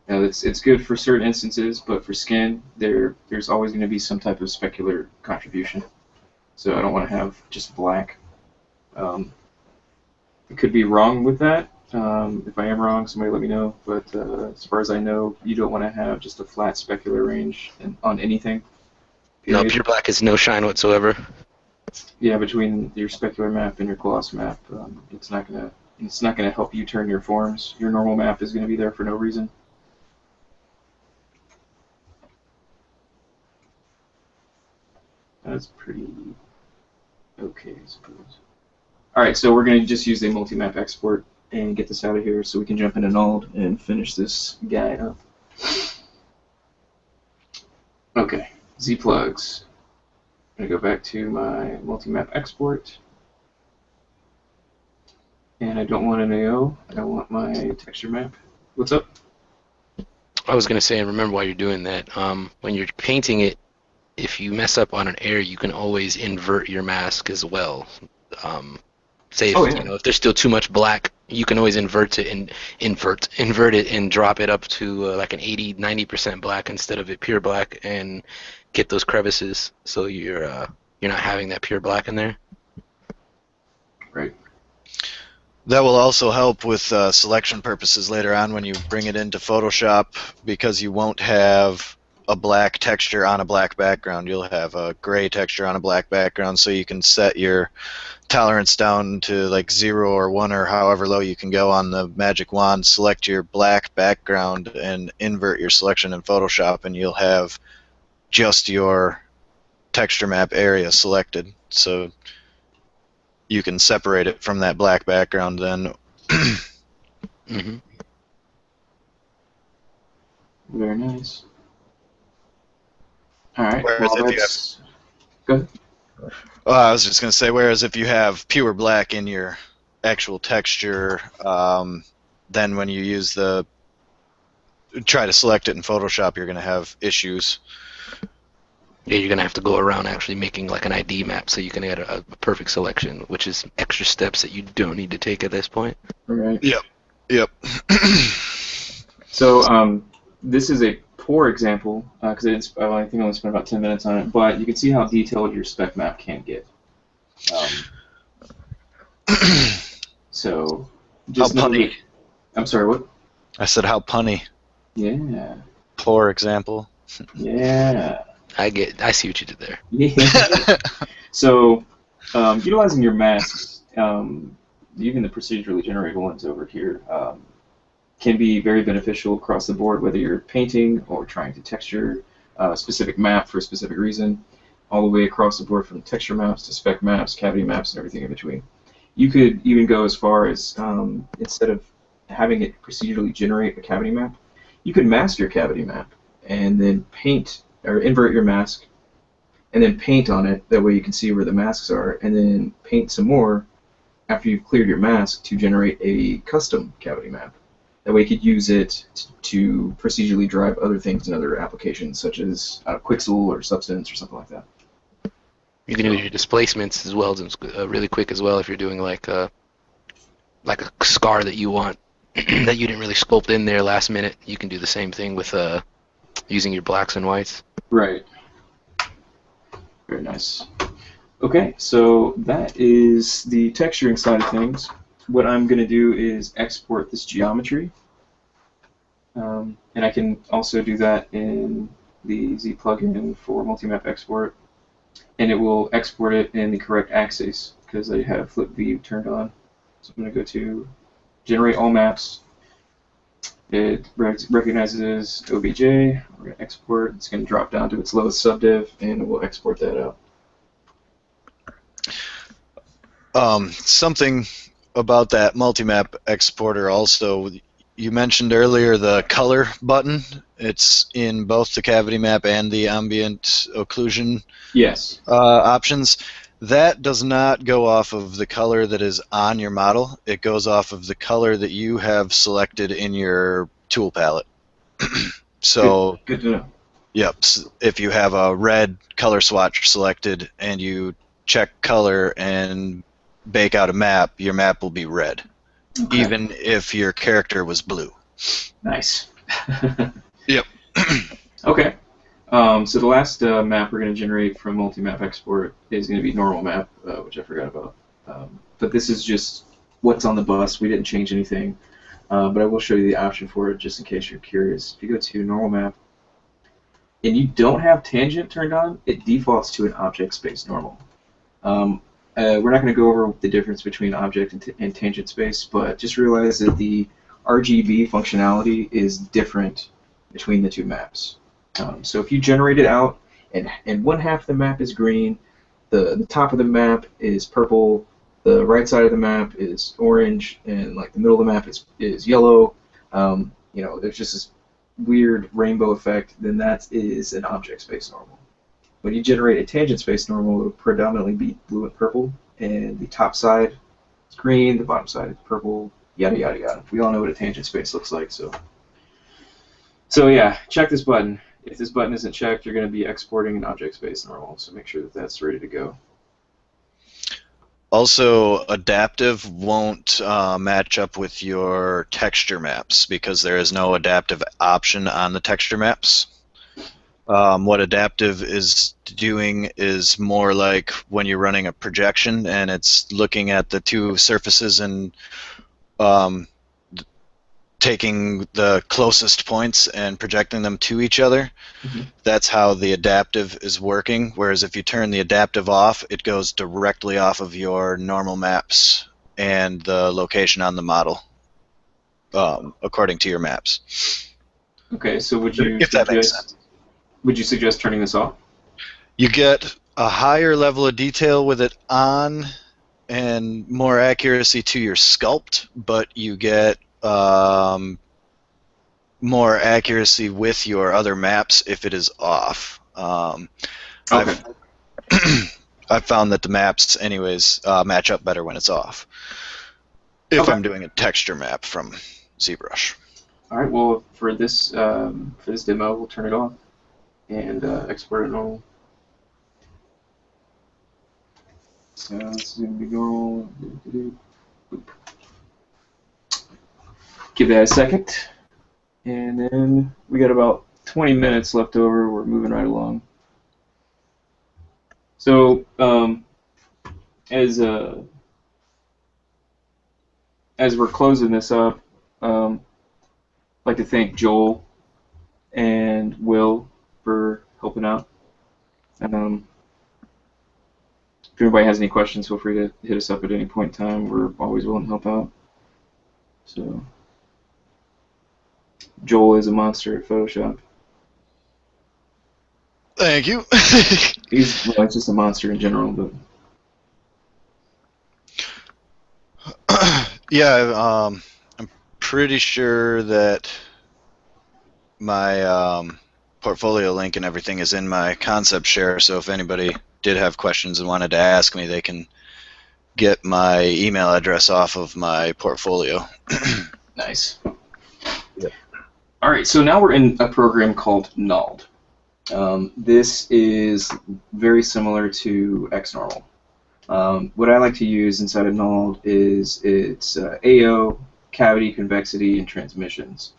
B: it's good for certain instances, but for skin, there's always going to be some type of specular contribution. So I don't want to have just black. I could be wrong with that. If I am wrong, somebody let me know. But as far as I know, you don't want to have just a flat specular range on anything.
A: No, pure black is no shine whatsoever.
B: Yeah, between your specular map and your gloss map, it's not gonna help you turn your forms. Your normal map is gonna be there for no reason. That's pretty okay, I suppose. All right, so we're gonna just use a multi-map export and get this out of here, so we can jump into Nald and finish this guy up. Okay, Z plugs. I'm gonna go back to my multi-map export. and I don't want an AO. I want my texture map. What's up?
A: I was gonna say, and remember while you're doing that, when you're painting it, if you mess up on an area, you can always invert your mask as well. Say if
B: Oh, yeah.
A: you know if there's still too much black, you can always invert it and invert it and drop it up to like an 80-90% black instead of it pure black, and get those crevices so you're not having that pure black in there.
B: Right.
D: That will also help with selection purposes later on when you bring it into Photoshop, because you won't have a black texture on a black background. You'll have a gray texture on a black background, so you can set your tolerance down to like 0 or 1 or however low you can go on the magic wand, select your black background and invert your selection in Photoshop, and you'll have just your texture map area selected. So you can separate it from that black background then.
A: Mm-hmm.
B: Very nice. All right.
D: Whereas
B: Well,
D: if you
B: that's... Go ahead.
D: I was just going to say, whereas if you have pure black in your actual texture, then when you use try to select it in Photoshop, you're going to have issues.
A: Yeah, you're gonna have to go around actually making like an ID map so you can add a perfect selection, which is extra steps that you don't need to take at this point.
B: Right.
D: Yep.
B: So this is a poor example because I think I only spent about 10 minutes on it, but you can see how detailed your spec map can get. So just
D: How punny.
B: I'm sorry, what?
D: I said how punny.
B: Yeah.
D: Poor example.
B: Yeah.
A: I see what you did there.
B: Yeah. So utilizing your masks, even the procedurally generated ones over here, can be very beneficial across the board, whether you're painting or trying to texture a specific map for a specific reason, all the way across the board from texture maps to spec maps, cavity maps, and everything in between. You could even go as far as, instead of having it procedurally generate a cavity map, you could mask your cavity map and then paint, or invert your mask, and then paint on it. That way you can see where the masks are, and then paint some more after you've cleared your mask to generate a custom cavity map. That way you could use it to procedurally drive other things in other applications, such as Quixel or Substance or something like that.
A: You can do your displacements as well, really quick as well, if you're doing like a scar that you want that you didn't really sculpt in there last minute. You can do the same thing with using your blacks and whites.
B: Right. Very nice. Okay, so that is the texturing side of things. What I'm going to do is export this geometry, and I can also do that in the Z plugin for multi-map export, and it will export it in the correct axis because I have flip view turned on. So I'm going to go to generate all maps. It recognizes OBJ. We're going to export. It's going to drop down to its lowest subdiv, and we'll export that out.
D: Something about that multi-map exporter also, you mentioned earlier the color button. It's in both the cavity map and the ambient occlusion
B: Yes.
D: options. That does not go off of the color that is on your model. It goes off of the color that you have selected in your tool palette. So,
B: good to know.
D: Yep. If you have a red color swatch selected and you check color and bake out a map, your map will be red,
B: Okay.
D: even if your character was blue.
B: Nice.
D: Yep.
B: Okay. So the last map we're going to generate from multi-map export is going to be normal map, which I forgot about. But this is just what's on the bus. We didn't change anything. But I will show you the option for it just in case you're curious. If you go to normal map and you don't have tangent turned on, it defaults to an object space normal. We're not going to go over the difference between object and tangent space, but just realize that the RGB functionality is different between the two maps. So if you generate it out and one half of the map is green, the top of the map is purple, the right side of the map is orange, and like the middle of the map is yellow, you know, there's just this weird rainbow effect, then that is an object space normal. When you generate a tangent space normal, it will predominantly be blue and purple, and the top side is green, the bottom side is purple, yada yada yada. We all know what a tangent space looks like, so yeah, check this button. If this button isn't checked, you're going to be exporting an object space normal, so make sure that that's ready to go.
D: Also, adaptive won't match up with your texture maps because there is no adaptive option on the texture maps. What adaptive is doing is more like when you're running a projection and it's looking at the two surfaces and taking the closest points and projecting them to each other.
B: Mm-hmm.
D: That's how the adaptive is working, whereas if you turn the adaptive off, it goes directly off of your normal maps and the location on the model, according to your maps.
B: Okay, so would you
D: If that makes sense.
B: Would you suggest turning this off?
D: You get a higher level of detail with it on and more accuracy to your sculpt, but you get more accuracy with your other maps if it is off.
B: Okay.
D: I've found that the maps, anyways, match up better when it's off. If
B: Okay.
D: I'm doing a texture map from ZBrush.
B: All right. Well, for this demo, we'll turn it off and export it normal. So this is going to be normal. Give that a second, and then we got about 20 minutes left over. We're moving right along. So as we're closing this up, I'd like to thank Joel and Will for helping out. If anybody has any questions, feel free to hit us up at any point in time. We're always willing to help out. So Joel is a monster at Photoshop.
D: Thank you.
B: He's just a monster in general, but
D: yeah, I'm pretty sure that my portfolio link and everything is in my concept share, so if anybody did have questions and wanted to ask me, they can get my email address off of my portfolio.
B: nice.
D: Yep.
B: All right, so now we're in a program called Nald. This is very similar to XNormal. What I like to use inside of Nald is its AO, cavity, convexity, and transmissions.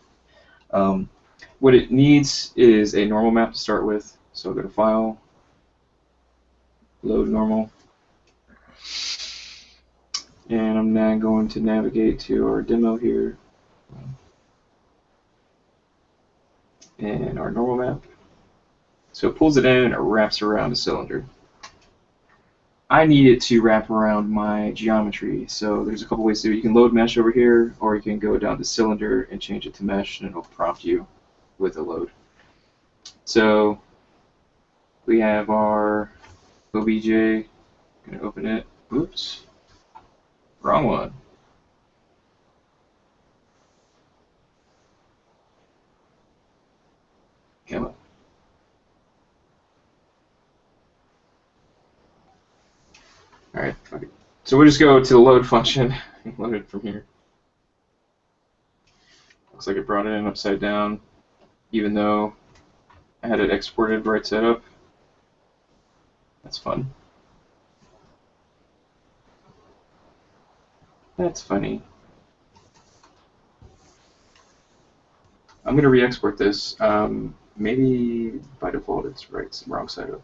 B: What it needs is a normal map to start with. So I'll go to File, Load Normal, and I'm now going to navigate to our demo here, and our normal map. So it pulls it in and it wraps around a cylinder. I need it to wrap around my geometry, so there's a couple ways to do it. You can load mesh over here, or you can go down to cylinder and change it to mesh, and it'll prompt you with a load. So we have our OBJ. I'm going to open it. Oops. Wrong one. Come on. Alright, okay. So we'll just go to the load function and load it from here. Looks like it brought it in upside down, even though I had it exported right setup. That's fun. That's funny. I'm going to re-export this. Maybe by default it's right, it's the wrong side up.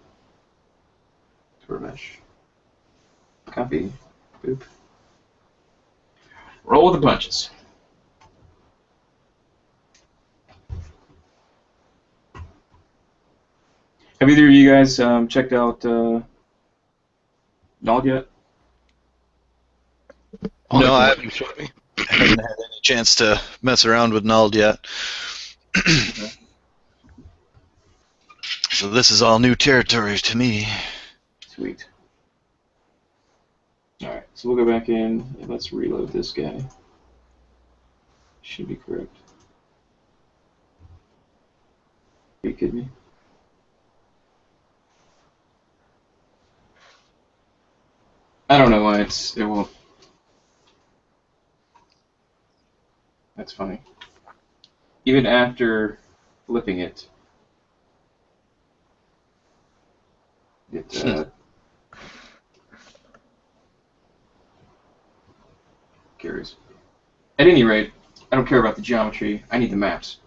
B: To mesh. Copy. Boop. Roll with the punches. Have either of you guys checked out Nald yet?
D: No, I
A: You showed me.
D: haven't had any chance to mess around with Nald yet.
B: Okay.
D: So this is all new territory to me.
B: Sweet. Alright, so we'll go back in and let's reload this guy. Should be correct. Are you kidding me? I don't know why it won't That's funny. Even after flipping it, carries. At any rate, I don't care about the geometry. I need the maps.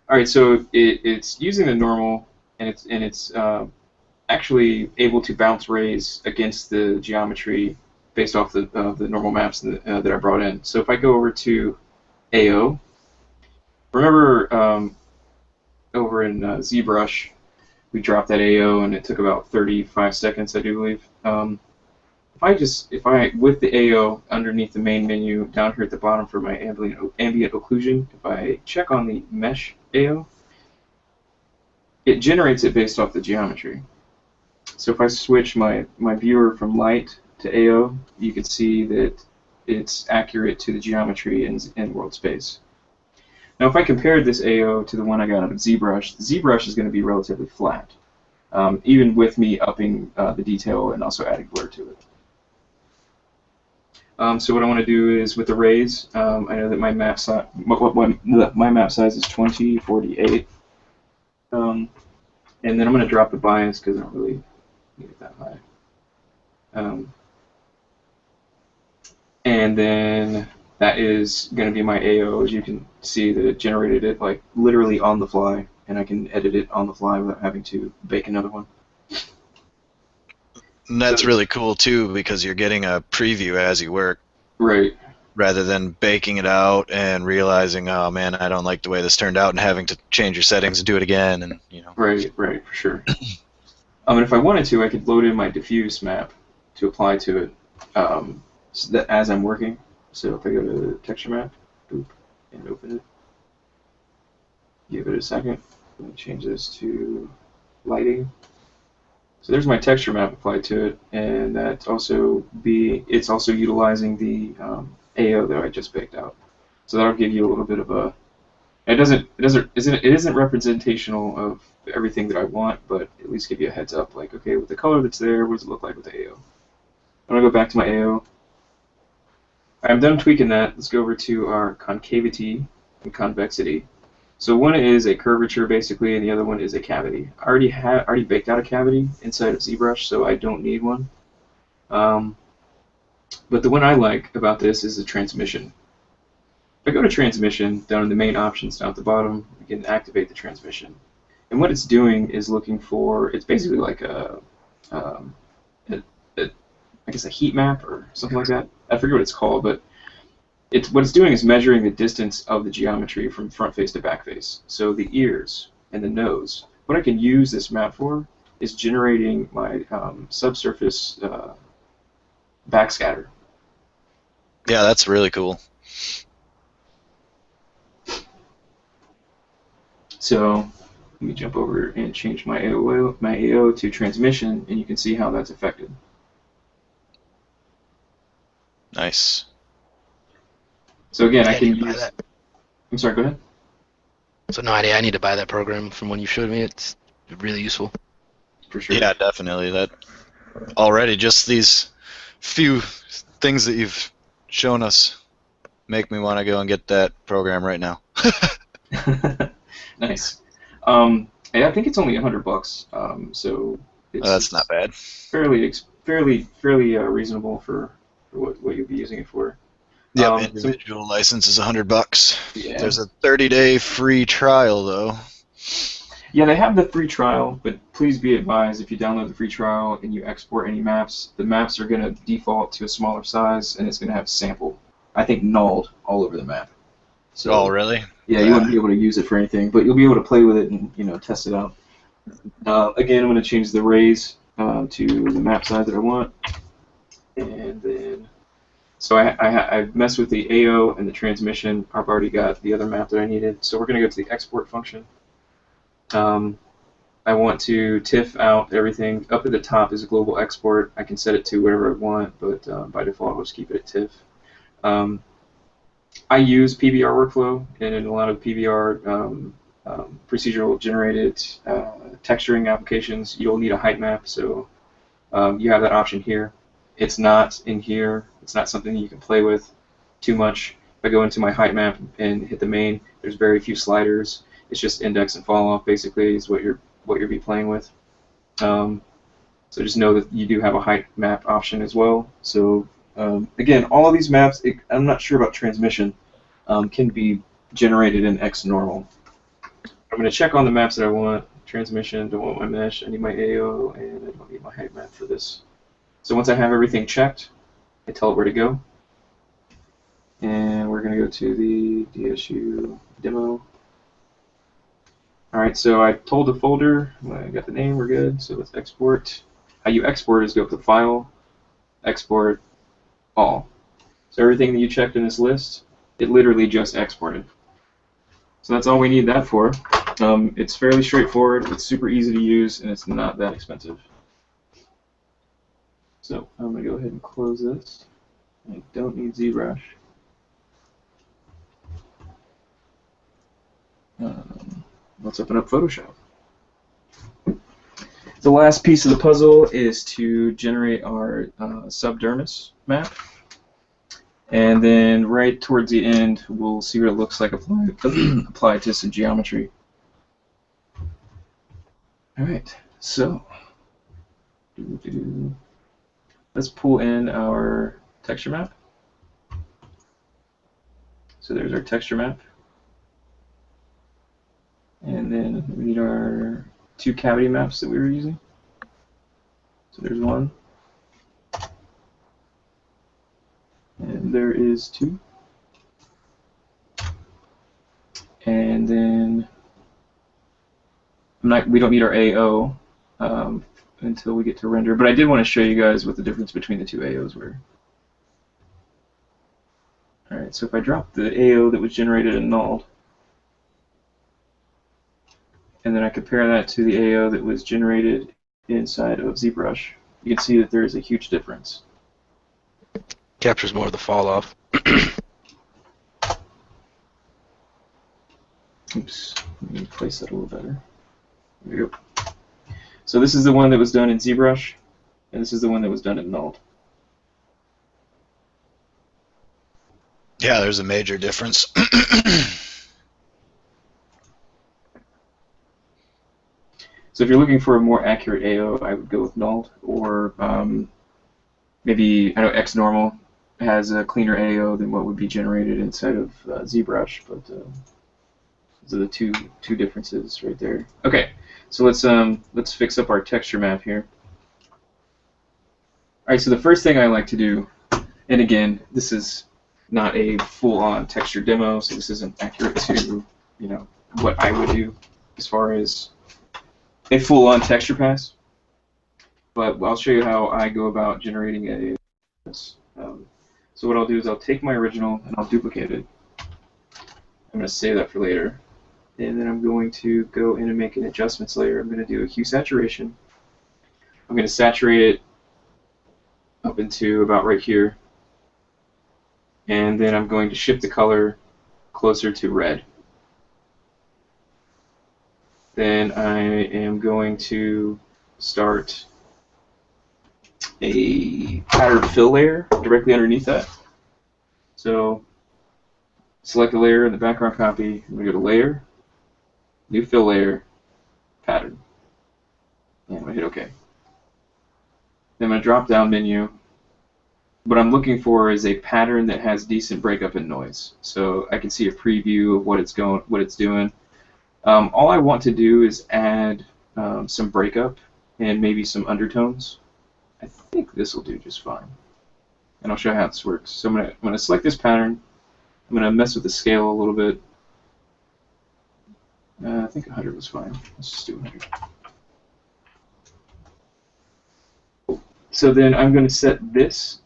B: All right, so it's using the normal, and it's actually able to bounce rays against the geometry based off the normal maps that I brought in. So if I go over to AO, remember over in ZBrush, we dropped that AO and it took about 35 seconds, I do believe. If I with the AO underneath the main menu down here at the bottom for my ambient occlusion, if I check on the mesh AO, it generates it based off the geometry. So if I switch my viewer from light to AO, you can see that it's accurate to the geometry in world space. Now if I compared this AO to the one I got out of ZBrush, the ZBrush is going to be relatively flat, even with me upping the detail and also adding blur to it. So what I want to do is with the rays, I know that my map size is 2048, and then I'm going to drop the bias because I don't really need it that high. And then that is going to be my AO. As you can see, that it generated it like literally on the fly, and I can edit it on the fly without having to bake another one.
D: And that's really cool too, because you're getting a preview as you work.
B: Right.
D: Rather than baking it out and realizing, oh man, I don't like the way this turned out, and having to change your settings and do it again, and you know.
B: Right, for sure. And if I wanted to, I could load in my diffuse map to apply to it so that as I'm working. So if I go to the texture map, boop, and open it, give it a second. Let me change this to lighting. So there's my texture map applied to it, and it's also utilizing the AO that I just baked out. So that'll give you a little bit of a. It isn't representational of everything that I want, but at least give you a heads up. Like, okay, with the color that's there, what does it look like with the AO? I'm gonna go back to my AO. I'm done tweaking that. Let's go over to our concavity and convexity. So one is a curvature basically, and the other one is a cavity. I already baked out a cavity inside of ZBrush, so I don't need one. But the one I like about this is the transmission. If I go to transmission, down in the main options down at the bottom, we can activate the transmission. And what it's doing is looking for, it's basically like I guess a heat map or something like that. I forget what it's called, but what it's doing is measuring the distance of the geometry from front face to back face. So the ears and the nose. What I can use this map for is generating my subsurface backscatter.
D: Yeah, that's really cool.
B: So let me jump over and change my AO to transmission, and you can see how that's affected.
D: Nice.
B: So again,
A: Yeah,
B: I can
A: need to buy
B: use.
A: that.
B: I'm sorry. Go ahead.
A: So no idea. I need to buy that program from when you showed me. It's really useful.
B: For sure.
D: Yeah, definitely. That already just these few things that you've shown us make me want to go and get that program right now.
B: Nice. And I think it's only $100. So it's
D: That's not bad.
B: fairly reasonable for what you'll be using it for.
D: Yeah, individual license is $100.
B: Yeah.
D: There's a 30-day free trial though.
B: Yeah, they have the free trial, but please be advised if you download the free trial and you export any maps, the maps are going to default to a smaller size, and it's going to have sample, I think, nulled all over the map. So,
D: oh, really?
B: Yeah, you won't be able to use it for anything, but you'll be able to play with it and test it out. Again, I'm going to change the rays to the map size that I want, and then so I've messed with the AO and the transmission. I've already got the other map that I needed, so we're going to go to the export function. I want to TIFF out everything. Up at the top is a global export. I can set it to whatever I want, but by default I'll just keep it at TIFF. I use PBR workflow, and in a lot of PBR procedural generated texturing applications, you'll need a height map, so you have that option here. It's not in here. It's not something you can play with too much, If I go into my height map and hit the main, there's very few sliders. It's just index and fall off basically is what you'll be playing with. So just know that you do have a height map option as well. So again, all of these maps, I'm not sure about transmission, can be generated in X normal. I'm going to check on the maps that I want. Transmission, don't want my mesh, I need my AO, and I don't need my height map for this. So once I have everything checked, I tell it where to go. And we're going to go to the DSU Demo. Alright, so I told the folder, I got the name, we're good, so let's export. How you export is go to File, Export, All. So everything that you checked in this list, it literally just exported. So that's all we need that for. It's fairly straightforward, it's super easy to use, and it's not that expensive. So I'm going to go ahead and close this. I don't need ZBrush. Let's open up Photoshop. The last piece of the puzzle is to generate our subdermis map. And then right towards the end, we'll see what it looks like applied to some geometry. Alright, so let's pull in our texture map. So there's our texture map. And then we need our 2 cavity maps that we were using. So there's one. And there is 2. And then we don't need our AO until we get to render, but I did want to show you guys what the difference between the 2 AOs were. Alright, so if I drop the AO that was generated in null, and then I compare that to the AO that was generated inside of ZBrush, you can see that there is a huge difference.
A: Captures more of the fall off.
B: Oops, let me place that a little better. There we go. So this is the one that was done in ZBrush, and this is the one that was done in null.
D: Yeah, there's a major difference.
B: So if you're looking for a more accurate AO, I would go with null, or maybe, I know XNormal has a cleaner AO than what would be generated inside of ZBrush, but those are the two differences right there. Okay, so let's fix up our texture map here. All right, so the first thing I like to do, and again, this is not a full-on texture demo, so this isn't accurate to what I would do as far as a full-on texture pass, but I'll show you how I go about generating a. So what I'll do is I'll take my original and I'll duplicate it. I'm going to save that for later, and then I'm going to go in and make an adjustments layer. I'm going to do a hue saturation. I'm going to saturate it up into about right here, and then I'm going to shift the color closer to red. Then I am going to start a pattern fill layer directly underneath that. So select the layer in the background copy. I'm going to go to Layer, New Fill Layer, Pattern. And I'm going to hit OK. Then I'm going to drop down menu. What I'm looking for is a pattern that has decent breakup and noise. So I can see a preview of what it's doing. All I want to do is add some breakup and maybe some undertones. I think this will do just fine. And I'll show you how this works. So I'm going to select this pattern. I'm going to mess with the scale a little bit. I think 100 was fine. Let's just do 100. So then I'm going to set this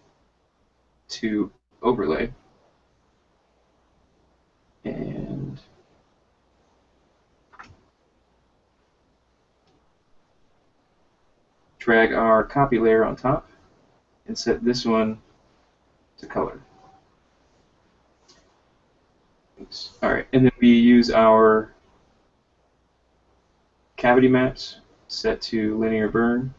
B: to overlay. And drag our copy layer on top and set this one to color. Oops. All right, and then we use our cavity maps set to linear burn.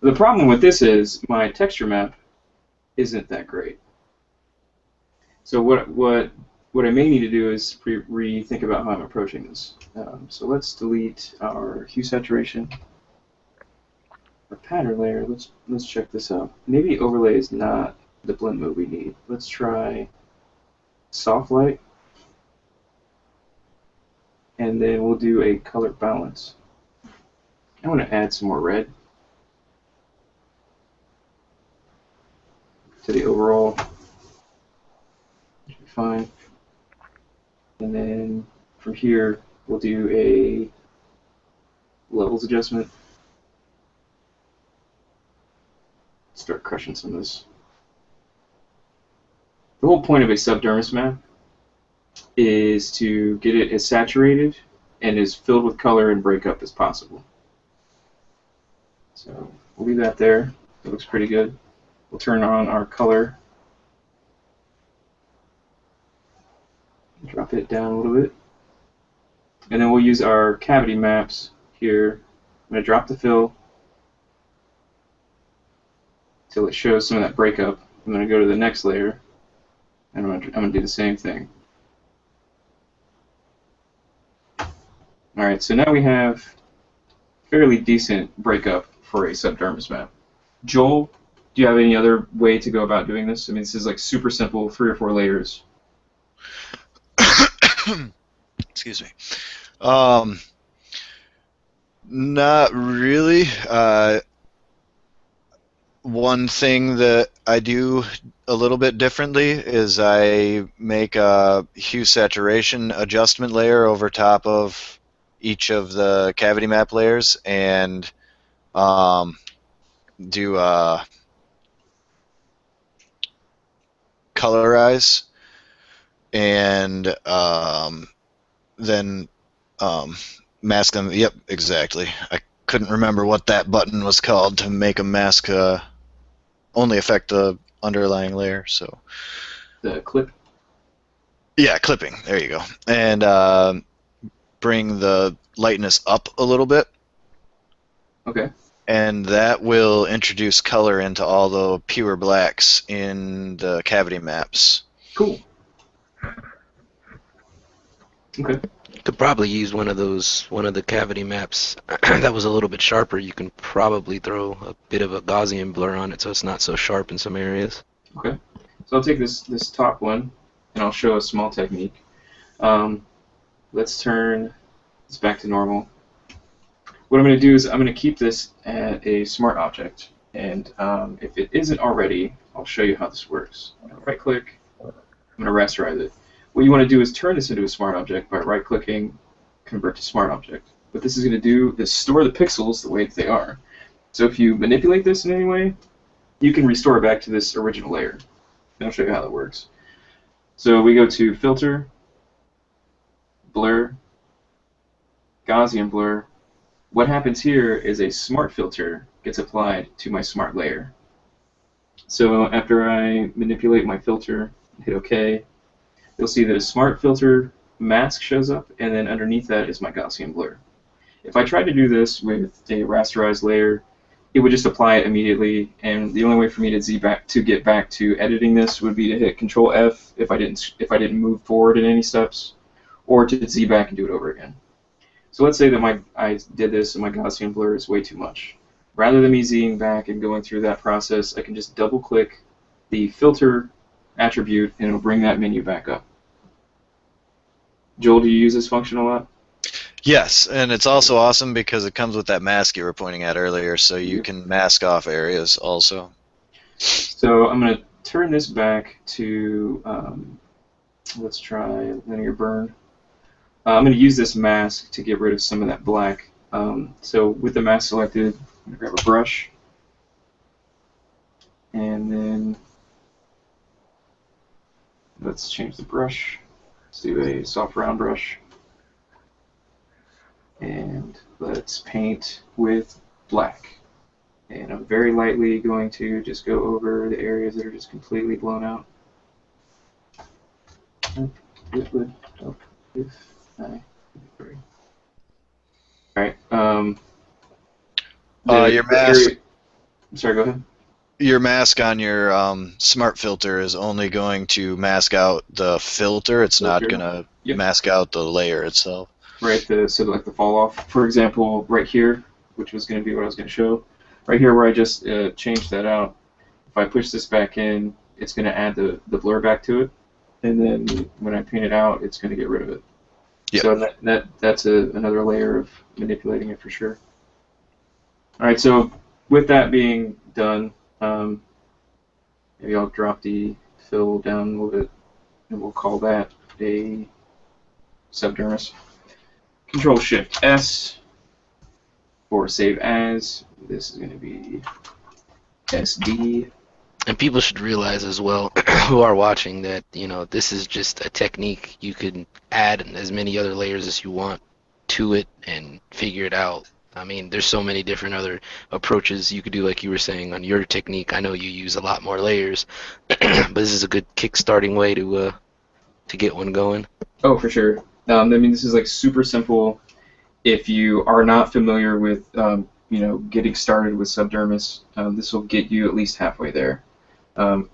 B: The problem with this is my texture map isn't that great. So what I may need to do is rethink about how I'm approaching this. So let's delete our hue saturation. Our pattern layer. Let's check this out. Maybe overlay is not the blend mode we need. Let's try soft light, and then we'll do a color balance. I want to add some more red to the overall. Should be fine. And then from here, we'll do a levels adjustment. Start crushing some of this. The whole point of a subdermis map is to get it as saturated and as filled with color and breakup as possible. So we'll leave that there. It looks pretty good. We'll turn on our color. Drop it down a little bit. And then we'll use our cavity maps here. I'm going to drop the fill until it shows some of that breakup. I'm going to go to the next layer, and I'm going to do the same thing. Alright, so now we have fairly decent breakup for a subdermis map. Joel, do you have any other way to go about doing this? I mean, this is like super simple, 3 or 4 layers.
D: Excuse me. Not really. One thing that I do a little bit differently is I make a hue saturation adjustment layer over top of each of the cavity map layers, and do colorize, and then mask them. Yep, exactly. I couldn't remember what that button was called to make a mask only affect the underlying layer. So
B: The clip.
D: yeah, clipping. There you go. And bring the lightness up a little bit.
B: Okay.
D: And that will introduce color into all the pure blacks in the cavity maps.
B: Cool. Okay.
A: Could probably use one of the cavity maps that was a little bit sharper. You can probably throw a bit of a Gaussian blur on it so it's not so sharp in some areas.
B: Okay. So I'll take this top one, and I'll show a small technique. Let's turn this back to normal. What I'm going to do is I'm going to keep this at a smart object, and if it isn't already, I'll show you how this works. I'm going to right-click. I'm going to rasterize it. What you want to do is turn this into a smart object by right-clicking, convert to smart object. What this is going to do is store the pixels the way that they are. So if you manipulate this in any way, you can restore it back to this original layer. And I'll show you how that works. So we go to Filter, Blur, Gaussian Blur. What happens here is a smart filter gets applied to my smart layer. So after I manipulate my filter, hit OK, you'll see that a smart filter mask shows up, and then underneath that is my Gaussian blur. If I tried to do this with a rasterized layer, it would just apply it immediately, and the only way for me to get back to editing this would be to hit Control F if I didn't move forward in any steps, or to Z back and do it over again. So let's say that I did this and my Gaussian blur is way too much. Rather than me Zing back and going through that process, I can just double click the filter attribute and it'll bring that menu back up. Joel, do you use this function a lot?
D: Yes, and it's also awesome because it comes with that mask you were pointing at earlier, so you can mask off areas also.
B: So I'm going to turn this back to, let's try linear burn. I'm going to use this mask to get rid of some of that black. So with the mask selected, I'm going to grab a brush, and then let's change the brush. Let's do a soft round brush. And let's paint with black. And I'm very lightly going to just go over the areas that are just completely blown out. It would help if I agree. Alright.
D: Your mask.
B: Sorry, go ahead.
D: Your mask on your smart filter is only going to mask out the filter. It's not
B: Filter.
D: going to
B: Yep.
D: mask out the layer itself.
B: Right, so like the fall off. For example, right here, which was going to be what I was going to show, right here where I just changed that out, if I push this back in, it's going to add the blur back to it, and then when I paint it out, it's going to get rid of it.
D: Yep.
B: So that's another layer of manipulating it for sure. All right, so with that being done, maybe I'll drop the fill down a little bit, and we'll call that a subdermis. Control Shift S for save as. This is going to be SD.
A: And people should realize as well, who are watching, that this is just a technique. You can add as many other layers as you want to it and figure it out. I mean, there's so many different other approaches you could do, like you were saying on your technique. I know you use a lot more layers, but this is a good kick-starting way to get one going.
B: Oh, for sure. I mean, this is like super simple. If you are not familiar with, getting started with subdermis, this will get you at least halfway there.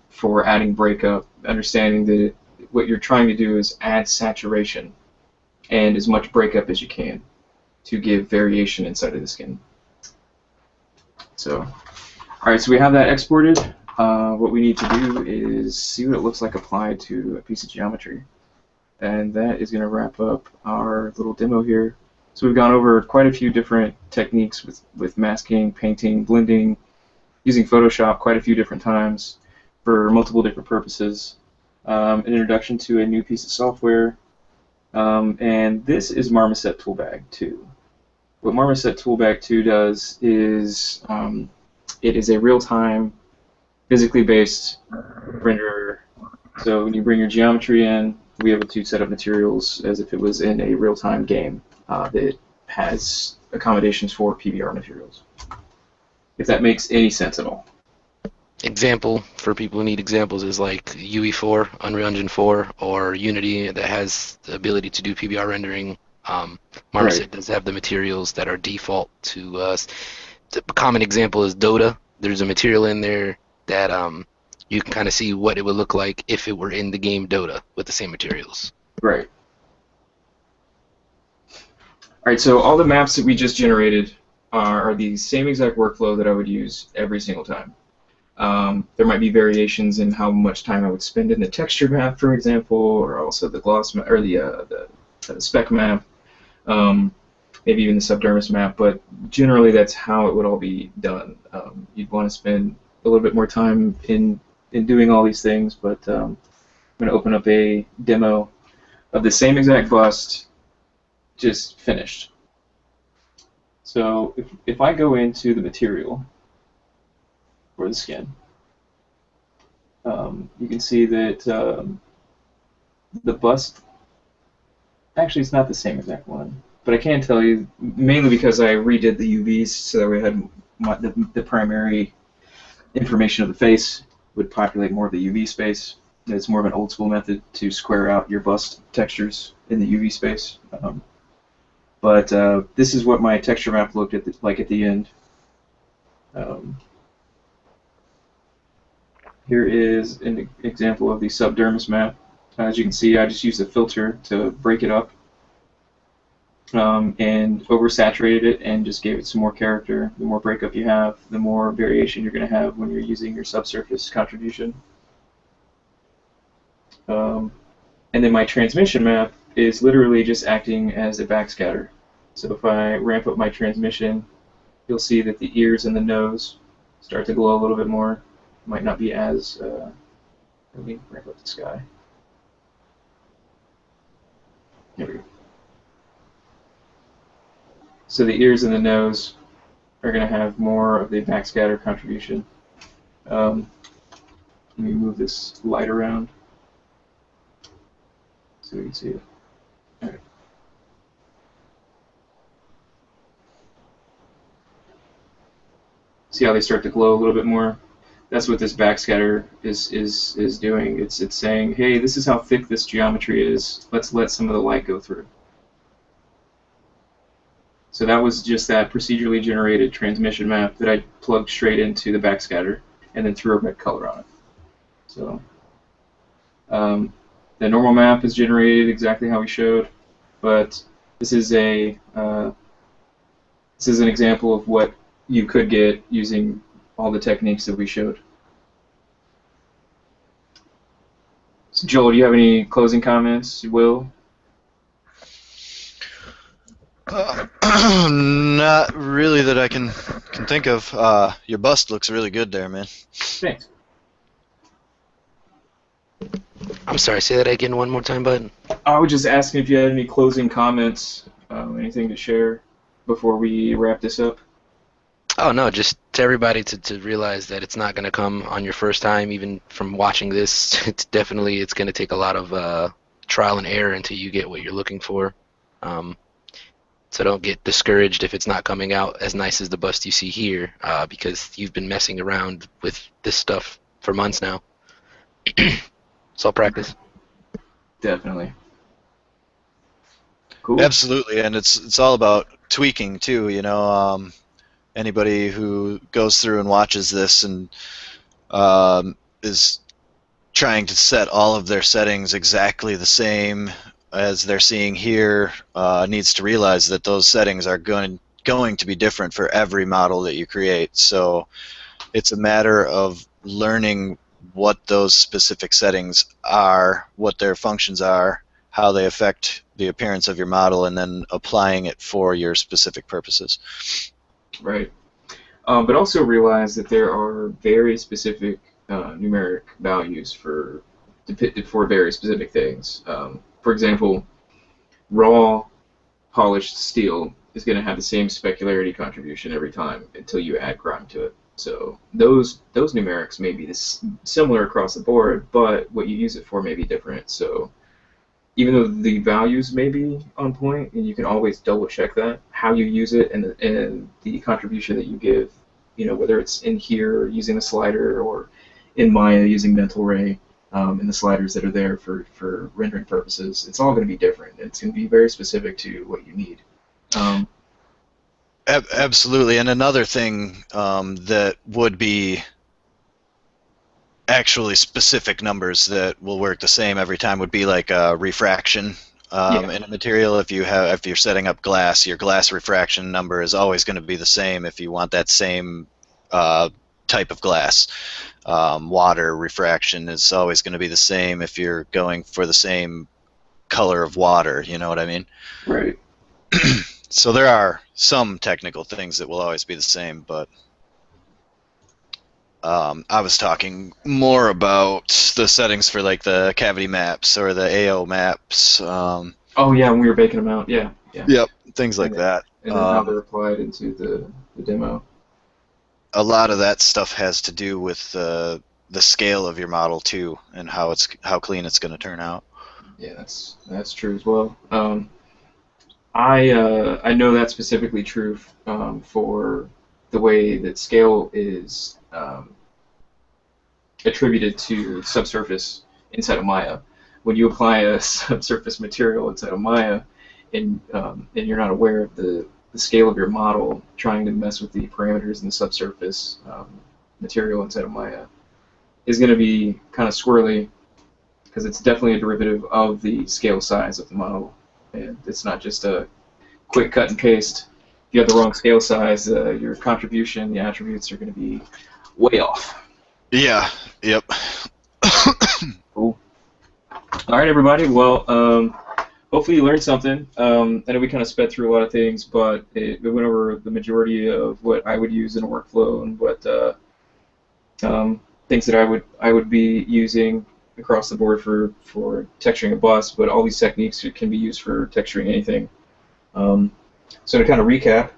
B: For adding breakup, understanding that what you're trying to do is add saturation and as much breakup as you can to give variation inside of the skin. So, all right, so we have that exported. What we need to do is see what it looks like applied to a piece of geometry. And that is going to wrap up our little demo here. So we've gone over quite a few different techniques with masking, painting, blending, using Photoshop quite a few different times for multiple different purposes. An introduction to a new piece of software. And this is Marmoset Toolbag 2. What Marmoset Toolbag 2 does is it is a real-time, physically based renderer. So when you bring your geometry in, we're able to set up materials as if it was in a real-time game that has accommodations for PBR materials. If that makes any sense at all.
A: Example for people who need examples is like UE4, Unreal Engine 4, or Unity that has the ability to do PBR rendering. Marmoset does have the materials that are default to us. The common example is Dota. There's a material in there that you can kind of see what it would look like if it were in the game Dota with the same materials.
B: Right. All right, so all the maps that we just generated are the same exact workflow that I would use every single time. There might be variations in how much time I would spend in the texture map, for example, or also the gloss map, or the spec map, maybe even the subdermis map, but generally that's how it would all be done. You'd want to spend a little bit more time in doing all these things, but I'm going to open up a demo of the same exact bust, just finished. So if I go into the material for the skin, you can see that the bust, actually it's not the same exact one, but I can tell you, mainly because I redid the UVs so that we had the primary information of the face would populate more of the UV space. It's more of an old school method to square out your bust textures in the UV space. But this is what my texture map looked like at the end. Here is an example of the subdermis map. As you can see, I just used a filter to break it up and oversaturated it and just gave it some more character. The more breakup you have, the more variation you're going to have when you're using your subsurface contribution. And then my transmission map is literally just acting as a backscatter. So if I ramp up my transmission, you'll see that the ears and the nose start to glow a little bit more. Might not be as, let me ramp up the sky. There we go. So the ears and the nose are going to have more of the backscatter contribution. Let me move this light around so we can see it. All right. See how they start to glow a little bit more? That's what this backscatter is doing. It's saying, hey, this is how thick this geometry is. Let's let some of the light go through. So that was just that procedurally generated transmission map that I plugged straight into the backscatter and then threw a red color on it. So the normal map is generated exactly how we showed, but this is an example of what you could get using all the techniques that we showed. So Joel, do you have any closing comments? Will?
D: Not really that I can think of. Your bust looks really good there, man.
B: Thanks.
A: I'm sorry, say that again one more time, bud.
B: I was just asking if you had any closing comments, anything to share before we wrap this up.
A: Oh no, just to everybody to realize that it's not going to come on your first time. Even from watching this, it's going to take a lot of trial and error until you get what you're looking for. So don't get discouraged if it's not coming out as nice as the bust you see here, because you've been messing around with this stuff for months now. It's all practice.
B: Definitely. Cool.
D: Absolutely, and it's all about tweaking too. You know, anybody who goes through and watches this and is trying to set all of their settings exactly the same as they're seeing here needs to realize that those settings are going to be different for every model that you create. So it's a matter of learning what those specific settings are, what their functions are, how they affect the appearance of your model, and then applying it for your specific purposes.
B: Right. But also realize that there are very specific numeric values for very specific things. For example, raw polished steel is going to have the same specularity contribution every time until you add grime to it. So those numerics may be similar across the board, but what you use it for may be different. So even though the values may be on point, and you can always double check that, how you use it and the contribution that you give, you know, whether it's in here using the slider or in Maya using Mental Ray, and the sliders that are there for rendering purposes, it's all going to be different. It's going to be very specific to what you need.
D: Absolutely, and another thing that would be actually specific numbers that will work the same every time would be like refraction in a material. If you're setting up glass, your glass refraction number is always going to be the same if you want that same type of glass. Water refraction is always going to be the same if you're going for the same color of water. You know what I mean?
B: Right.
D: So there are some technical things that will always be the same, but I was talking more about the settings for like the cavity maps or the AO maps.
B: Oh yeah, when we were baking them out, yeah.
D: Yep, things like that.
B: And then how they're applied into the demo.
D: A lot of that stuff has to do with the scale of your model too, and how clean it's going to turn out.
B: Yeah, that's true as well. I know that's specifically true for the way that scale is attributed to subsurface inside of Maya. When you apply a subsurface material inside of Maya, and you're not aware of the scale of your model, trying to mess with the parameters in the subsurface material inside of Maya is going to be kind of squirrely, because it's definitely a derivative of the scale size of the model. And it's not just a quick cut and paste. If you have the wrong scale size, your contribution, the attributes are going to be way off.
D: Yeah, yep.
B: Cool. All right, everybody. Well, hopefully you learned something. I know we kind of sped through a lot of things, but it went over the majority of what I would use in a workflow and what things that I would be using across the board for texturing a bust. But all these techniques can be used for texturing anything. So to kind of recap,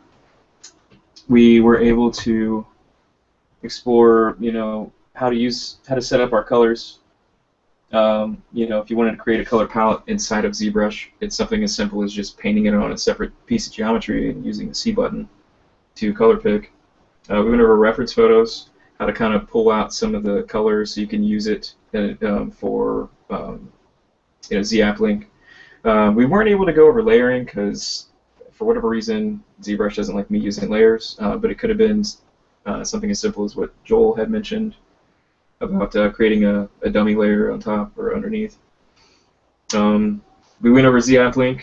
B: we were able to explore, how to set up our colors. If you wanted to create a color palette inside of ZBrush, it's something as simple as just painting it on a separate piece of geometry and using the C button to color pick. We went over reference photos, how to kind of pull out some of the colors so you can use it for Z-App Link. We weren't able to go over layering because for whatever reason, ZBrush doesn't like me using layers, but it could have been something as simple as what Joel had mentioned about creating a dummy layer on top or underneath. We went over ZAppLink,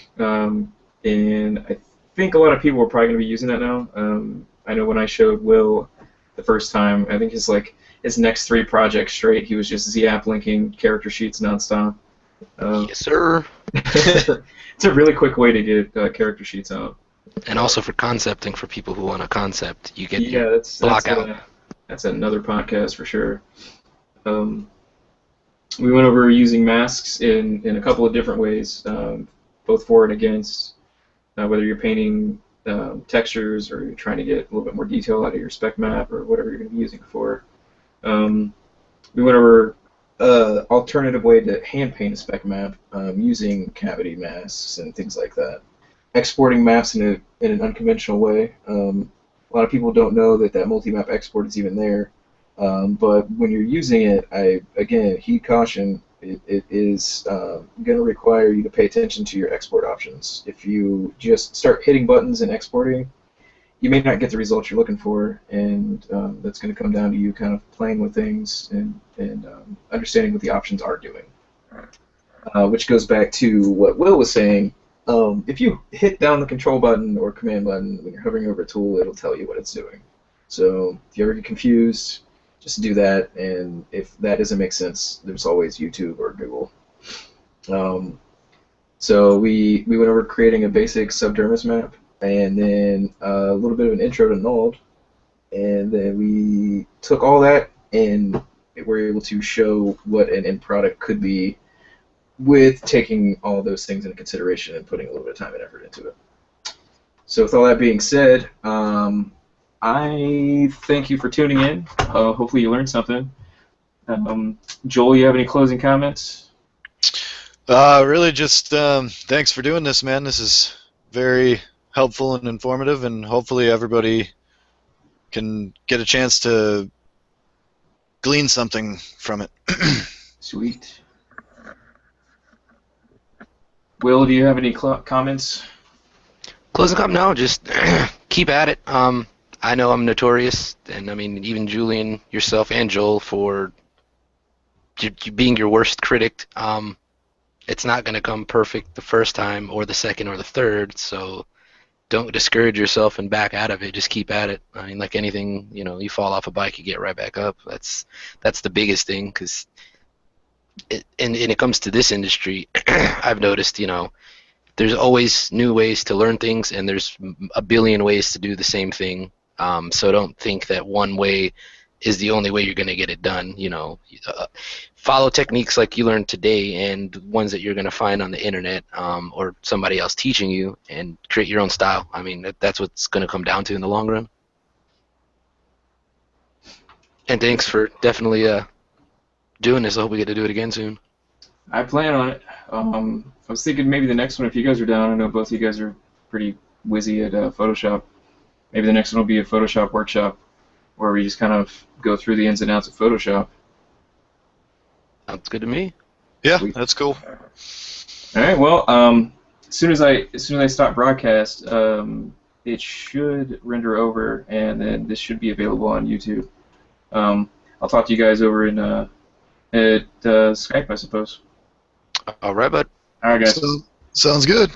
B: and I think a lot of people are probably going to be using that now. I know when I showed Will the first time, I think his next 3 projects straight, he was just ZAppLinking character sheets nonstop.
A: Yes, sir.
B: It's a really quick way to get character sheets out.
A: And also for concepting, for people who want a concept, you get
B: that's
A: out.
B: That's another podcast for sure. We went over using masks in a couple of different ways, both for and against, whether you're painting textures or you're trying to get a little bit more detail out of your spec map or whatever you're going to be using it for. We went over alternative way to hand paint a spec map using cavity masks and things like that. Exporting maps in an unconventional way. A lot of people don't know that multi-map export is even there. But when you're using it, again, heed caution, it is going to require you to pay attention to your export options. If you just start hitting buttons and exporting, you may not get the results you're looking for, and that's going to come down to you kind of playing with things and understanding what the options are doing. Which goes back to what Will was saying. If you hit down the control button or command button when you're hovering over a tool, it'll tell you what it's doing. So if you ever get confused, just do that, and if that doesn't make sense, there's always YouTube or Google. So we went over creating a basic subdermis map, and then a little bit of an intro to Nuld, and then we took all that and were able to show what an end product could be with taking all those things into consideration and putting a little bit of time and effort into it. So with all that being said, I thank you for tuning in. Hopefully you learned something. Joel, you have any closing comments?
D: Really just thanks for doing this, man. This is very helpful and informative, and hopefully everybody can get a chance to glean something from it.
B: Sweet. Will, do you have any comments?
A: Closing up? No, just keep at it. I know I'm notorious, and I mean even Julian, yourself, and Joel for being your worst critic. It's not going to come perfect the first time or the second or the third, so don't discourage yourself and back out of it. Just keep at it. I mean, like anything, you fall off a bike, you get right back up. That's the biggest thing, because and it comes to this industry, I've noticed, there's always new ways to learn things, and there's a billion ways to do the same thing. So don't think that one way is the only way you're going to get it done. Follow techniques like you learned today and ones that you're going to find on the internet or somebody else teaching you, and create your own style. I mean, that's what's going to come down to in the long run. And thanks for definitely doing this. I hope we get to do it again soon.
B: I plan on it. I was thinking maybe the next one, if you guys are down, I know both of you guys are pretty whizzy at Photoshop. Maybe the next one will be a Photoshop workshop where we just kind of go through the ins and outs of Photoshop.
A: Sounds good to me.
D: Yeah, that's cool.
B: All right. Well, as soon as I stop broadcast, it should render over, and then this should be available on YouTube. I'll talk to you guys over in at Skype, I suppose.
A: All right, bud.
B: All right, guys.
D: Sounds good.